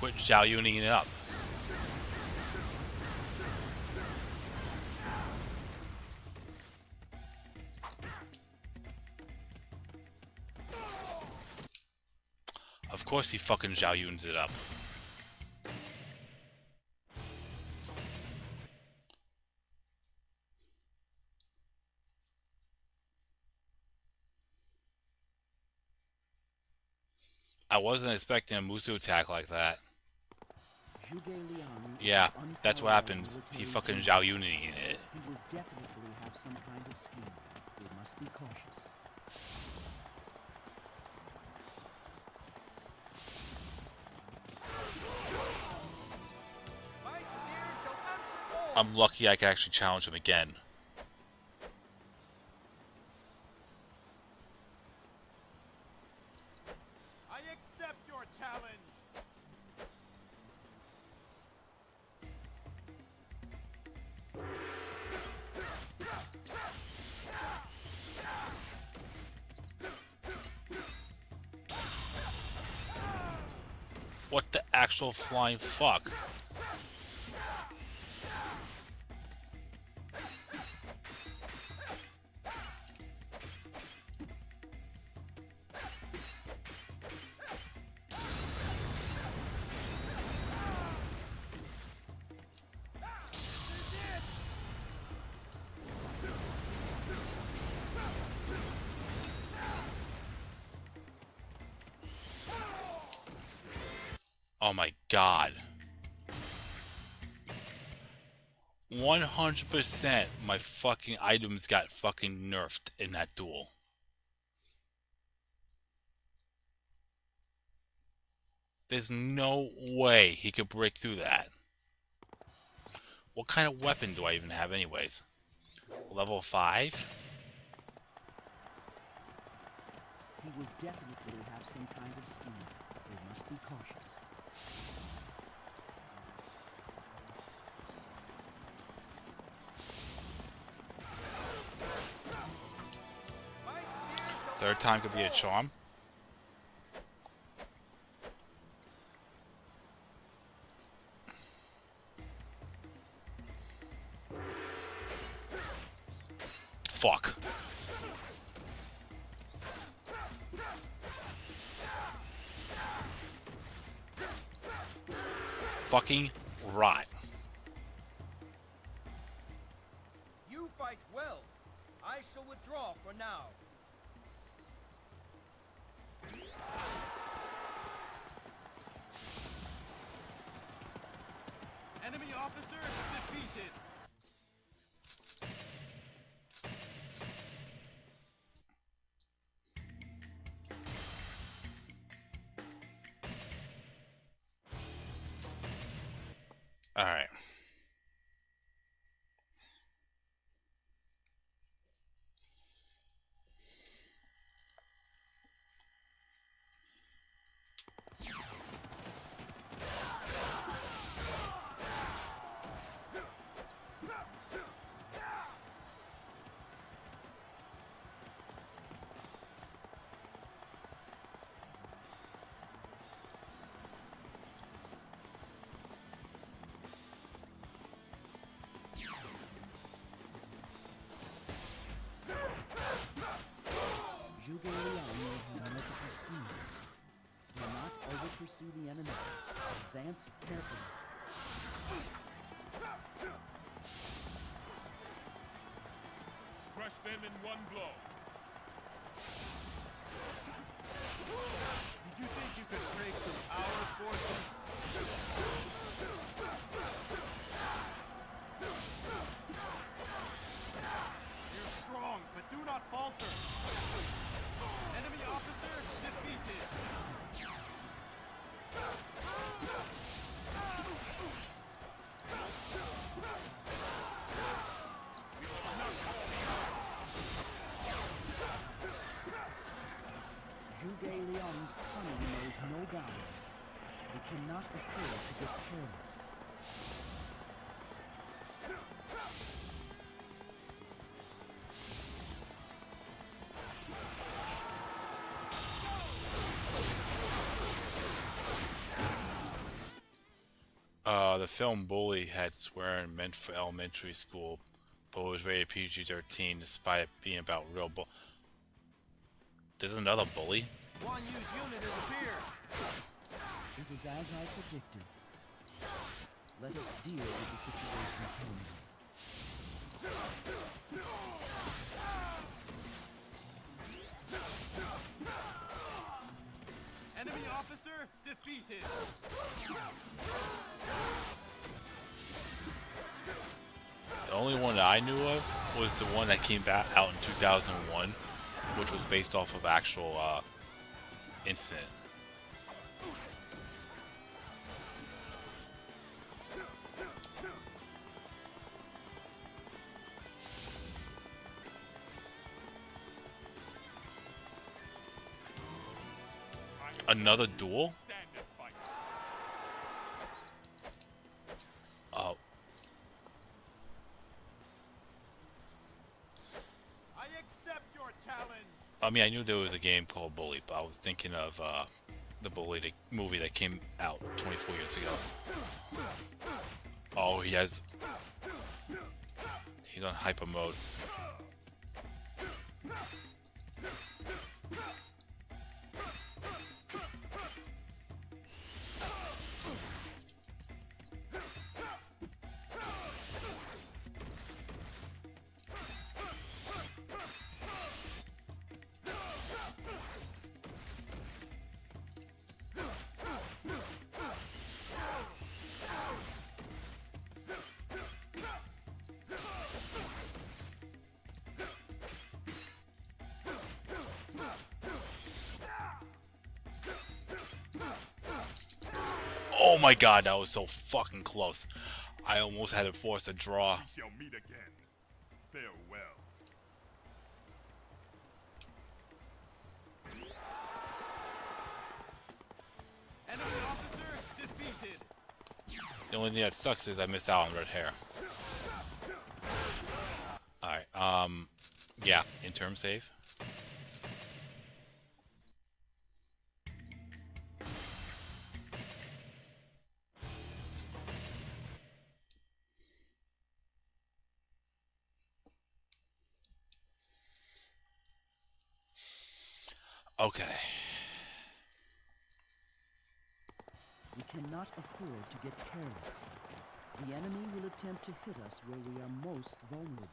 Quit Zhao Yuning it up. Of course he fucking Zhao Yuns it up. I wasn't expecting a Musu attack like that. Zhuge Liang is Yeah, an that's what unparalleled happens. He military fucking genius. Zhao Yuning it. He will definitely have some kind of scheme. We must be cautious. My spear shall answer all. I'm lucky I can actually challenge him again. I accept your challenge. What the actual flying fuck? Oh my god. 100% my fucking items got fucking nerfed in that duel. There's no way he could break through that. What kind of weapon do I even have anyways? Level 5? He will definitely have some kind of scheme. We must be cautious. Third time could be a charm. Fuck. Fucking rot. You fight well. I shall withdraw for now. Enemy officer defeated. Alright. Advance carefully. Crush them in one blow. Did you think you could break through our forces? You're strong, but do not falter. Enemy officer defeated. Zhuge Liang's cunning knows no bounds. We cannot afford to get careless. The film Bully had swearing meant for elementary school, but was rated PG-13 despite it being about real There's another bully? One use unit has appeared. It is as I predicted. Let us deal with the situation calmly. Enemy officer defeated. The only one that I knew of was the one that came back out in 2001, which was based off of actual incident. Another duel? Stand and fight. Oh, I accept your challenge. I mean, I knew there was a game called Bully, but I was thinking of the Bully movie that came out 24 years ago. Oh, he's on hyper mode. Oh my god, that was so fucking close. I almost had to force a draw. We shall meet again. Farewell. Enemy officer defeated. The only thing that sucks is I missed out on red hair. Alright, yeah, interim save. Okay. We cannot afford to get careless. The enemy will attempt to hit us where we are most vulnerable.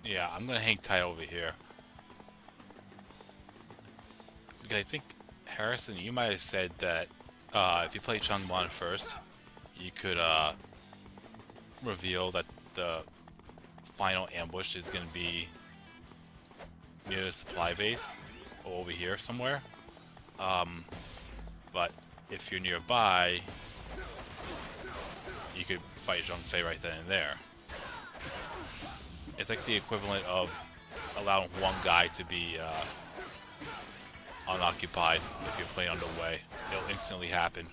Yeah, I'm gonna hang tight over here. Because I think, Harrison, you might have said that if you play Changwon first, you could reveal that the final ambush is gonna be near the supply base, or over here somewhere. But if you're nearby, you could fight Zhang Fei right then and there. It's like the equivalent of allowing one guy to be unoccupied if you're playing underway. It'll instantly happen.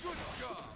Good job.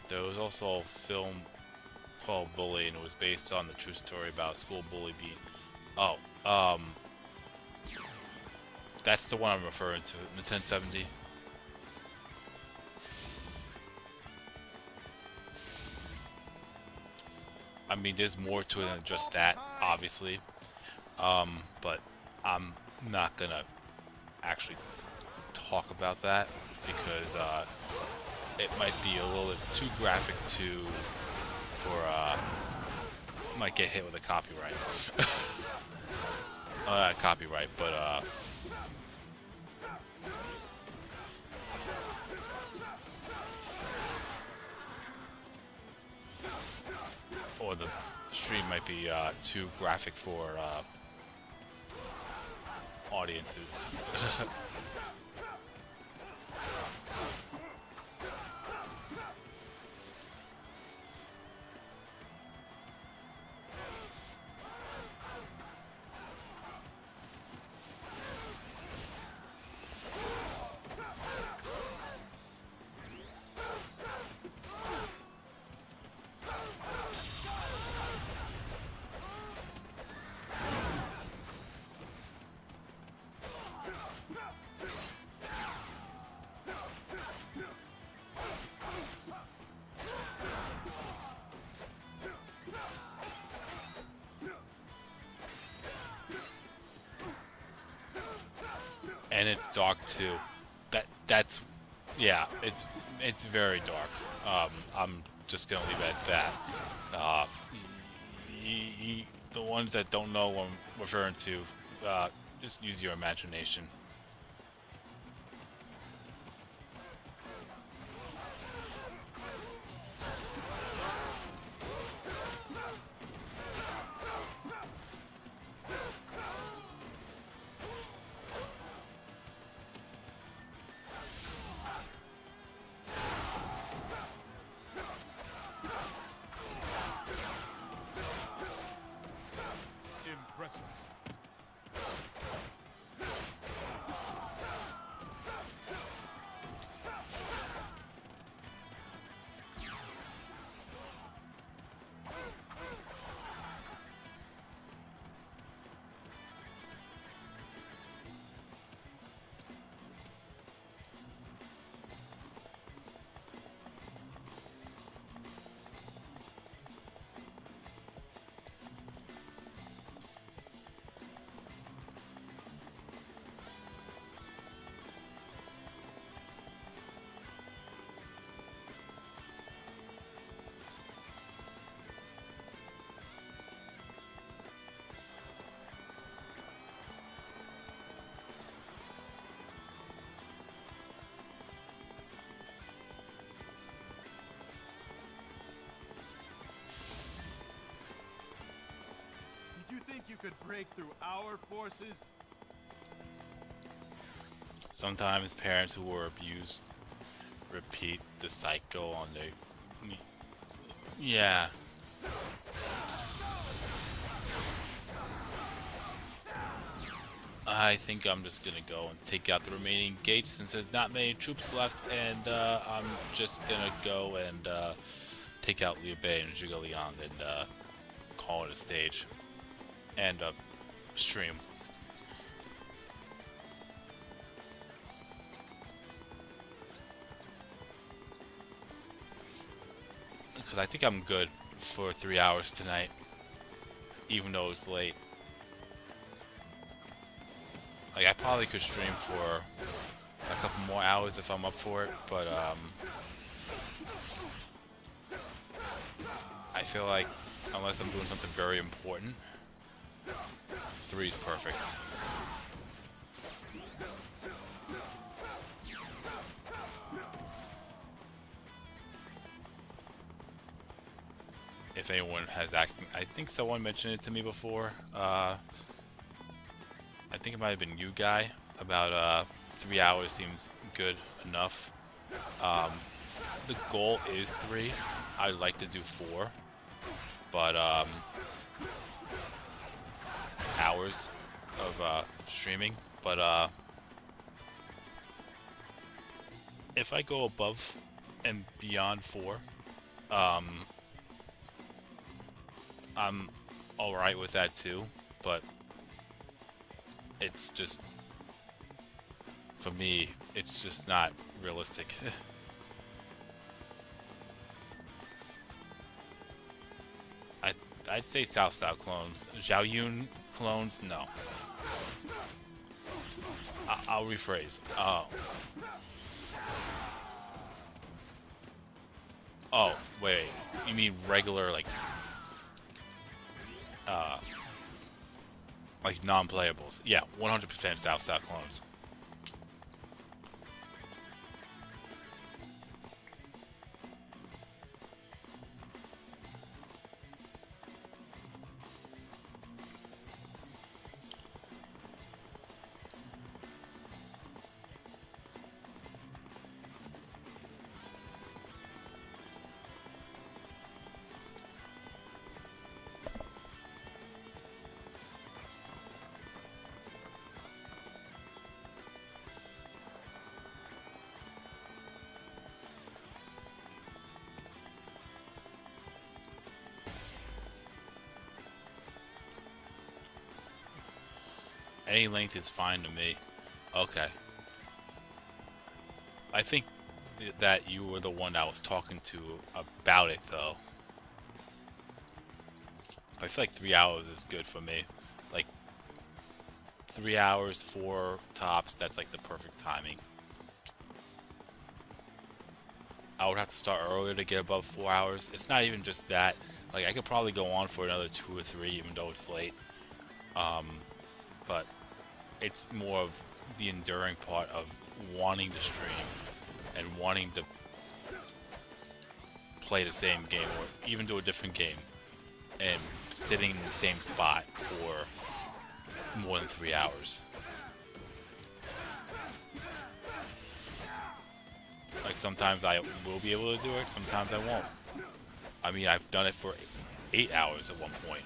There was also a film called Bully, and it was based on the true story about a school bully beat. Oh, that's the one I'm referring to. The 1070. I mean, there's more to it than just that, obviously. But I'm not gonna actually talk about that because it might be a little bit too graphic for might get hit with a copyright. Copyright, but or the stream might be too graphic for audiences. And it's dark too. That's yeah, it's very dark. I'm just gonna leave it at that. The ones that don't know what I'm referring to, just use your imagination. Did you think you could break through our forces? Sometimes parents who were abused repeat the cycle on their. Yeah. I think I'm just gonna go and take out the remaining gates since there's not many troops left, and I'm just gonna go and take out Liu Bei and Zhuge Liang and call it a stage. And stream. Because I think I'm good for 3 hours tonight, even though it's late. Like, I probably could stream for a couple more hours if I'm up for it, but I feel like unless I'm doing something very important, 3 is perfect. If anyone has asked me, I think someone mentioned it to me before. I think it might have been you, Guy, about 3 hours seems good enough. The goal is 3. I'd like to do 4, but hours of streaming. But if I go above and beyond 4, I'm alright with that too, but it's just, for me, it's just not realistic. I, I'd say South clones. Zhao Yun clones, no. I'll rephrase. Oh, wait. You mean regular, like non-playables? Yeah, 100% South clones. Any length is fine to me. Okay. I think that you were the one I was talking to about it, though. I feel like 3 hours is good for me. Like, 3 hours, 4 tops, that's like the perfect timing. I would have to start earlier to get above 4 hours. It's not even just that. Like, I could probably go on for another 2 or 3, even though it's late. But it's more of the enduring part of wanting to stream and wanting to play the same game or even do a different game and sitting in the same spot for more than 3 hours. Like, sometimes I will be able to do it, sometimes I won't. I mean, I've done it for 8 hours at one point.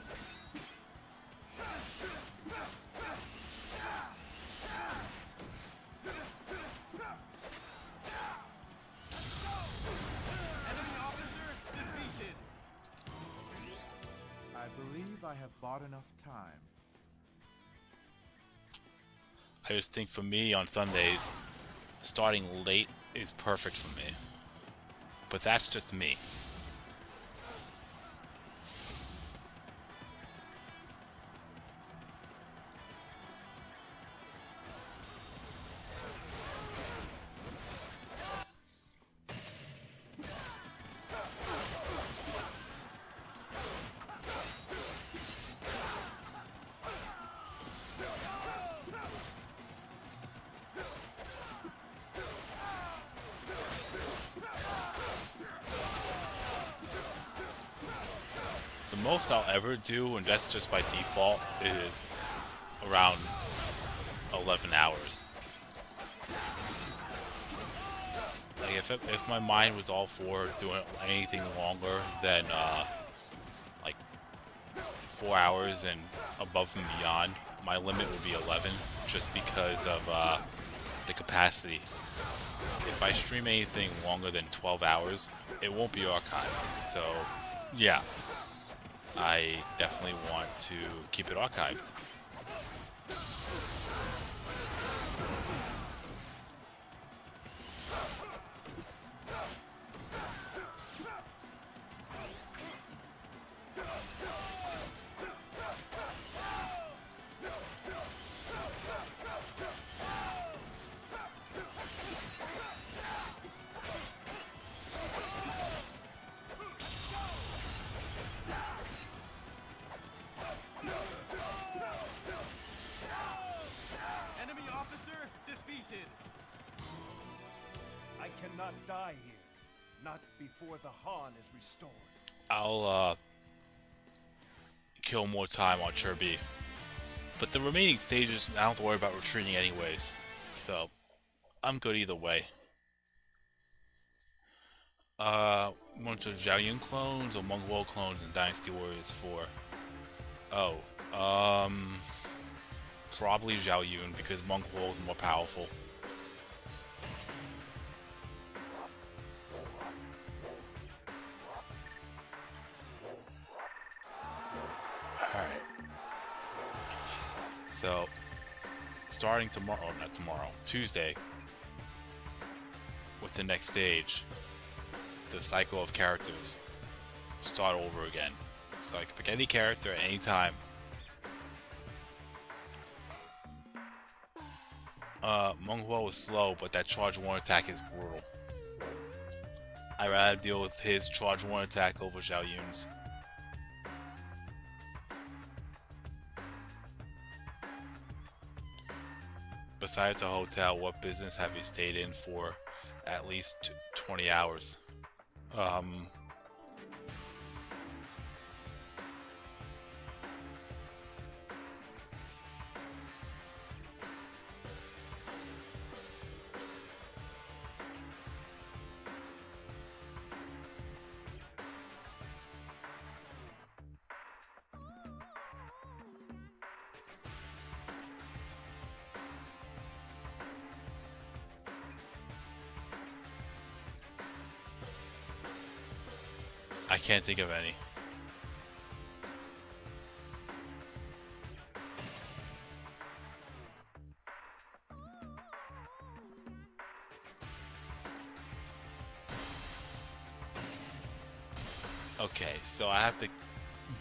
I believe I have bought enough time. I just think for me on Sundays, starting late is perfect for me. But that's just me. The most I'll ever do, and that's just by default, is around 11 hours. Like, if my mind was all for doing anything longer than like 4 hours and above and beyond, my limit would be 11, just because of the capacity. If I stream anything longer than 12 hours, it won't be archived. So, yeah, I definitely want to keep it archived. Enemy officer defeated. I cannot die here. Not before the Han is restored. I'll kill more time on Chirby. But the remaining stages, I don't have to worry about retreating anyways. So, I'm good either way. Bunch of Zhao Yun clones or Mongol clones in Dynasty Warriors 4. Oh, probably Zhao Yun because Mongol is more powerful. Alright. So, starting tomorrow, oh, not tomorrow, Tuesday, with the next stage, the cycle of characters start over again. So I can pick any character at any time. Menghuo is slow, but that charge 1 attack is brutal. I'd rather deal with his charge 1 attack over Zhao Yun's. Besides a hotel, what business have you stayed in for at least 20 hours? I can't think of any. Okay, so I have to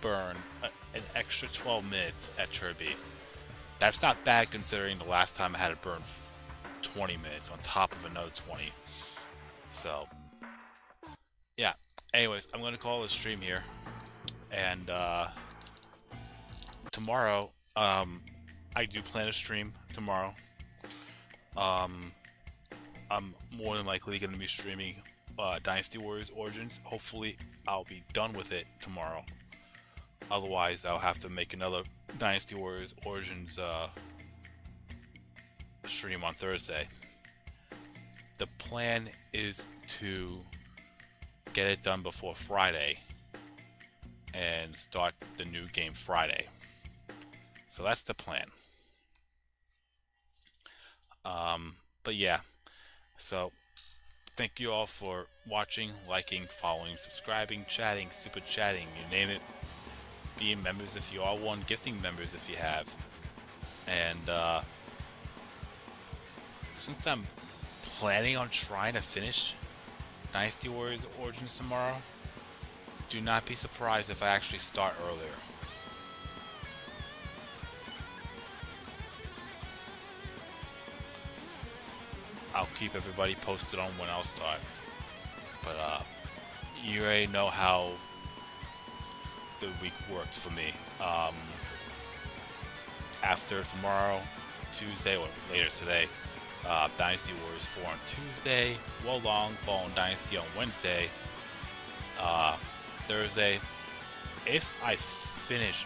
burn an extra 12 minutes at Kirby. That's not bad considering the last time I had to burn 20 minutes on top of another 20. So, yeah. Anyways, I'm going to call this stream here. And tomorrow, I do plan to stream tomorrow. I'm more than likely going to be streaming Dynasty Warriors Origins. Hopefully, I'll be done with it tomorrow. Otherwise, I'll have to make another Dynasty Warriors Origins stream on Thursday. The plan is to get it done before Friday and start the new game Friday. So that's the plan. But yeah, so thank you all for watching, liking, following, subscribing, chatting, super chatting, you name it. Being members if you are one, gifting members if you have. And since I'm planning on trying to finish Dynasty Warriors Origins tomorrow, do not be surprised if I actually start earlier. I'll keep everybody posted on when I'll start. But you already know how the week works for me. After tomorrow, Tuesday, or later today, Dynasty Warriors 4 on Tuesday, Wolong following Dynasty on Wednesday. Thursday, if I finish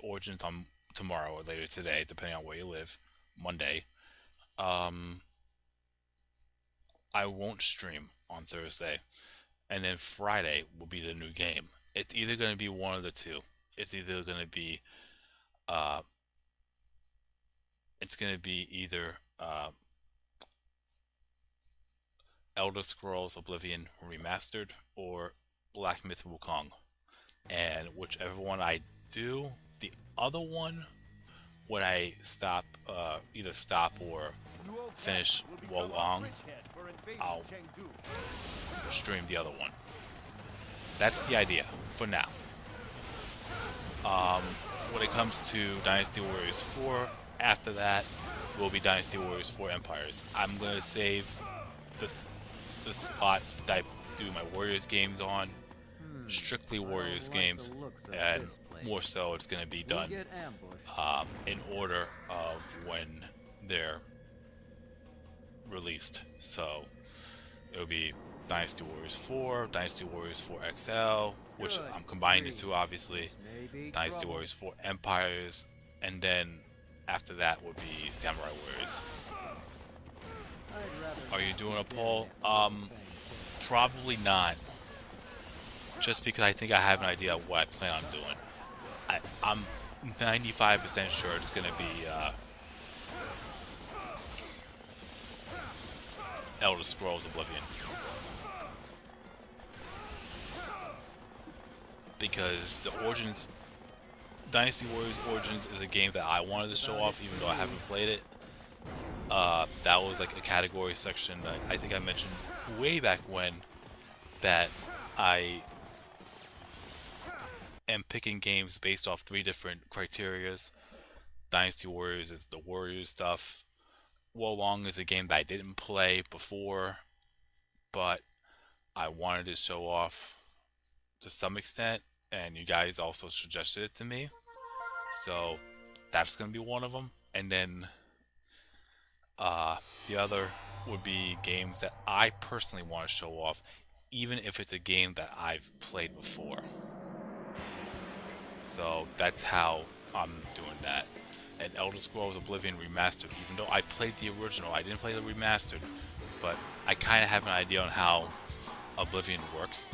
Origins on tomorrow or later today, depending on where you live, Monday, I won't stream on Thursday, and then Friday will be the new game. It's either going to be one of the two. It's either going to be either Elder Scrolls Oblivion Remastered or Black Myth Wukong. And whichever one I do, the other one, when I stop, either stop or finish Wolong, I'll stream the other one. That's the idea for now. When it comes to Dynasty Warriors 4, after that will be Dynasty Warriors 4 Empires. I'm going to save this slot that I do my Warriors games on, strictly Warriors games, and more so it's going to be done in order of when they're released. So it'll be Dynasty Warriors 4, Dynasty Warriors 4 XL, which I'm combining the two obviously, Dynasty Warriors 4 Empires, and then after that would be Samurai Warriors. Are you doing a poll? Probably not. Just because I think I have an idea of what I plan on doing. I'm 95% sure it's going to be Elder Scrolls Oblivion. because the Origins, Dynasty Warriors Origins is a game that I wanted to show off, even though I haven't played it. That was like a category section that I think I mentioned way back when, that I am picking games based off 3 different criterias. Dynasty Warriors is the Warriors stuff. Wolong is a game that I didn't play before, but I wanted to show off to some extent, and you guys also suggested it to me. So that's going to be one of them. And then the other would be games that I personally want to show off, even if it's a game that I've played before. So that's how I'm doing that. And Elder Scrolls Oblivion Remastered, even though I played the original, I didn't play the remastered, but I kind of have an idea on how Oblivion works.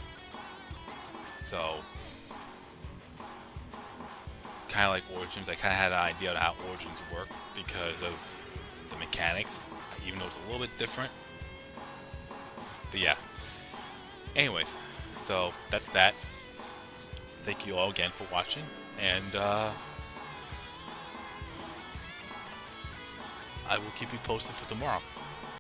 So, kind of like Origins, I kind of had an idea on how Origins work because of the mechanics, even though it's a little bit different. But yeah. Anyways, so that's that. Thank you all again for watching, and I will keep you posted for tomorrow.